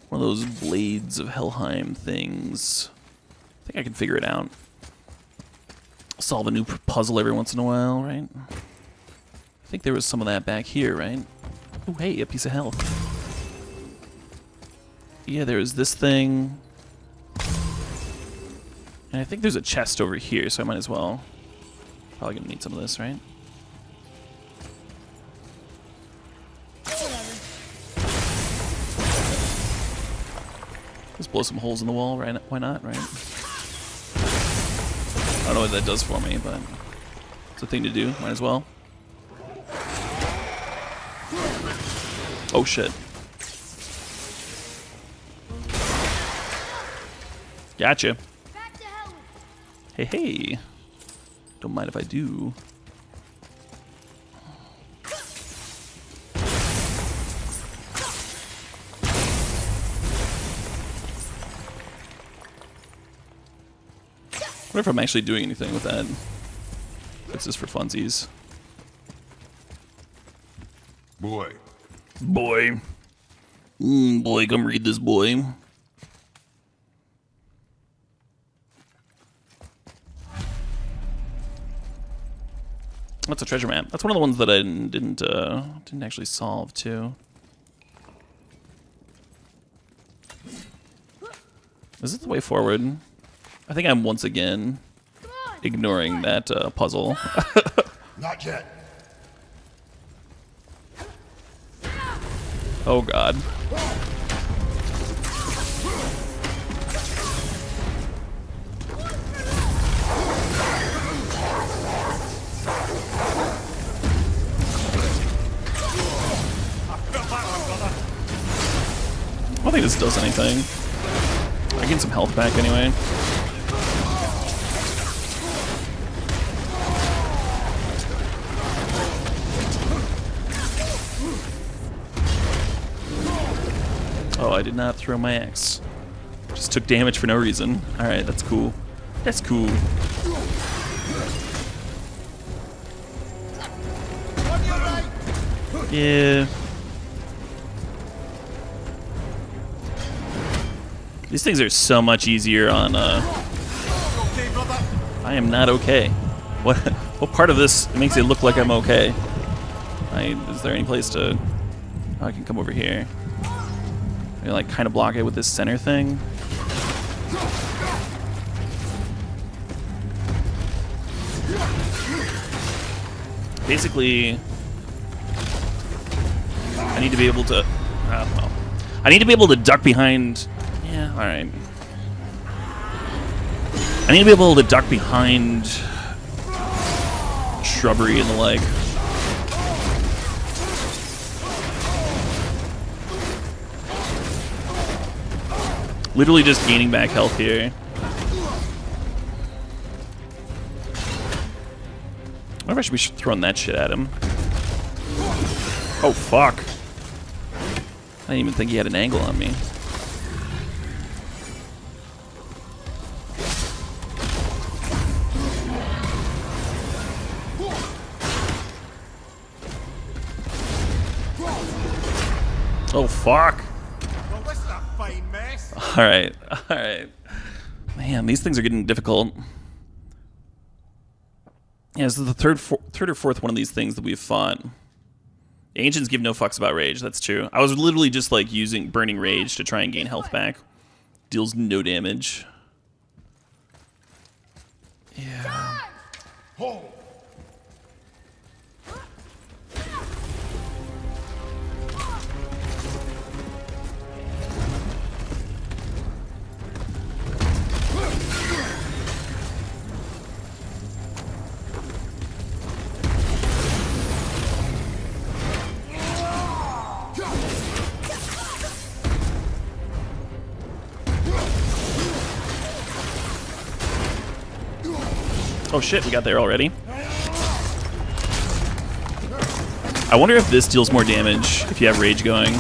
blades of Helheim things. I think I can figure it out. Solve a new puzzle every once in a while, right? I think there was some of that back here, right? Oh, hey, a piece of health. Yeah, there's this thing. And I think there's a chest over here, so I might as well. Probably gonna need some of this, right? Just blow some holes in the wall, right? Why not, right? I don't know what that does for me, but it's a thing to do. Might as well. Oh shit. Gotcha. Hey, hey. Don't mind if I do. I wonder if I'm actually doing anything with that. It's just for funsies. Boy. Boy. Boy, come read this, boy. That's a treasure map. That's one of the ones that I didn't actually solve too. Is this the way forward? I think I'm once again ignoring that puzzle. Not yet. Oh god. I don't think this does anything. I get some health back anyway. Oh, I did not throw my axe. Just took damage for no reason. Alright, that's cool. That's cool. Yeah. These things are so much easier on, I am not okay. What part of this makes it look like I'm okay? Is there any place to... Oh, I can come over here. I like kind of block it with this center thing. Basically, I need to be able to... well, I need to be able to duck behind... Yeah, alright. I need to be able to duck behind shrubbery and the like. Literally just gaining back health here. I wonder if I should be throwing that shit at him. Oh, fuck. I didn't even think he had an angle on me. Oh, fuck. Well, this is a fine mess. Alright, alright. Man, these things are getting difficult. Yeah, this is the third or fourth one of these things that we've fought. The ancients give no fucks about rage, that's true. I was literally just like using burning rage to try and gain health back. Deals no damage. Yeah. Oh shit, we got there already. I wonder if this deals more damage if you have rage going.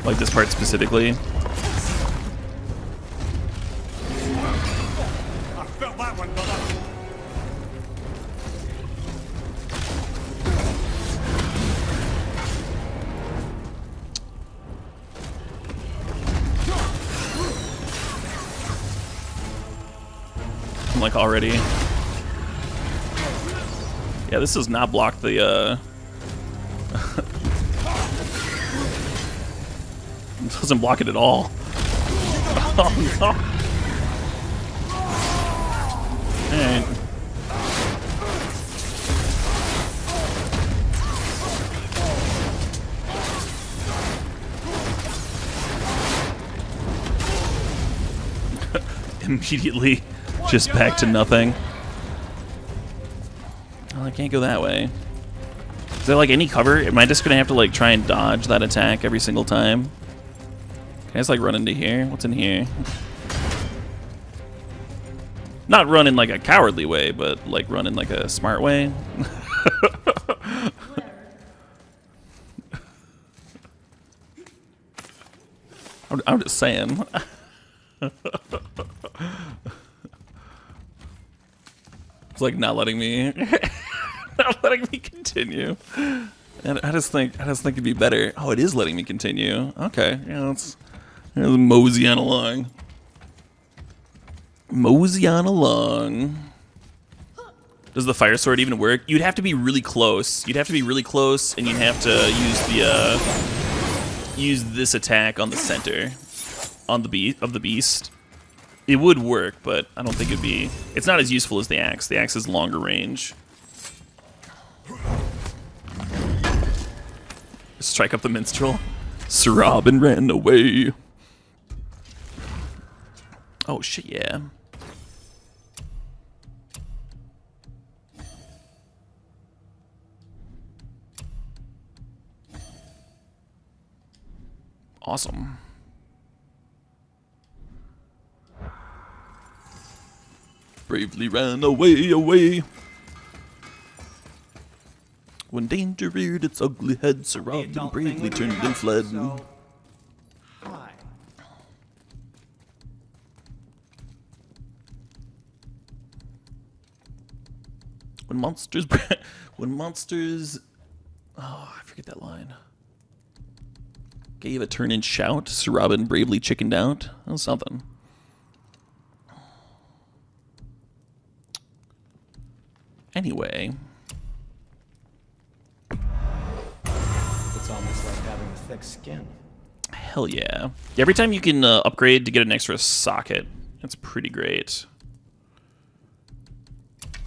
Like this part specifically. I felt that one, brother. I'm like already. Yeah, this does not block the it doesn't block it at all. Oh no. Alright. Immediately just back to nothing. Well, I can't go that way. Is there like any cover? Am I just gonna have to like try and dodge that attack every single time? Can I just like run into here? What's in here? Not run in like a cowardly way, but like run in like a smart way. I'm just saying. It's like not letting me not letting me continue. And I just think it'd be better. Oh, it is letting me continue. Okay. Yeah, let's mosey on along. Mosey on along. Does the fire sword even work? You'd have to be really close. You'd have to be really close, and you'd have to use the use this attack on the center, on the beast. It would work, but I don't think it'd be. It's not as useful as the axe. The axe is longer range. Strike up the minstrel. Sir Robin ran away. Oh shit! Yeah. Awesome. Bravely ran away. When danger reared its ugly head, Sir Robin bravely turned and fled. When monsters, oh, I forget that line. Gave a turn and shout, Sir Robin bravely chickened out. That was something. Anyway. It's almost like having a thick skin. Hell yeah. Every time you can upgrade to get an extra socket, that's pretty great.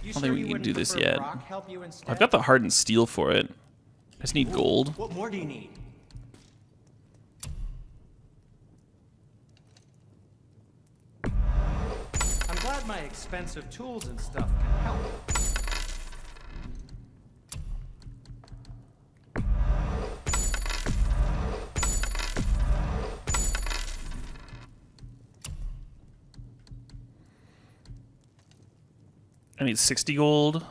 I don't think we can do this yet. I've got the hardened steel for it. I just need gold. What more do you need? I'm glad my expensive tools and stuff can help. I need 60 gold,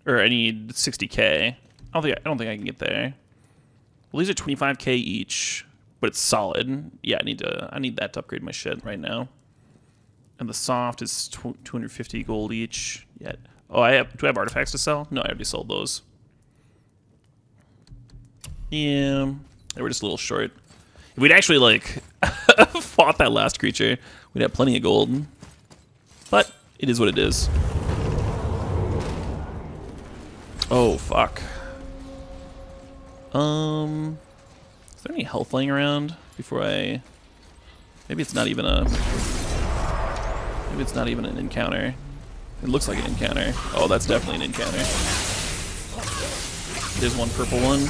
or I need 60k. I don't think I can get there. Well, these are 25k each, but it's solid. Yeah, I need that to upgrade my shit right now. And the soft is 250 gold each. Yeah. Oh, do I have artifacts to sell? No, I already sold those. Yeah, they were just a little short. If we'd actually like fought that last creature, we'd have plenty of gold. But it is what it is. Oh, fuck. Is there any health laying around before I... Maybe it's not even a... Maybe it's not even an encounter. It looks like an encounter. Oh, that's definitely an encounter. There's one purple one.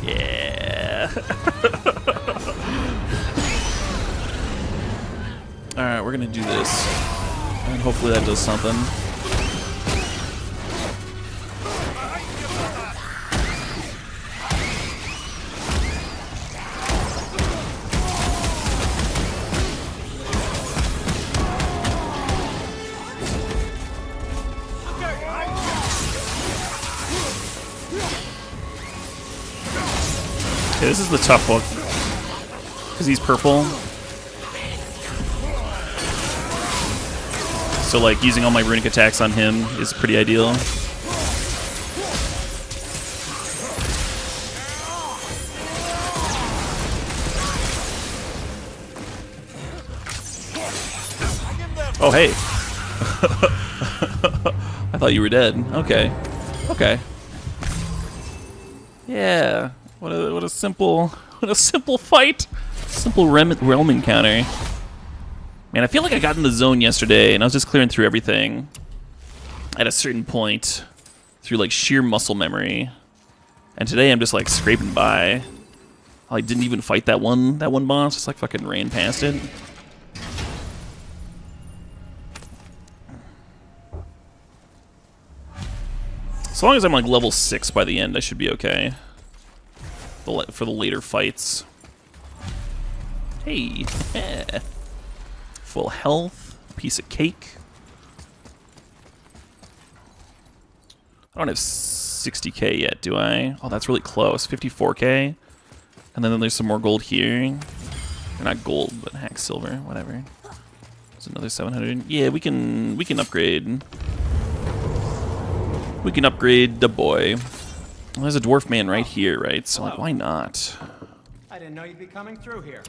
Yeah. All gonna do this. And hopefully that does something. Okay, this is the tough one. Because he's purple. So, like, using all my runic attacks on him is pretty ideal. Oh, hey. I thought you were dead. Okay. Okay. Yeah. What a simple fight. Simple realm encounter. Man, I feel like I got in the zone yesterday and I was just clearing through everything at a certain point through like sheer muscle memory. And today I'm just like scraping by. I like, didn't even fight that one boss, just like fucking ran past it. As long as I'm like level 6 by the end, I should be okay. For the later fights. Hey, yeah. Full health, piece of cake. I don't have 60k yet, do I? Oh, that's really close. 54k. And then there's some more gold here. Or not gold, but hack silver, whatever. There's another 700. Yeah, we can upgrade. We can upgrade the boy. Well, there's a dwarf man right here, right? So like, why not? I didn't know you'd be coming through here.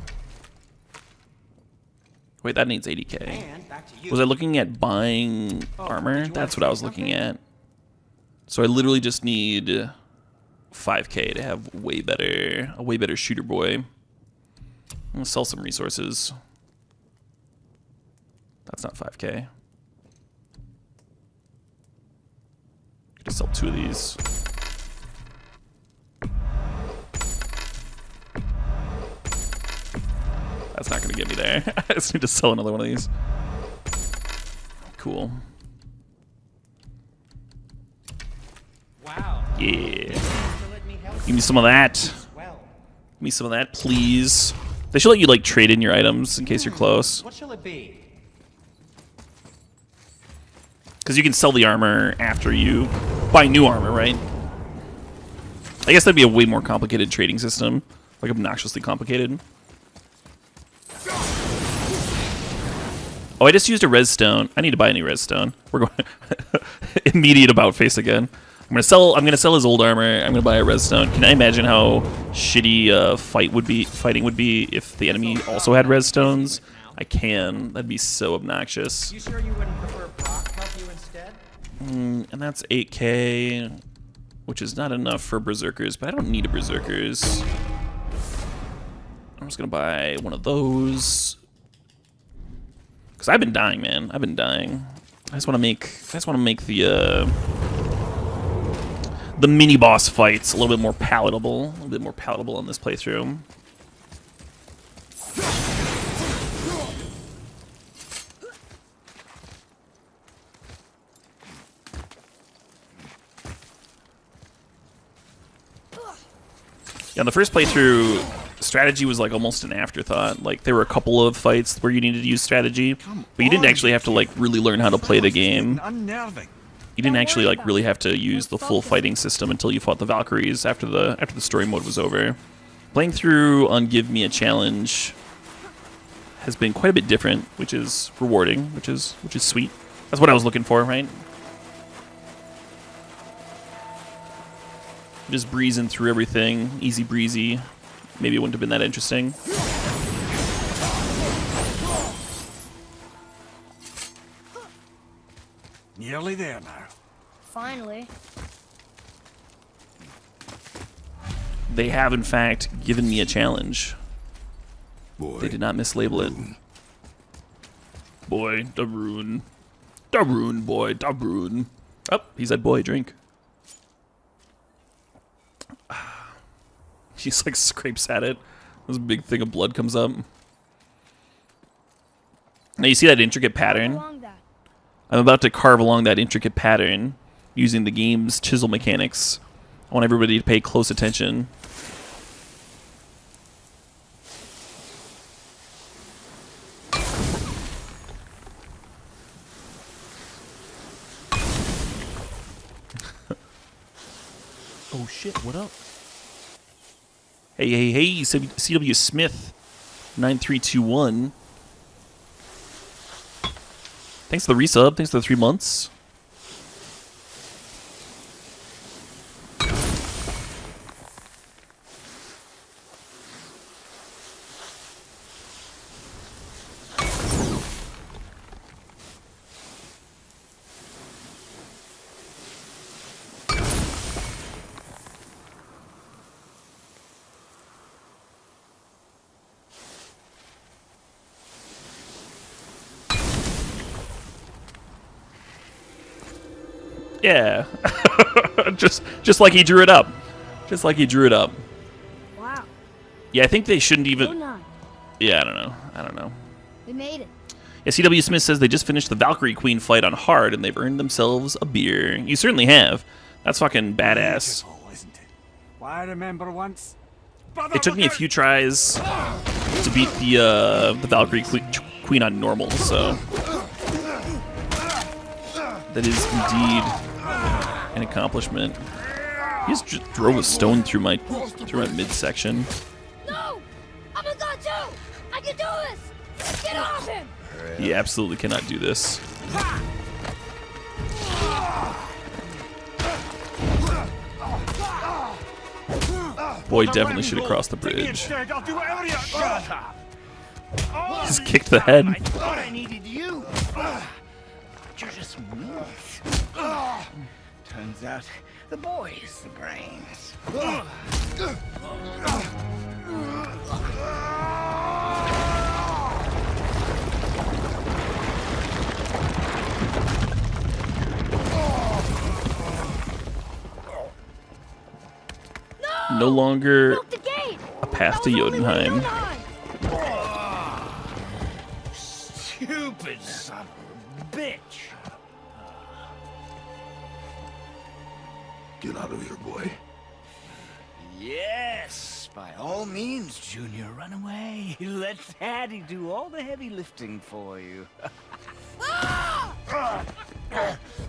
Wait, that needs 80k. And back to you. Was I looking at buying armor? That's what I was looking at. So I literally just need 5k to have a way better shooter boy. I'm gonna sell some resources. That's not 5k. Could sell 2 of these. That's not gonna get me there. I just need to sell another one of these. Cool. Wow. Yeah. Give me some of that. Give me some of that, please. They should let you like trade in your items in case you're close. What shall it be? Because you can sell the armor after you buy new armor, right? I guess that'd be a way more complicated trading system. Like obnoxiously complicated. Oh, I just used a res stone. I need to buy a new res stone. We're going immediate about face again. I'm gonna sell his old armor. I'm gonna buy a res stone. Can I imagine how shitty fighting would be if the enemy also had res stones? I can. That'd be so obnoxious. You sure you wouldn't prefer Brock help you instead? And that's 8k, which is not enough for berserkers, but I don't need a berserkers. I'm just gonna buy one of those. Cause I've been dying, man. I've been dying. I just want to make the mini boss fights a little bit more palatable. A little bit more palatable on this playthrough. Yeah, in the first playthrough, strategy was like almost an afterthought. Like there were a couple of fights where you needed to use strategy, but you didn't actually have to like really learn how to play the game. You didn't actually like really have to use the full fighting system until you fought the Valkyries after the story mode was over. Playing through on Give Me a Challenge has been quite a bit different, which is rewarding, which is sweet. That's what I was looking for, right? Just breezing through everything, easy breezy. Maybe it wouldn't have been that interesting. Nearly there now. Finally. They have, in fact, given me a challenge. Boy, They did not mislabel it. Boy, the rune. The rune, boy, the rune. Oh, he said, boy, drink. He just like scrapes at it. This big thing of blood comes up. Now Now you see that intricate pattern? Along that. I'm about to carve along that intricate pattern using the game's chisel mechanics. I want everybody to pay close attention. Oh shit, what up? Hey, CW Smith 9321. Thanks for the resub, thanks for the 3 months. Yeah. just like he drew it up. Just like he drew it up. Wow. Yeah, I think they shouldn't even... 09. Yeah, I don't know. We made it. Yeah, CW Smith says they just finished the Valkyrie Queen fight on hard and they've earned themselves a beer. You certainly have. That's fucking badass. Beautiful, isn't it? Why, I remember once. It took me a few tries to beat the Valkyrie Queen on normal, so... That is indeed an accomplishment. He just drove a stone through my midsection. No! I'm a god too! I can do this! Get off him! He absolutely cannot do this. Boy definitely should have crossed the bridge. I'll do whatever you Just kicked the head. I thought I needed you. You're just weak. Turns out the boy is the brains. No longer Broke the gate! a path to That was the only way Jotunheim. Jotunheim. Stupid son of a bitch. Get out of here, boy. Yes, by all means, Junior, run away. Let Daddy do all the heavy lifting for you.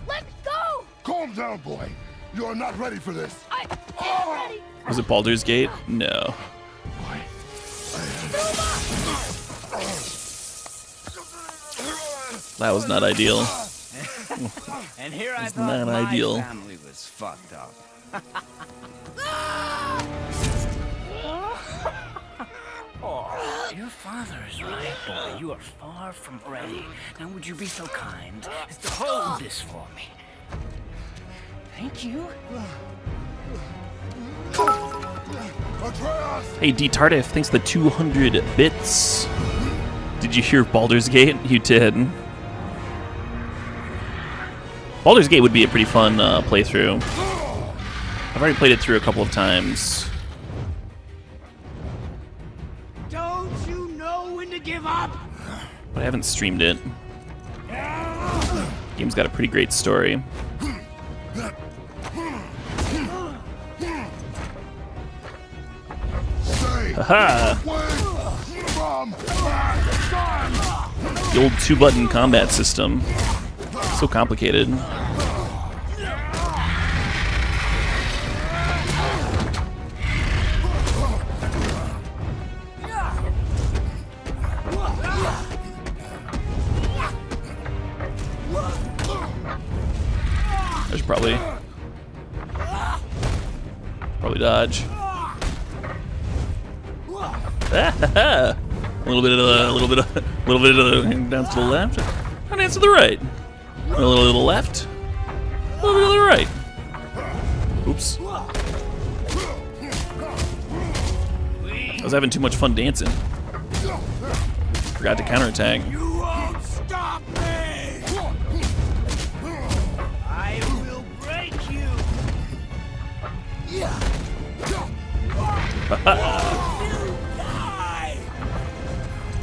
Let go! Calm down, boy. You are not ready for this. I am ready! Was it Baldur's Gate? No. Boy, That was not ideal. And here I It's thought not my ideal. family was fucked up. Oh, your father is right, boy. You are far from ready. Now, would you be so kind as to hold this for me? Thank you. Hey, D Tardif, thanks for the 200 bits. Did you hear Baldur's Gate? You did. Baldur's Gate would be a pretty fun playthrough. I've already played it through a couple of times. Don't you know when to give up? But I haven't streamed it. Game's got a pretty great story. Haha! The old 2-button combat system. So complicated. I should probably dodge. A little bit of down to the left, and down to the right. A little to the left, a little bit to the right. Oops. I was having too much fun dancing. Forgot to counterattack. You won't stop me! I will break you!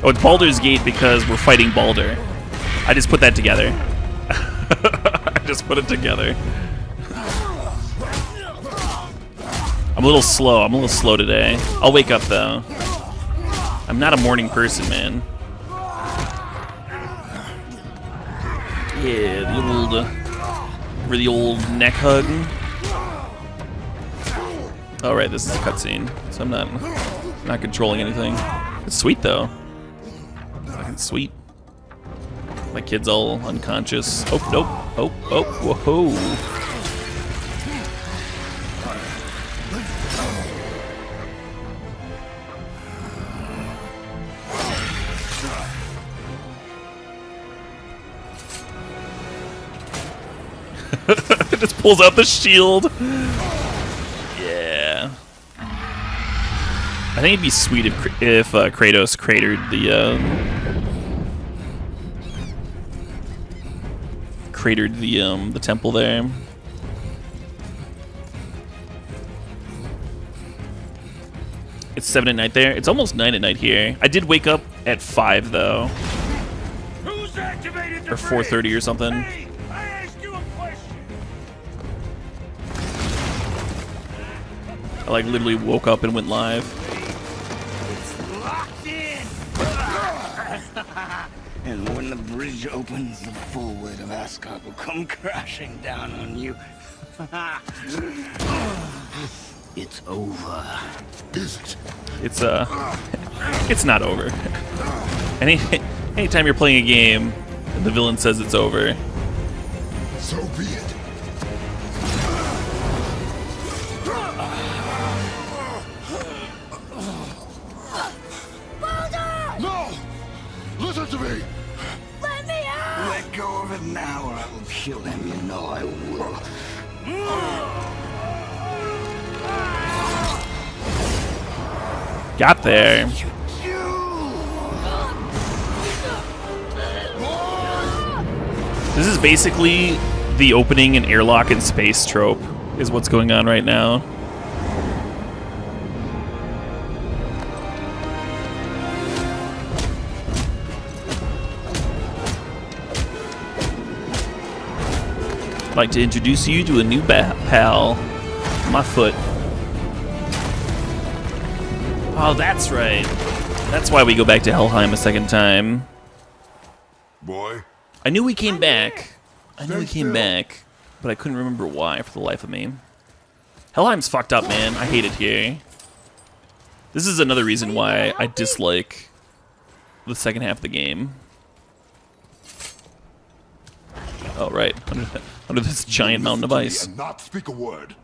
Oh, it's Baldur's Gate because we're fighting Baldur. I just put that together. I just put it together. I'm a little slow. I'm a little slow today. I'll wake up though. I'm not a morning person, man. Yeah, the old, for the old neck hug. All right, this is a cutscene, so I'm not controlling anything. It's sweet though. Fucking sweet. My kid's all unconscious. Oh, nope. Oh, whoa. It just pulls out the shield. Yeah. I think it'd be sweet if Kratos cratered the temple there. It's 7 at night there. It's almost 9 at night here. I did wake up at 5 though, Who's activated the or 4:30 or something. Hey, I asked you a question. I like literally woke up and went live. It's locked in. And when the bridge opens, the full weight of Asgard will come crashing down on you. It's over. Is it? It's not over. Anytime you're playing a game and the villain says it's over, So be it. No! Listen to me! Let go of it now, or I will kill him. You know I will. got there. This is basically the opening an airlock in space trope, is what's going on right now. I'd like to introduce you to a new pal, my foot. Oh, that's right. That's why we go back to Helheim a second time. Boy, I knew he came back. I knew he came back, but I couldn't remember why for the life of me. Helheim's fucked up, man. I hate it here. This is another reason why I dislike the second half of the game. Oh, right. Under this giant mountain of ice. and not speak a word.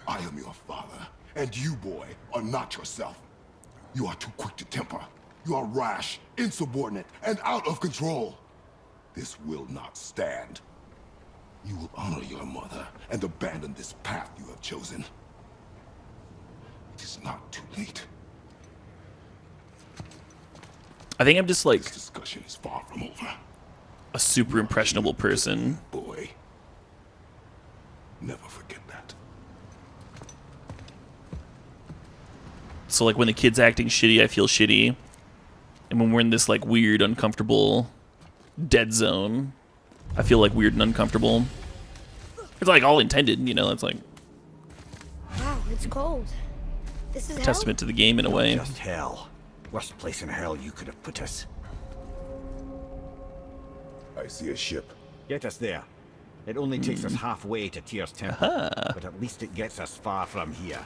I am your father, and you, boy, are not yourself. You are too quick to temper. You are rash, insubordinate, and out of control. This will not stand. You will honor your mother and abandon this path you have chosen. It is not too late. I think I'm just like This discussion is far from over. a super impressionable person. Boy, never forget that. So like when the kid's acting shitty, I feel shitty. And when we're in this like weird, uncomfortable dead zone, I feel like weird and uncomfortable. It's like all intended, you know, it's like Wow, it's cold. This is a hell? testament to the game in a way. Just hell. Worst place in hell you could have put us. I see a ship. Get us there. It only takes us halfway to Tyr's temple, but at least it gets us far from here.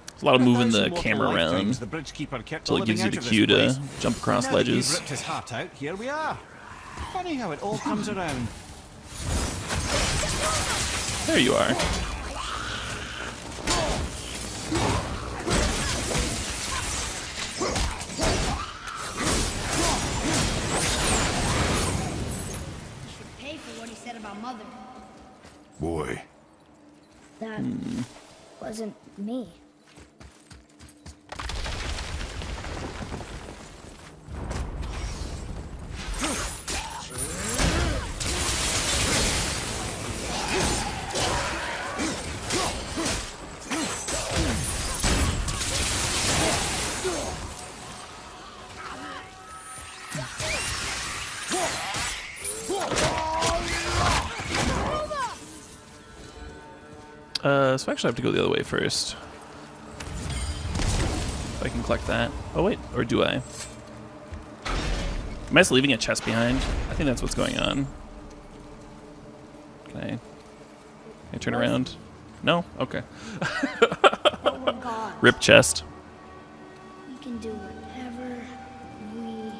There's a lot of moving the 1,000 mortal camera lifetimes around the bridge keeper kept until it gives you living the out of cue this to place. jump across Now that he's ledges. ripped his heart out, here we are. Funny how it all comes around. There you are. Pay for what he said about Mother. Boy, That wasn't me. So I actually have to go the other way first. If I can collect that. Oh wait, or do I? Am I just leaving a chest behind? I think that's what's going on. Can I turn around? No? Okay. But we're gods. Rip chest. We can do whatever we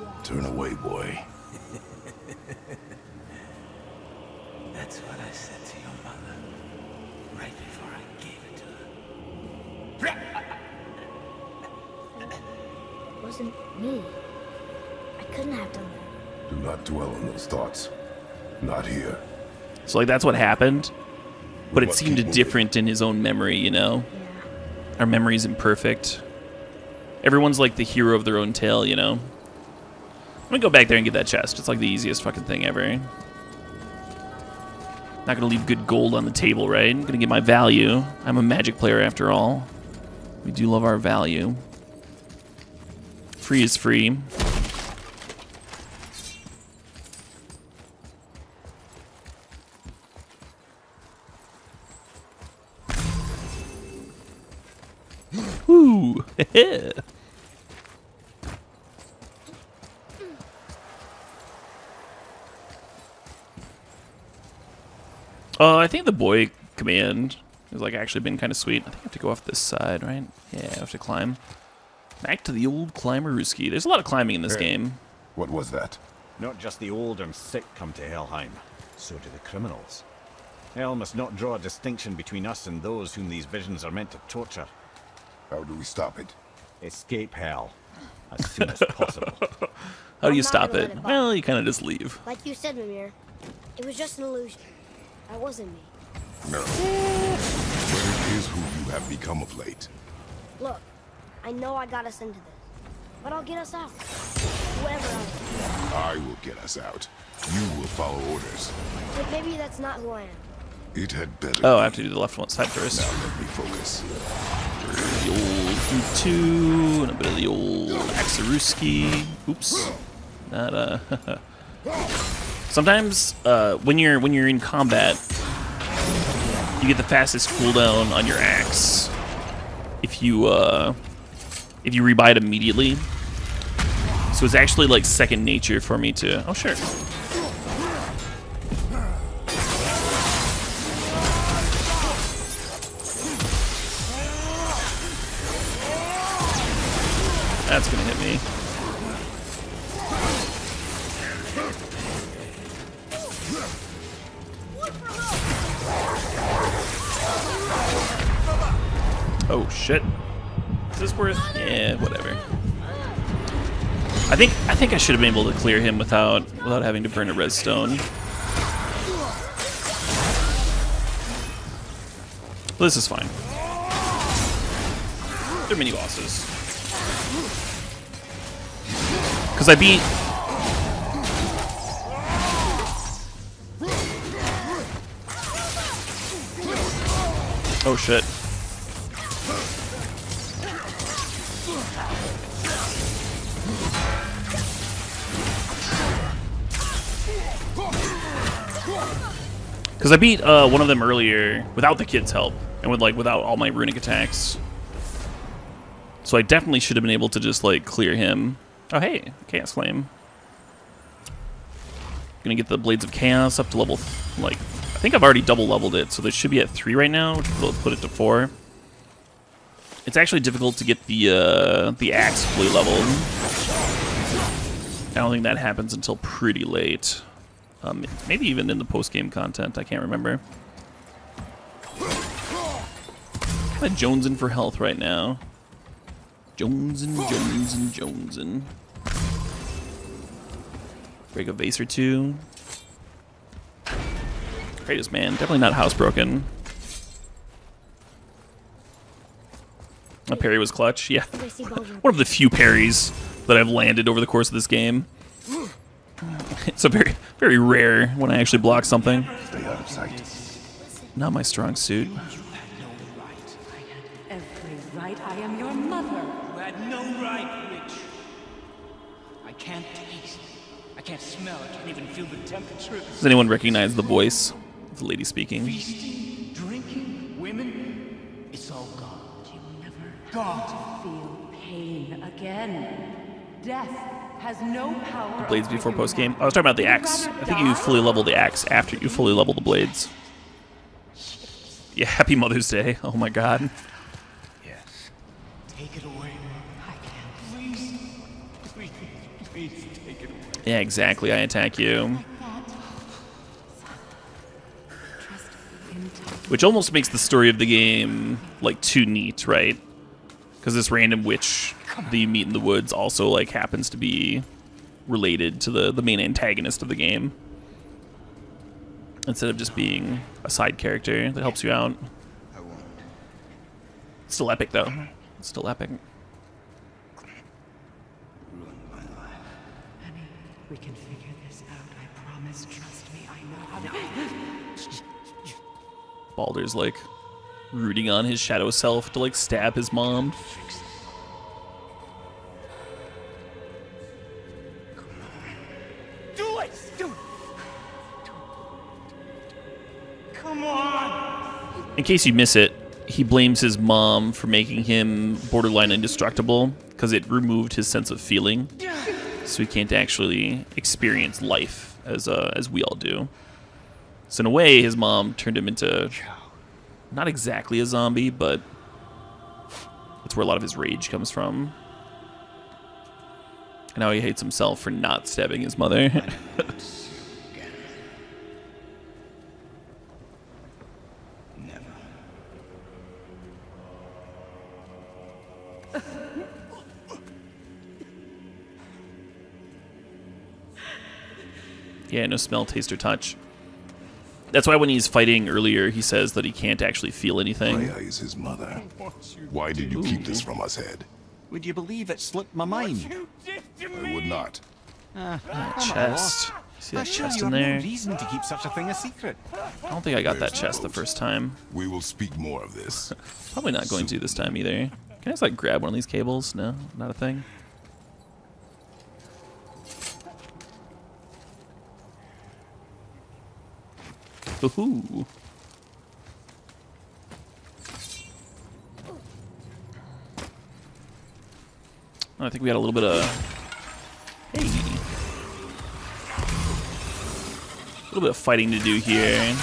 want. Turn away, boy. That's what I said to your mother right before I gave it to her. It wasn't me. I couldn't have done that. Do not dwell on those thoughts. Not here. So like that's what happened. But it must seemed keep moving. different in his own memory, you know? Yeah. Our memory's imperfect. Everyone's like the hero of their own tale, you know? I'm gonna go back there and get that chest. It's like the easiest fucking thing ever. Not gonna leave good gold on the table, right? I'm gonna get my value. I'm a magic player after all. We do love our value. Free is free. Woo! I think the boy command has like actually been kind of sweet. I think I have to go off this side, right? Yeah, I have to climb. Back to the old climber-ooski. There's a lot of climbing in this game. What was that? Not just the old and sick come to Helheim, so do the criminals. Hell must not draw a distinction between us and those whom these visions are meant to torture. How do we stop it? Escape hell as soon as possible. How do you I'm not stop gonna it? let it Well, you kind of just leave. Like you said, Mimir, it was just an illusion. That wasn't me. No. But it is who you have become of late. Look, I know I got us into this, but I'll get us out. Whoever I am. I will get us out. You will follow orders. But maybe that's not who I am. It had better. Oh, I have to do the left one side first. Now let me focus. The old Food 2 and a bit of the old Axaruski. Oops. Not Sometimes when you're in combat, you get the fastest cooldown on your axe if you rebuy it immediately. So it's actually like second nature for me to. Oh sure. That's gonna hit me. Oh shit. Is this worth? Yeah, whatever. I think I should have been able to clear him without having to burn a redstone. Well, this is fine. They're mini bosses. Because I beat. Oh shit. Because I beat one of them earlier without the kid's help and without all my runic attacks. So I definitely should have been able to just like clear him. Oh hey, Chaos Flame. Gonna get the Blades of Chaos up to level, like, I think I've already double leveled it, so they should be at 3 right now, which will put it to 4. It's actually difficult to get the axe fully leveled. I don't think that happens until pretty late. Maybe even in the post-game content, I can't remember. Kind of jonesing for health right now. Jonesing, jonesing, jonesing. Break a vase or two. Greatest man, definitely not housebroken. A parry was clutch, yeah. One of the few parries that I've landed over the course of this game. It's a very, very rare when I actually block something. Stay out of sight. Not my strong suit. Every right. I am your mother. You had no right, witch. I can't taste. I can't smell. I can't even feel the temperature. Does anyone recognize the voice of the lady speaking? Feasting, drinking, Feel pain again. Death has no power. Blades before post game. I was talking about the axe. I think you fully level the axe after you fully level the blades. Yeah, happy Mother's Day. Oh my god. Yes. Take it away. I can't. Please take it away. Yeah, exactly. I attack you. Which almost makes the story of the game, like, too neat, right? Because this random witch that you meet in the woods also, like, happens to be related to the main antagonist of the game. Instead of just being a side character that helps you out. I won't. It's still epic, though. It's still epic. Ruin my life. Honey, we can figure this out. I promise. Trust me. I know how to. Baldur's, like, rooting on his shadow self to, like, stab his mom. Do it! Do it! Come on! In case you miss it, he blames his mom for making him borderline indestructible because it removed his sense of feeling, so he can't actually experience life as we all do. So in a way, his mom turned him into not exactly a zombie, but that's where a lot of his rage comes from. And now he hates himself for not stabbing his mother. Yeah, no smell, taste, or touch. That's why when he's fighting earlier, he says that he can't actually feel anything. Freya is his mother. Why did you keep this from us, Head? Would you believe it slipped my mind? I would not. Chest. See that chest in there? No reason to keep such a thing a secret. I don't think I got that chest the first time. We will speak more of this. Probably not going to this time either. Can I just like grab one of these cables? No, not a thing. Ooh. I think we got a little bit of... Hey. A little bit of fighting to do here.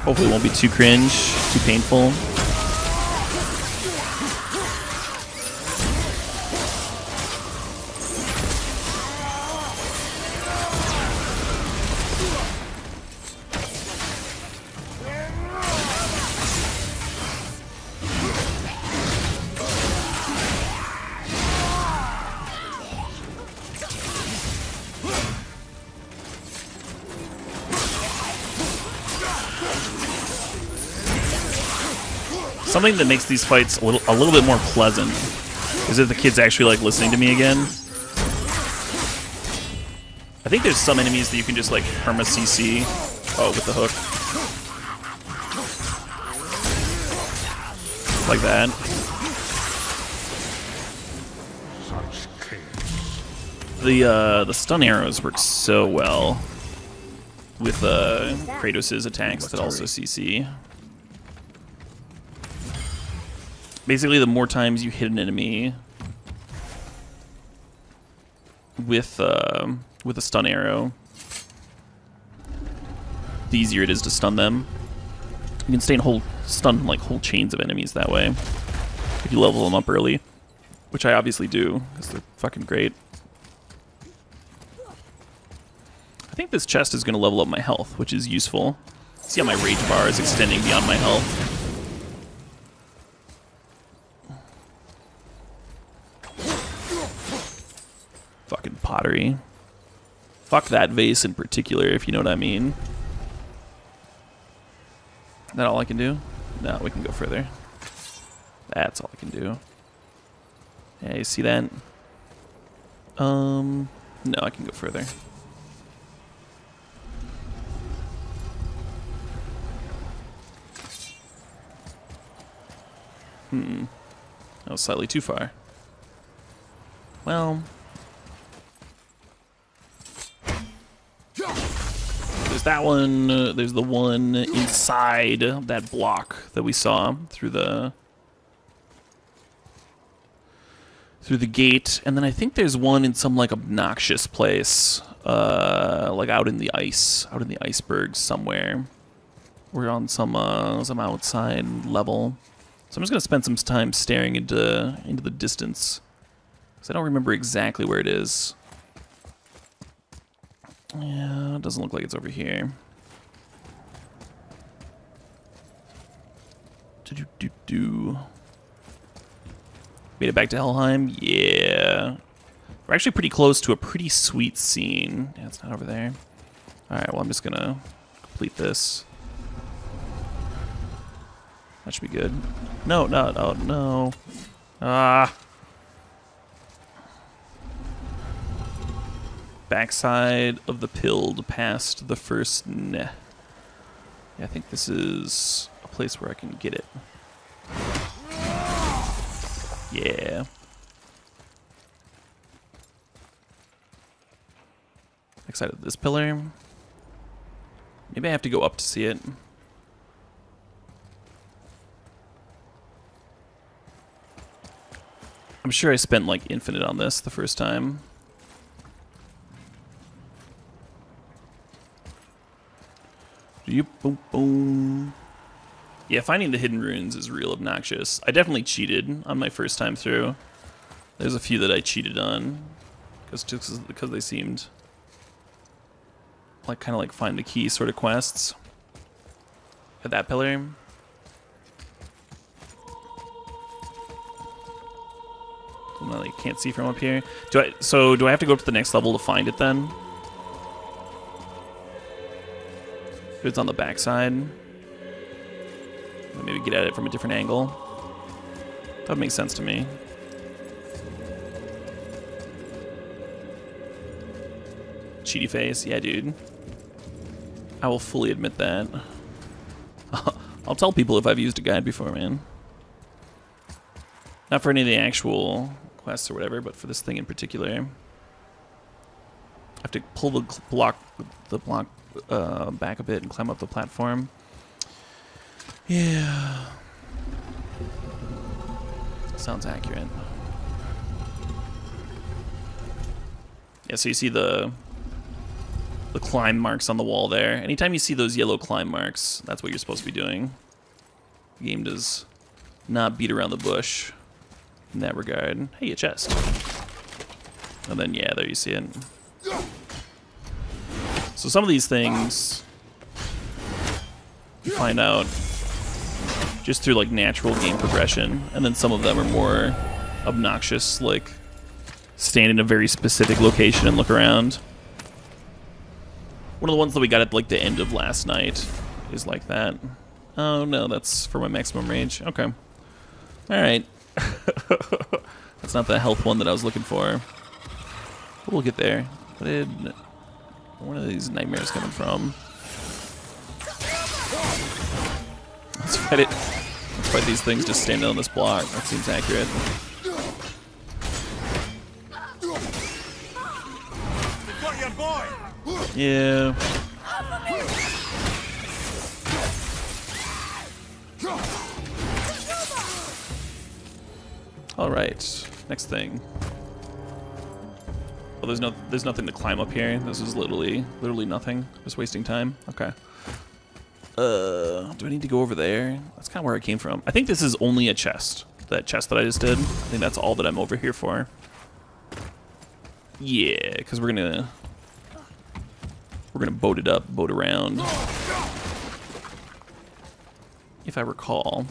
Hopefully it won't be too cringe, too painful. Something that makes these fights a little bit more pleasant is if the kid's actually like listening to me again. I think there's some enemies that you can just like perma CC. Oh, with the hook. Like that. The stun arrows work so well with Kratos' attacks that also CC. Basically, the more times you hit an enemy with a stun arrow, the easier it is to stun them. You can stun like whole chains of enemies that way if you level them up early, which I obviously do because they're fucking great. I think this chest is going to level up my health, which is useful. See how my rage bar is extending beyond my health. Fucking pottery. Fuck that vase in particular, if you know what I mean. Is that all I can do? No, we can go further. That's all I can do. Yeah, you see that? No, I can go further. That was slightly too far. Well... There's that one, there's the one inside that block that we saw through the through the gate, and then I think there's one in some like obnoxious place, like out in the icebergs somewhere. We're on some outside level, so I'm just gonna spend some time staring into the distance, because I don't remember exactly where it is. Yeah, it doesn't look like it's over here. Made it back to Helheim? Yeah. We're actually pretty close to a pretty sweet scene. Yeah, it's not over there. Alright, well, I'm just gonna complete this. That should be good. No, no, no, no. Ah. Backside of the pilled past the first Yeah, I think this is a place where I can get it. Yeah. Backside of this pillar. Maybe I have to go up to see it. I'm sure I spent like infinite on this the first time. Boom, boom. Yeah, finding the hidden runes is real obnoxious. I definitely cheated on my first time through. There's a few that I cheated on because they seemed like kind of like find the key sort of quests. At that pillar. Well, you can't see from up here. Do I have to go up to the next level to find it then? If it's on the backside. Maybe get at it from a different angle. That would make sense to me. Cheaty face, yeah, dude. I will fully admit that. I'll tell people if I've used a guide before, man. Not for any of the actual quests or whatever, but for this thing in particular. I have to pull the block back a bit and climb up the platform. Yeah. Sounds accurate. Yeah, so you see the climb marks on the wall there. Anytime you see those yellow climb marks, that's what you're supposed to be doing. The game does not beat around the bush in that regard. Hey, a chest. And then, yeah, there you see it. So some of these things you find out just through like natural game progression, and then some of them are more obnoxious, like stand in a very specific location and look around. One of the ones that we got at like the end of last night is like that. Oh no, that's for my maximum range. Okay. Alright. That's not the health one that I was looking for. But we'll get there. Where are these nightmares coming from? Let's fight it. Let's fight these things just standing on this block. That seems accurate. Yeah. Alright. Next thing. Oh, there's nothing to climb up here. This is literally nothing. Just wasting time. Okay. Do I need to go over there? That's kind of where I came from. I think this is only a chest. That chest that I just did. I think that's all that I'm over here for. Yeah, because we're gonna boat it up, boat around. If I recall.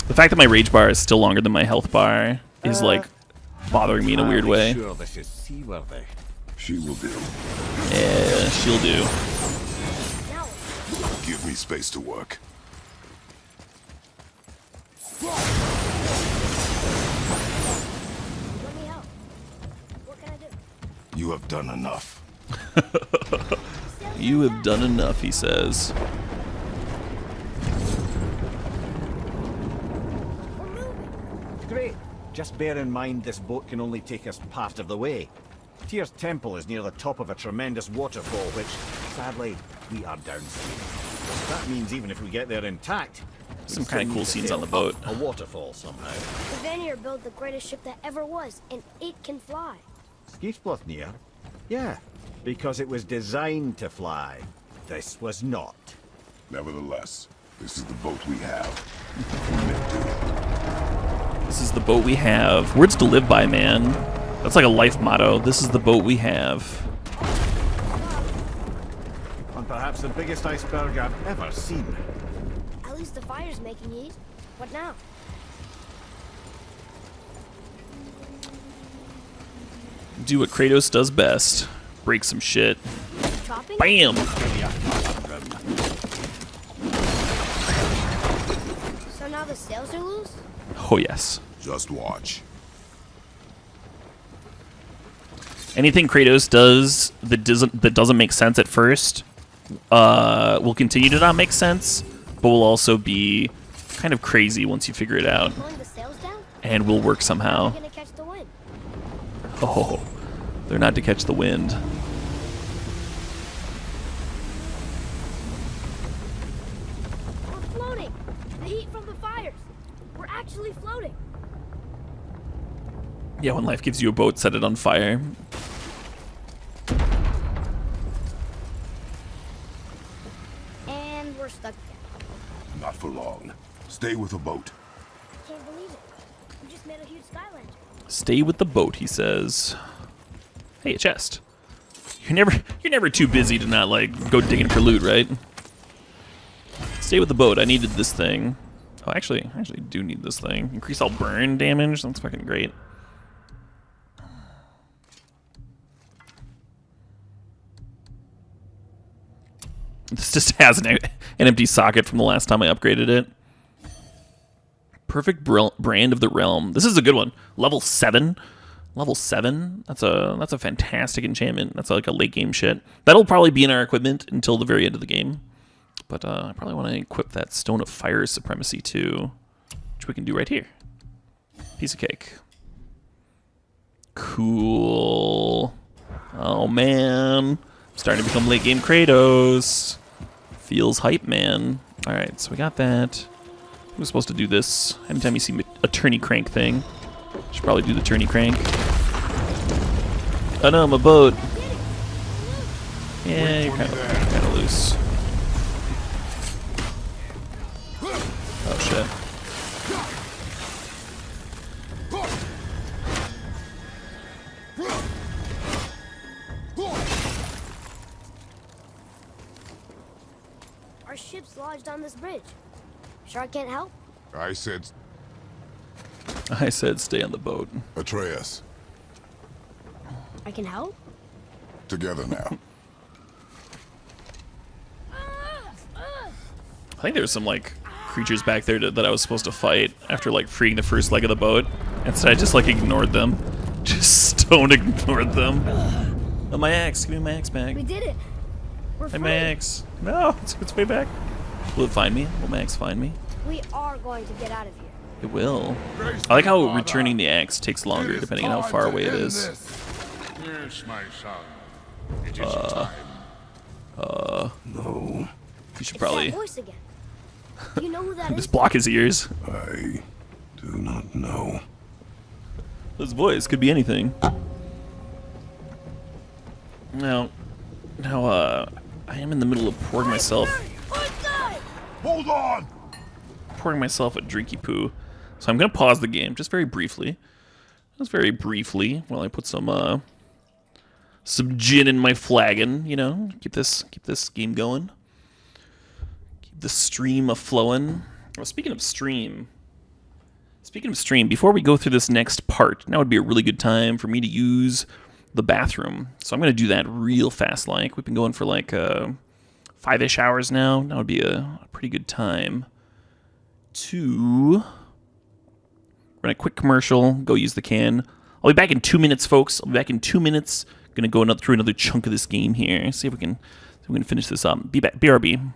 The fact that my rage bar is still longer than my health bar is like bothering me in a weird way. Sure this is seaworthy. She will do. Yeah, she'll do. Give me space to work. Let me help. What can I do? You have done enough. You have done enough, he says. Great. Just bear in mind this boat can only take us part of the way. Tyr's temple is near the top of a tremendous waterfall, which, sadly, we are downstream. That means even if we get there intact, Some kind of cool scenes on the boat. a waterfall somehow. The Vanir built the greatest ship that ever was, and it can fly. Skifsblotnir? Yeah, because it was designed to fly. This was not. Nevertheless, this is the boat we have. This is the boat we have. Words to live by, man. That's like a life motto. This is the boat we have. And perhaps the biggest iceberg I've ever seen. At least the fire's making heat. What now? Do what Kratos does best. Break some shit. Chopping? Bam! So now the sails are loose? Oh, yes. Just watch. Anything Kratos does that doesn't make sense at first will continue to not make sense, but will also be kind of crazy once you figure it out, Pulling the sails down? and will work somehow. We're gonna catch the wind. Oh, they're not to catch the wind. We're floating! The heat from the fires! We're actually floating! Yeah, when life gives you a boat, set it on fire. And we're stuck again. Not for long. Stay with the boat. Can't believe it. We just made a huge sky lantern. Stay with the boat, he says. Hey, a chest. You're never too busy to not like go digging for loot, right? Stay with the boat. I needed this thing. Oh, actually, I actually do need this thing. Increase all burn damage. That's fucking great. This just has an empty socket from the last time I upgraded it. Perfect brand of the realm. This is a good one. Level 7. Level 7. That's a fantastic enchantment. That's like a late game shit. That'll probably be in our equipment until the very end of the game. But I probably want to equip that Stone of Fire Supremacy too, which we can do right here. Piece of cake. Cool. Oh man, I'm starting to become late game Kratos. Feels hype, man. All right, so we got that. Who's supposed to do this? Anytime you see a tourney crank thing, should probably do the tourney crank. Oh no, my boat. Yeah, you're kind of loose. Oh shit. Our ship's lodged on this bridge. Sure I can't help? I said, Stay on the boat. Atreus, I can help? together now. I think there's some like creatures back there that I was supposed to fight after like freeing the first leg of the boat. Instead, I just like ignored them. Just stone ignored them. Oh, my axe! Give me my axe back. We did it! We're Hey, free! my axe! No, it's way back. Will it find me? Will my axe find me? We are going to get out of here. It will. I like how returning the axe takes longer depending on how far away it is. Yes, my son. It is time. No, You should It's probably that voice again. Do you know who that just is? block his ears. I do not know. His voice could be anything. Now, I am in the middle of pouring myself Hold on! a drinky poo. So I'm gonna pause the game just very briefly. While I put some gin in my flagon, you know, keep this game going. Keep the stream a flowing. Well, speaking of stream, before we go through this next part, now would be a really good time for me to use the bathroom. So I'm gonna do that real fast. Like we've been going for like 5-ish hours now. That would be a pretty good time to run a quick commercial, go use the can. I'll be back in 2 minutes, folks. I'll be back in 2 minutes. Gonna go through another chunk of this game here. See if we can finish this up. Be back. BRB.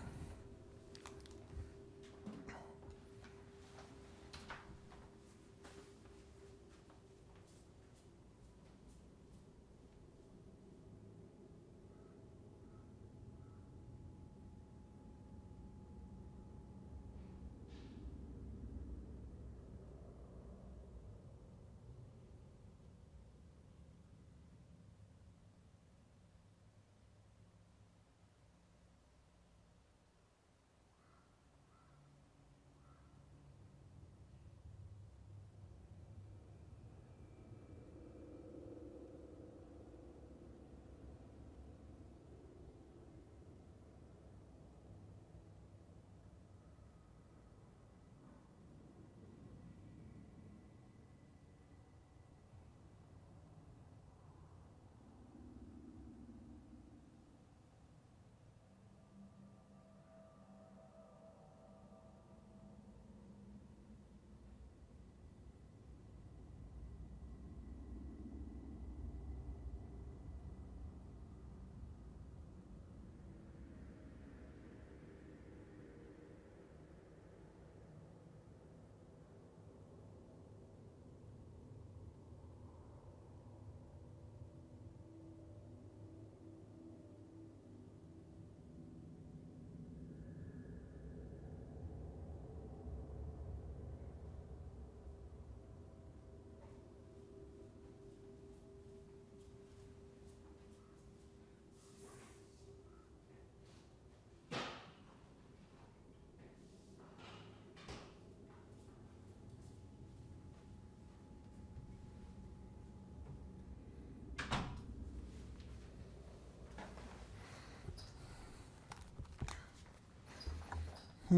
Hey,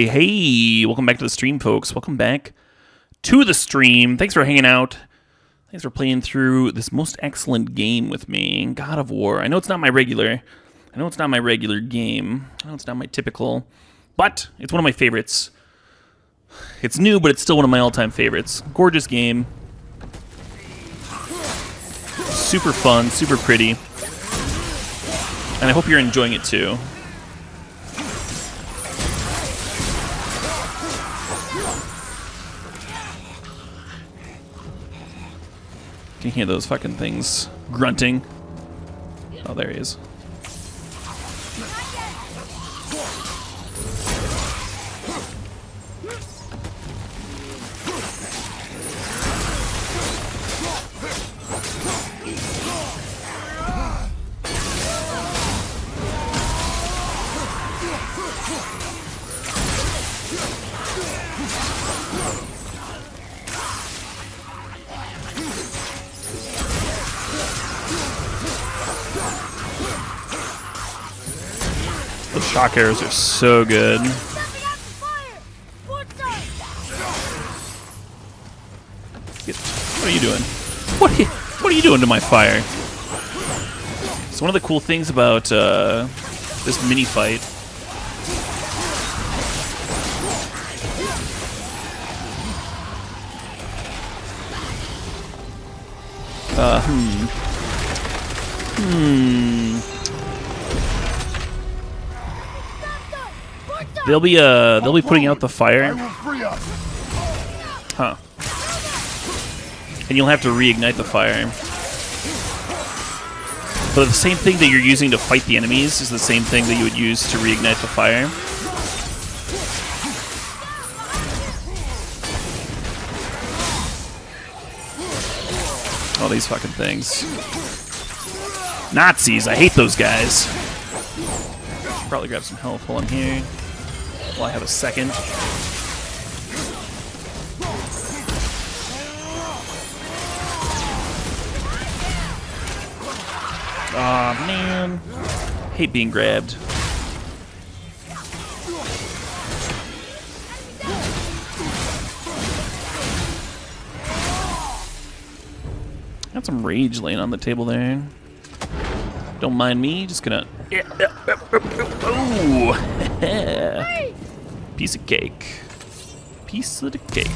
hey, welcome back to the stream, folks. Welcome back to the stream. Thanks for hanging out. Thanks for playing through this most excellent game with me, God of War. I know it's not my regular game. I know it's not my typical, but it's one of my favorites. It's new, but it's still one of my all-time favorites. Gorgeous game. Super fun, super pretty. And I hope you're enjoying it too. Can you hear those fucking things grunting? Oh, there he is. Those shock arrows are so good. What are you doing? What are you doing to my fire? So one of the cool things about this mini fight They'll be putting out the fire. Huh. And you'll have to reignite the fire. But the same thing that you're using to fight the enemies is the same thing that you would use to reignite the fire. All these fucking things. Nazis, I hate those guys. Probably grab some health while I'm here. While I have a second. Aw, man. Hate being grabbed. Got some rage laying on the table there. Don't mind me, just gonna... Oh! Piece of cake. Piece of the cake.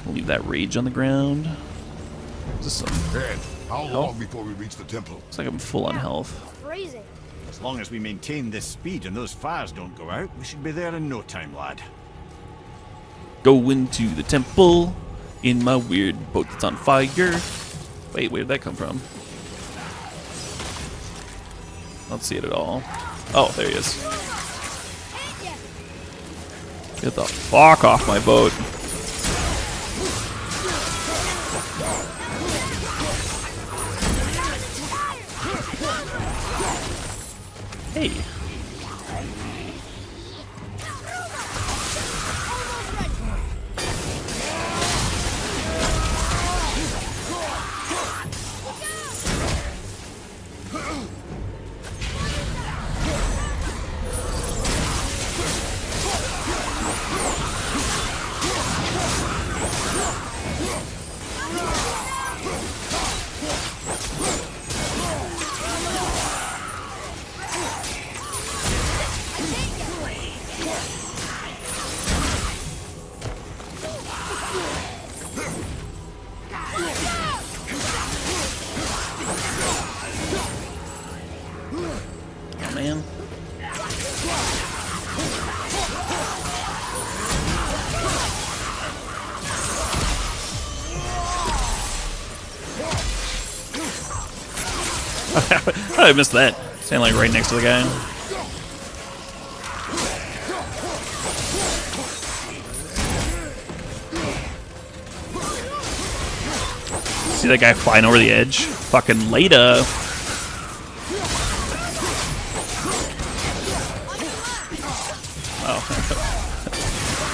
We'll leave that rage on the ground. Is this some... Ed, how long before we reach the temple? Looks like I'm full on health. Freezing. As long as we maintain this speed and those fires don't go out, we should be there in no time, lad. Go into the temple in my weird boat that's on fire. Wait, where did that come from? I don't see it at all. Oh, there he is. Get the fuck off my boat. Hey. Man. How did I miss that? Standing like right next to the guy. See that guy flying over the edge? Fucking later. Oh. I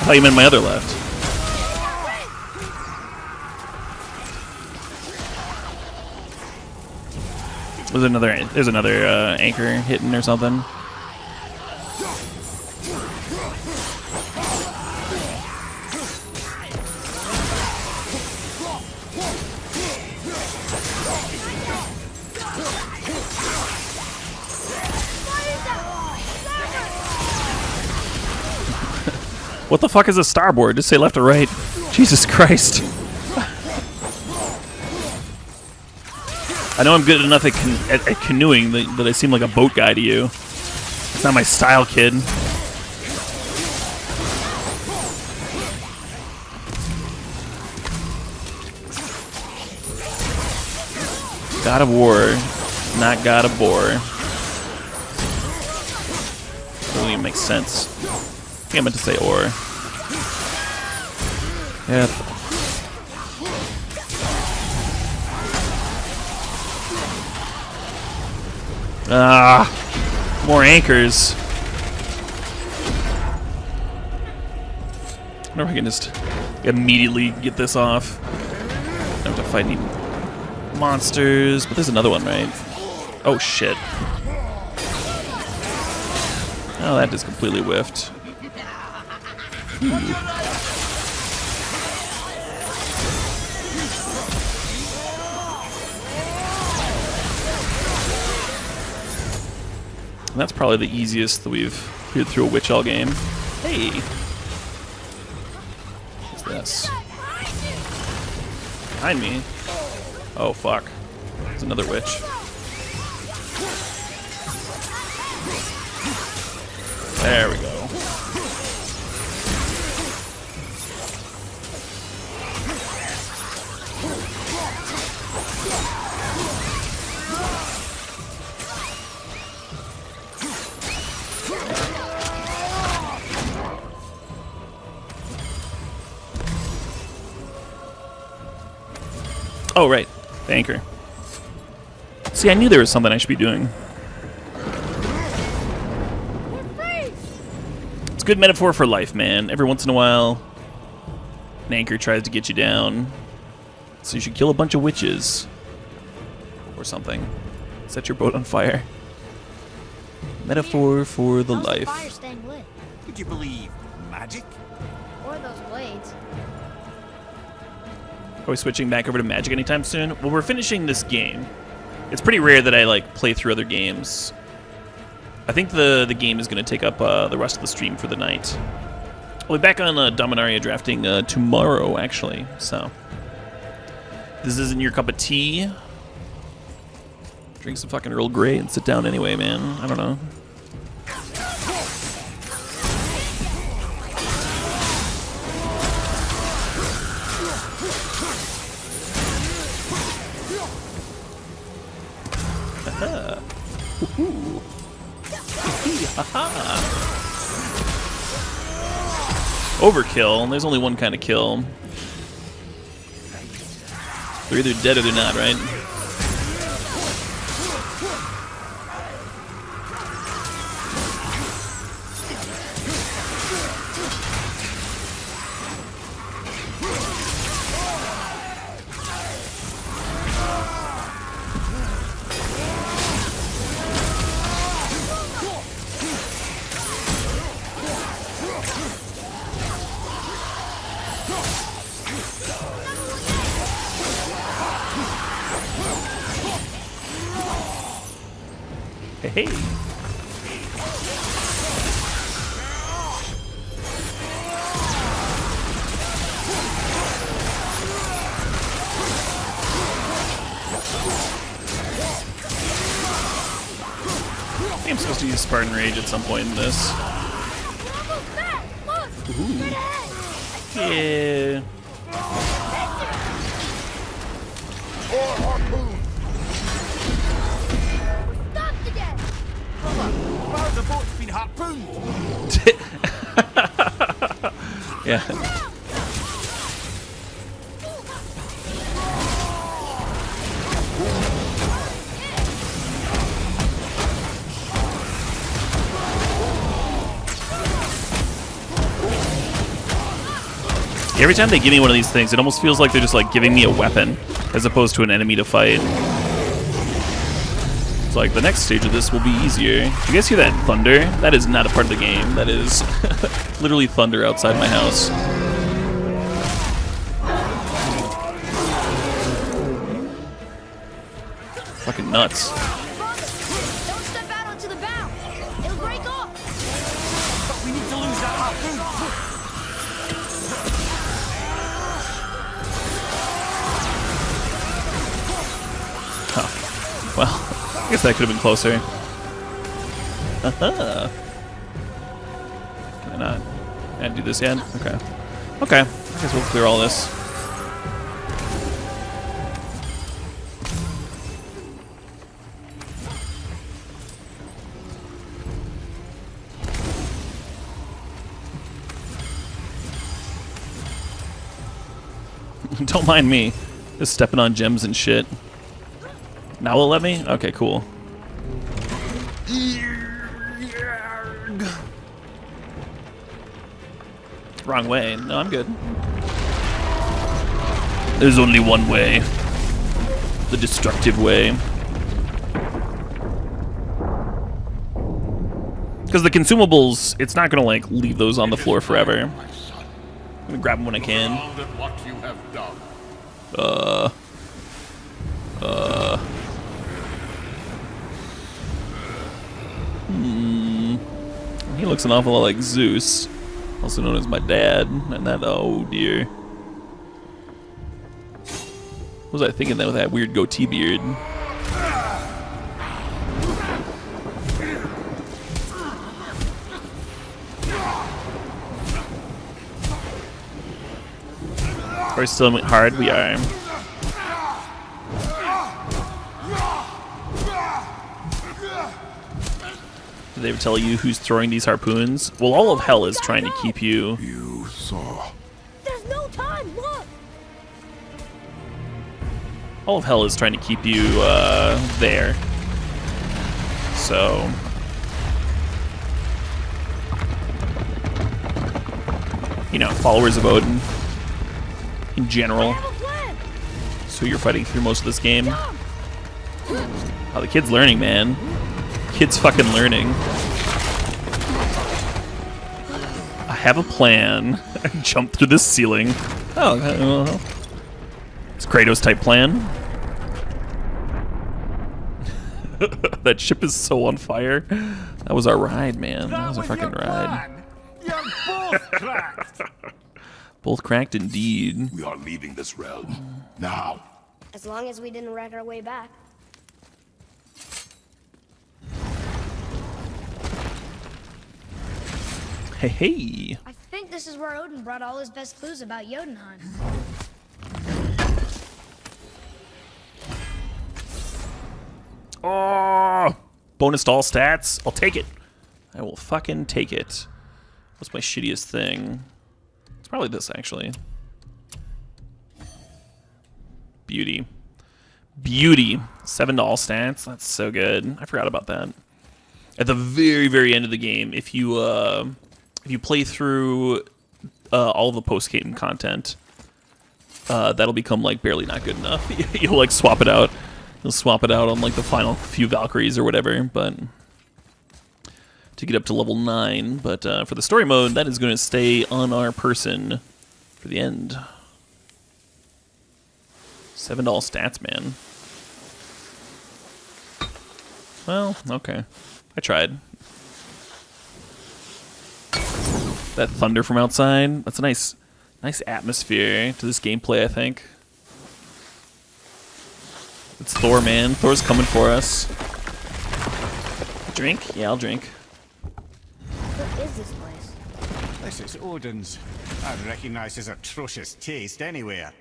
thought you meant my other left. There's another anchor hitting or something. What the fuck is a starboard? Just say left or right. Jesus Christ. I know I'm good enough at canoeing that I seem like a boat guy to you. It's not my style, kid. God of War, not God of War. Doesn't even make sense. I think I meant to say or. Yep. Ah, more anchors. I wonder if I can just immediately get this off. I don't have to fight any monsters, but there's another one, right? Oh shit. Oh, that just completely whiffed. That's probably the easiest that we've cleared through a witch all game. Hey! What's this? Behind me? Oh, fuck. There's another witch. There we go. Oh, right. The anchor. See, I knew there was something I should be doing. It's a good metaphor for life, man. Every once in a while, an anchor tries to get you down. So you should kill a bunch of witches. Or something. Set your boat on fire. Metaphor for the How's life. The fire staying lit? Would you believe magic? Or those blades? Are we switching back over to magic anytime soon? Well, we're finishing this game. It's pretty rare that I like play through other games. I think the game is going to take up the rest of the stream for the night. We'll be back on Dominaria drafting tomorrow, actually. So, this isn't your cup of tea. Drink some fucking Earl Grey and sit down anyway, man. I don't know. Overkill, and there's only one kind of kill. They're either dead or they're not, right? Hey. I think I'm supposed to use Spartan Rage at some point in this. Ooh. Yeah. The boat's been harpooned. Yeah. Every time they give me one of these things, it almost feels like they're just like giving me a weapon as opposed to an enemy to fight. like the next stage of this will be easier. Do you guys hear that thunder? That is not a part of the game. That is literally thunder outside my house. Fucking nuts. Don't step out onto the bow. It'll break off. But we need to lose that harpoon. Well, I guess that could have been closer. Can I not? Can I do this yet? Okay. Okay. I guess we'll clear all this. Don't mind me. Just stepping on gems and shit. Now will it let me? Okay, cool. Wrong way. No, I'm good. There's only one way. The destructive way. Because the consumables, it's not gonna like leave those on the floor forever. I'm gonna grab them when I can. He looks an awful lot like Zeus, also known as my dad, and that, oh dear. What was I thinking that with that weird goatee beard? Are we still hard? We are. Did they ever tell you who's throwing these harpoons? Well, all of hell is trying to keep you. You saw. There's no time. Look. All of hell is trying to keep you there. So. You know, followers of Odin. In general. So you're fighting through most of this game. Oh, the kid's learning, man. Kid's fucking learning. I have a plan. Jump through this ceiling. Oh, well, it's Kratos type plan. That ship is so on fire. That was our ride, man. That was a fucking ride. You're both cracked. Both cracked indeed. We are leaving this realm. Now. As long as we didn't wreck our way back. Hey, hey. I think this is where Odin brought all his best clues about Jotunheim. Oh, bonus to all stats. I'll take it. I will fucking take it. What's my shittiest thing? It's probably this, actually. Beauty. Beauty. 7 to all stats. That's so good. I forgot about that. At the very, very end of the game, if you play through all the post-game content, that'll become like barely not good enough. You'll like swap it out. You'll swap it out on like the final few Valkyries or whatever, but to get up to level 9. But for the story mode, that is going to stay on our person for the end. 7 to all stats, man. Well, okay. I tried. That thunder from outside, that's a nice atmosphere to this gameplay, I think. It's Thor, man. Thor's coming for us. Drink? Yeah, I'll drink. What is this place? This is Odin's. I'd recognize his atrocious taste anywhere.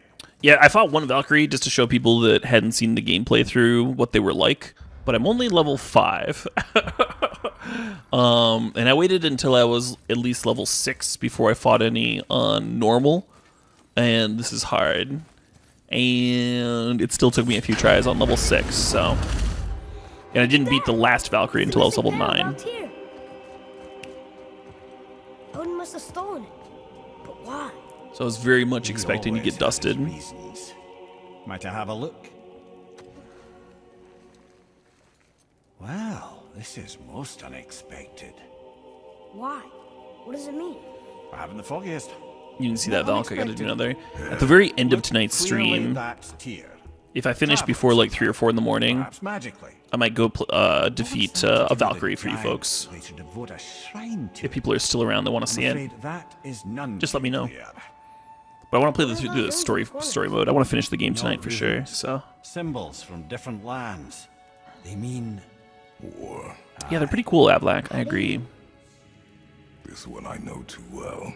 Yeah, I fought one Valkyrie just to show people that hadn't seen the gameplay through what they were like, but I'm only level 5. And I waited until I was at least level 6 before I fought any on normal, and this is hard. And it still took me a few tries on level 6, so. And I didn't beat the last Valkyrie until I was level 9. Odin must have stolen it. But why? So I was very much expecting to get dusted. Might I have a look? Well, this is most unexpected. Why? What does it mean? I haven't the foggiest. You didn't see that, Valk. I gotta do another. At the very end of tonight's Clearly stream, that's Tyr. if I finish before like 3 or 4 in the morning, Perhaps magically. I might go defeat a Valkyrie for you folks. They should devote a shrine to If people are still around that want to see I'm it, afraid that is none just let me know. clear. But I want to play the story mode. I want to finish the game tonight for sure. So Symbols from different lands. They mean War. yeah, they're pretty cool, Avlak. I agree. This one I know too well.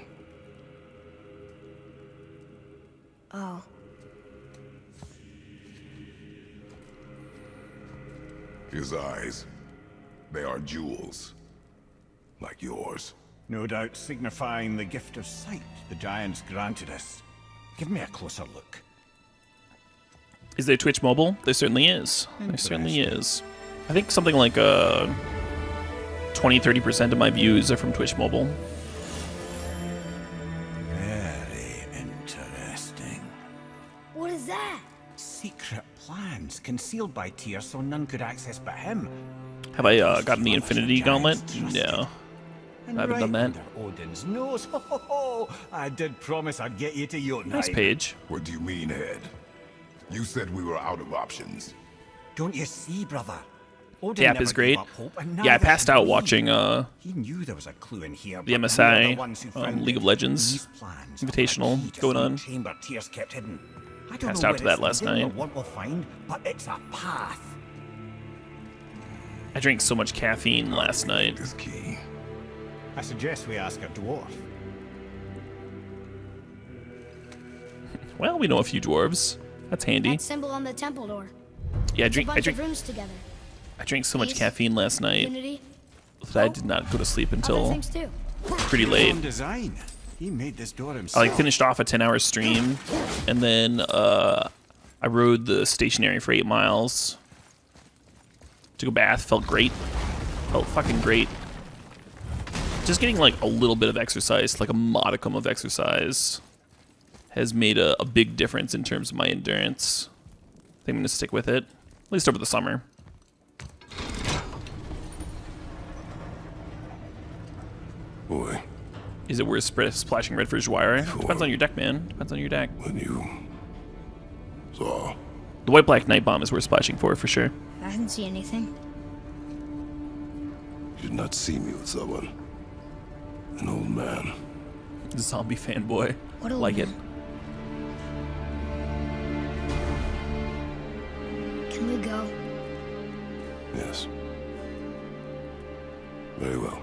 Oh. His eyes. They are jewels. Like yours. no doubt signifying the gift of sight the giants granted us. Give me a closer look. Is there Twitch mobile? There certainly is. There certainly is. I think something like 20-30% of my views are from Twitch mobile. Very interesting. What is that? Secret plans concealed by Tyr so none could access but him. Have I gotten the Infinity Gauntlet? No. And I haven't done right that. under Odin's nose. Ho, ho, ho. I did promise I'd get you to Jotunheim. Nice page. What do you mean, Head? You said we were out of options. Don't you see, brother? Odin The app never is gave great. up hope, and Yeah, I neither passed should out we. watching He knew there was a clue in here. the but MSI, we were the ones who found League it. of Legends These plans are Invitational the key to going some on. chamber Tyr's kept hidden. I don't Passed know out where to that it's last leading or night. what we'll find, but it's a path. I drank so much caffeine last night. This key. I suggest we ask a dwarf. Well, we know a few dwarves. That's handy. That symbol on the temple door. Yeah, It's a bunch of runes together. I drank so much Peace, caffeine last night Unity, that I did not go to sleep other until things too. pretty late. Design. He made this door I himself. finished off a 10-hour stream, and then I rode the stationary for 8 miles. Took a bath, felt great. Felt fucking great. Just getting like a little bit of exercise, like a modicum of exercise, has made a big difference in terms of my endurance. I think I'm gonna stick with it, at least over the summer. Boy, Is it worth splashing red for Jouire? Depends on your deck, man. Depends on your deck. when you saw, The white-black Night Bomb is worth splashing for sure. I didn't see anything. you did not see me with someone. An old man. Zombie fanboy. What old Like it. man? Can we go? Yes. Very well.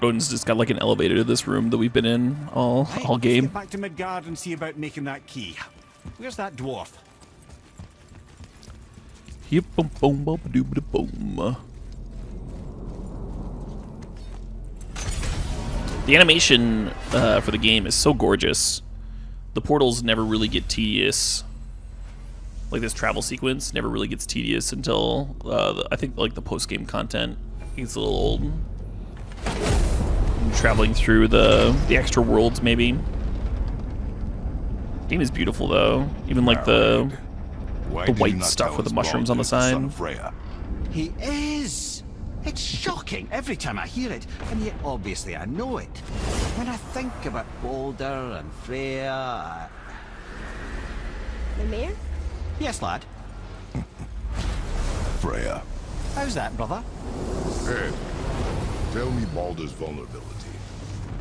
Odin's just got like an elevator to this room that we've been in all Right, all let's game. Get back to Midgard and see about making that key. Where's that dwarf? Yep, boom, boom, boom, boom, boom. The animation for the game is so gorgeous. The portals never really get tedious. Like this travel sequence never really gets tedious until I think like the post game content gets a little old. Traveling through the extra worlds maybe. Game is beautiful though. Even like the Why the did you white not stuff tell with the us mushrooms on the Baldur is son side. of Freya? He is! It's shocking every time I hear it, and yet obviously I know it. When I think about Baldur and Freya... Mimir? Yes, lad. Freya. How's that, brother? Head, tell me Baldur's vulnerability.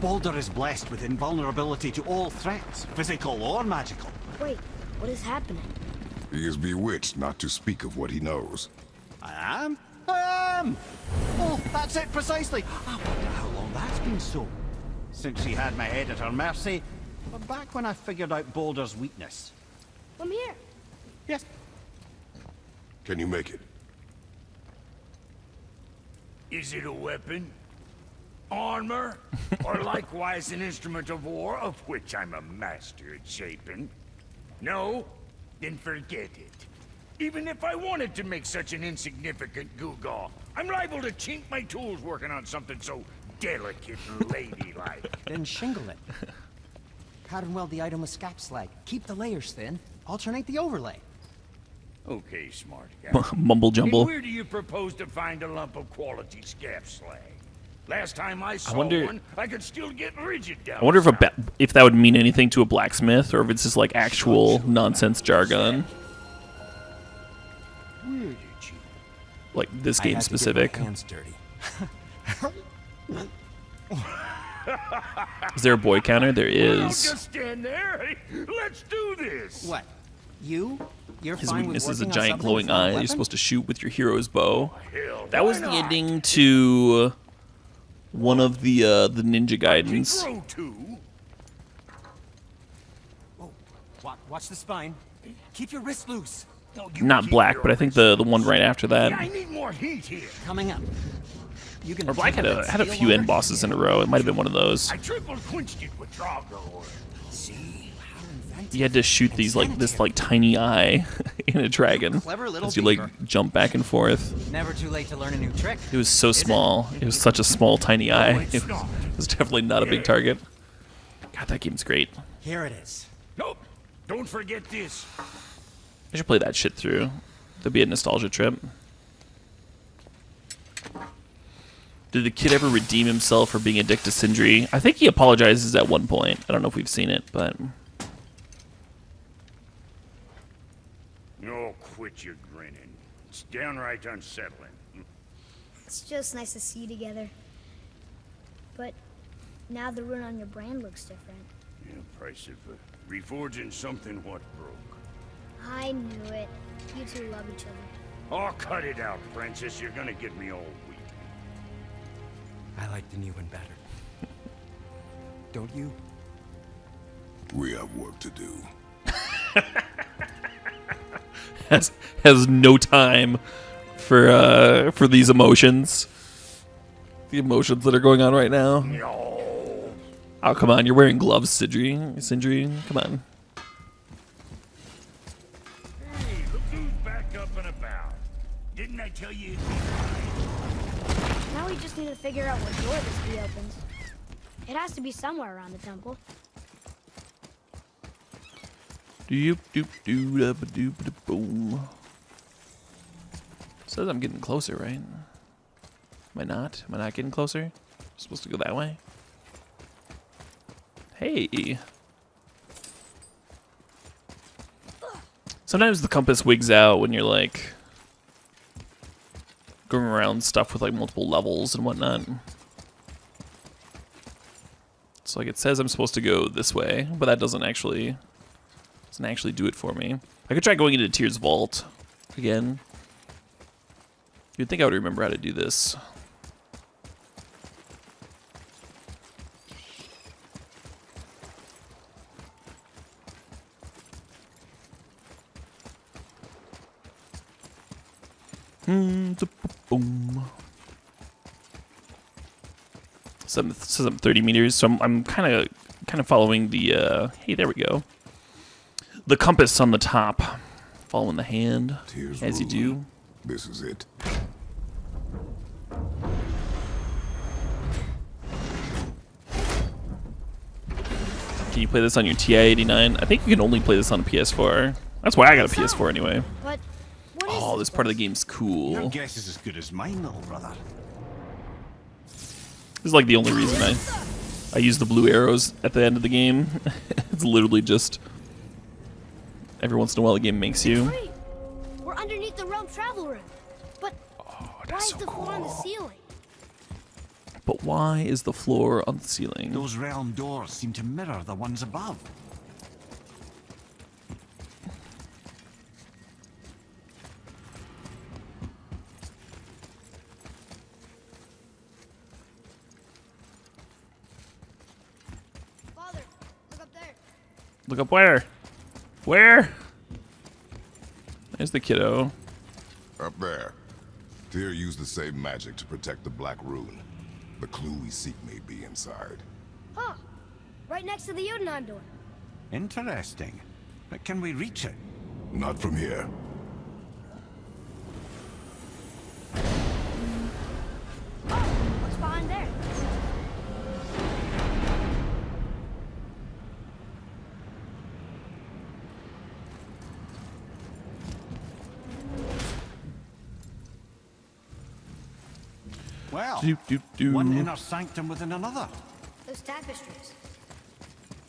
Baldur is blessed with invulnerability to all threats, physical or magical. Wait, what is happening? He is bewitched not to speak of what he knows. I am? I am! Oh, that's it precisely. I wonder how long that's been so. Since she had my head at her mercy, but back when I figured out Baldur's weakness. Mimir! Yes. Can you make it? Is it a weapon? Armor? Or likewise an instrument of war, of which I'm a master at shaping? No? Then forget it. Even if I wanted to make such an insignificant gewgaw, I'm liable to chink my tools working on something so delicate and ladylike. Then shingle it. Pattern weld the item with scap slag. Keep the layers thin. Alternate the overlay. Okay, smart guy. Mumble And jumble. where do you propose to find a lump of quality scab slag? Last time I saw wonder- one, I could still get rigid down I wonder if south. if that would mean anything to a blacksmith, or if it's just like actual nonsense jargon, Where did you? like this I game had to get my specific. hands dirty. Is there a boy counter? There Well, don't is. just stand there. Let's do this. What? You? You're His fine weakness with is a working on giant something glowing with no eye. You're weapon? supposed to shoot with your hero's bow. Hell, That was why the not? ending to one of the Ninja Gaidens. Grow too. Oh, watch the spine. Keep your wrist loose. No, you Not keep Black, your but I think wrist the one right after Yeah, that. I need more heat here. Coming up. You can Or Black had a few end bosses in a row. It might have been one of those. I triple quenched it with Drago. See? You had to shoot these like this like tiny eye in a dragon Clever little as you like beaver. jump back and forth. Never too late to learn a new trick. It was so small. It was such a small tiny eye. it's not. It was definitely not a big target. God, that game's great. Here it is. Nope. Don't forget this. I should play that shit through. That'd be a nostalgia trip. Did the kid ever redeem himself for being a dick to Sindri? I think he apologizes at one point. I don't know if we've seen it, but No, quit your grinning. It's downright unsettling. It's just nice to see you together. But now the rune on your brand looks different. Yeah, price of reforging something what broke. I knew it. You two love each other. Oh, cut it out, Princess. You're gonna get me all weak. I like the new one better. Don't you? We have work to do. has no time for these emotions. The emotions that are going on right now. No. Oh, come on. You're wearing gloves, Sindri. Sindri, come on. Hey, look who's back up and about. Didn't I tell you it'd be fine? Now we just need to figure out what door this key opens. It has to be somewhere around the temple. Doop doop doop doop doop doop boom. Says I'm getting closer, right? Am I not? Am I not getting closer? I'm supposed to go that way? Hey. Sometimes the compass wigs out when you're like going around stuff with like multiple levels and whatnot. So like it says I'm supposed to go this way, but that doesn't actually do it for me. I could try going into Tyr's vault again. You'd think I would remember how to do this. Boom. So it says I'm 30 meters, so I'm kind of following the. Hey, there we go. The compass on the top, following the hand Tears as you rule. do. This is it. Can you play this on your TI-89? I think you can only play this on a PS4. That's why I got a PS4 anyway. But what is Oh, this part of the game's Your cool. guess is as good as mine, little brother. This is like the only reason I use the blue arrows at the end of the game. It's literally just every once in a while the game makes you. Wait, we're underneath the realm travel room. But why is the floor on the ceiling? But why is the floor on the ceiling? Those realm doors seem to mirror the ones above. Father, look up there. Look up where? Where? There's the kiddo. Up there. Tyr used the same magic to protect the Black Rune. The clue we seek may be inside. Huh. Right next to the Udenheim door. Interesting. But can we reach it? Not from here. Oh, what's behind there? Well, Do, do, do. one inner sanctum within another. Those tapestries.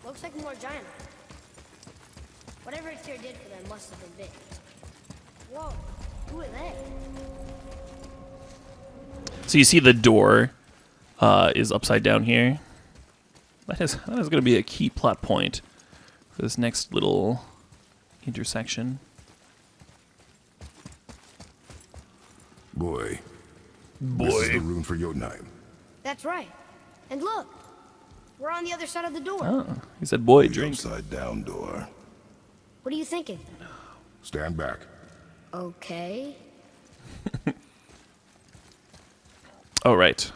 Looks like more giant. Whatever Tyr did for them must have been big. Whoa, who are they? So you see the door is upside down here. That is going to be a key plot point for this next little intersection. Boy. This is the rune for your name. That's right. And look, we're on the other side of the door. Oh, he said, boy, The drink. upside down door. What are you thinking? Stand back. Okay. Oh, right.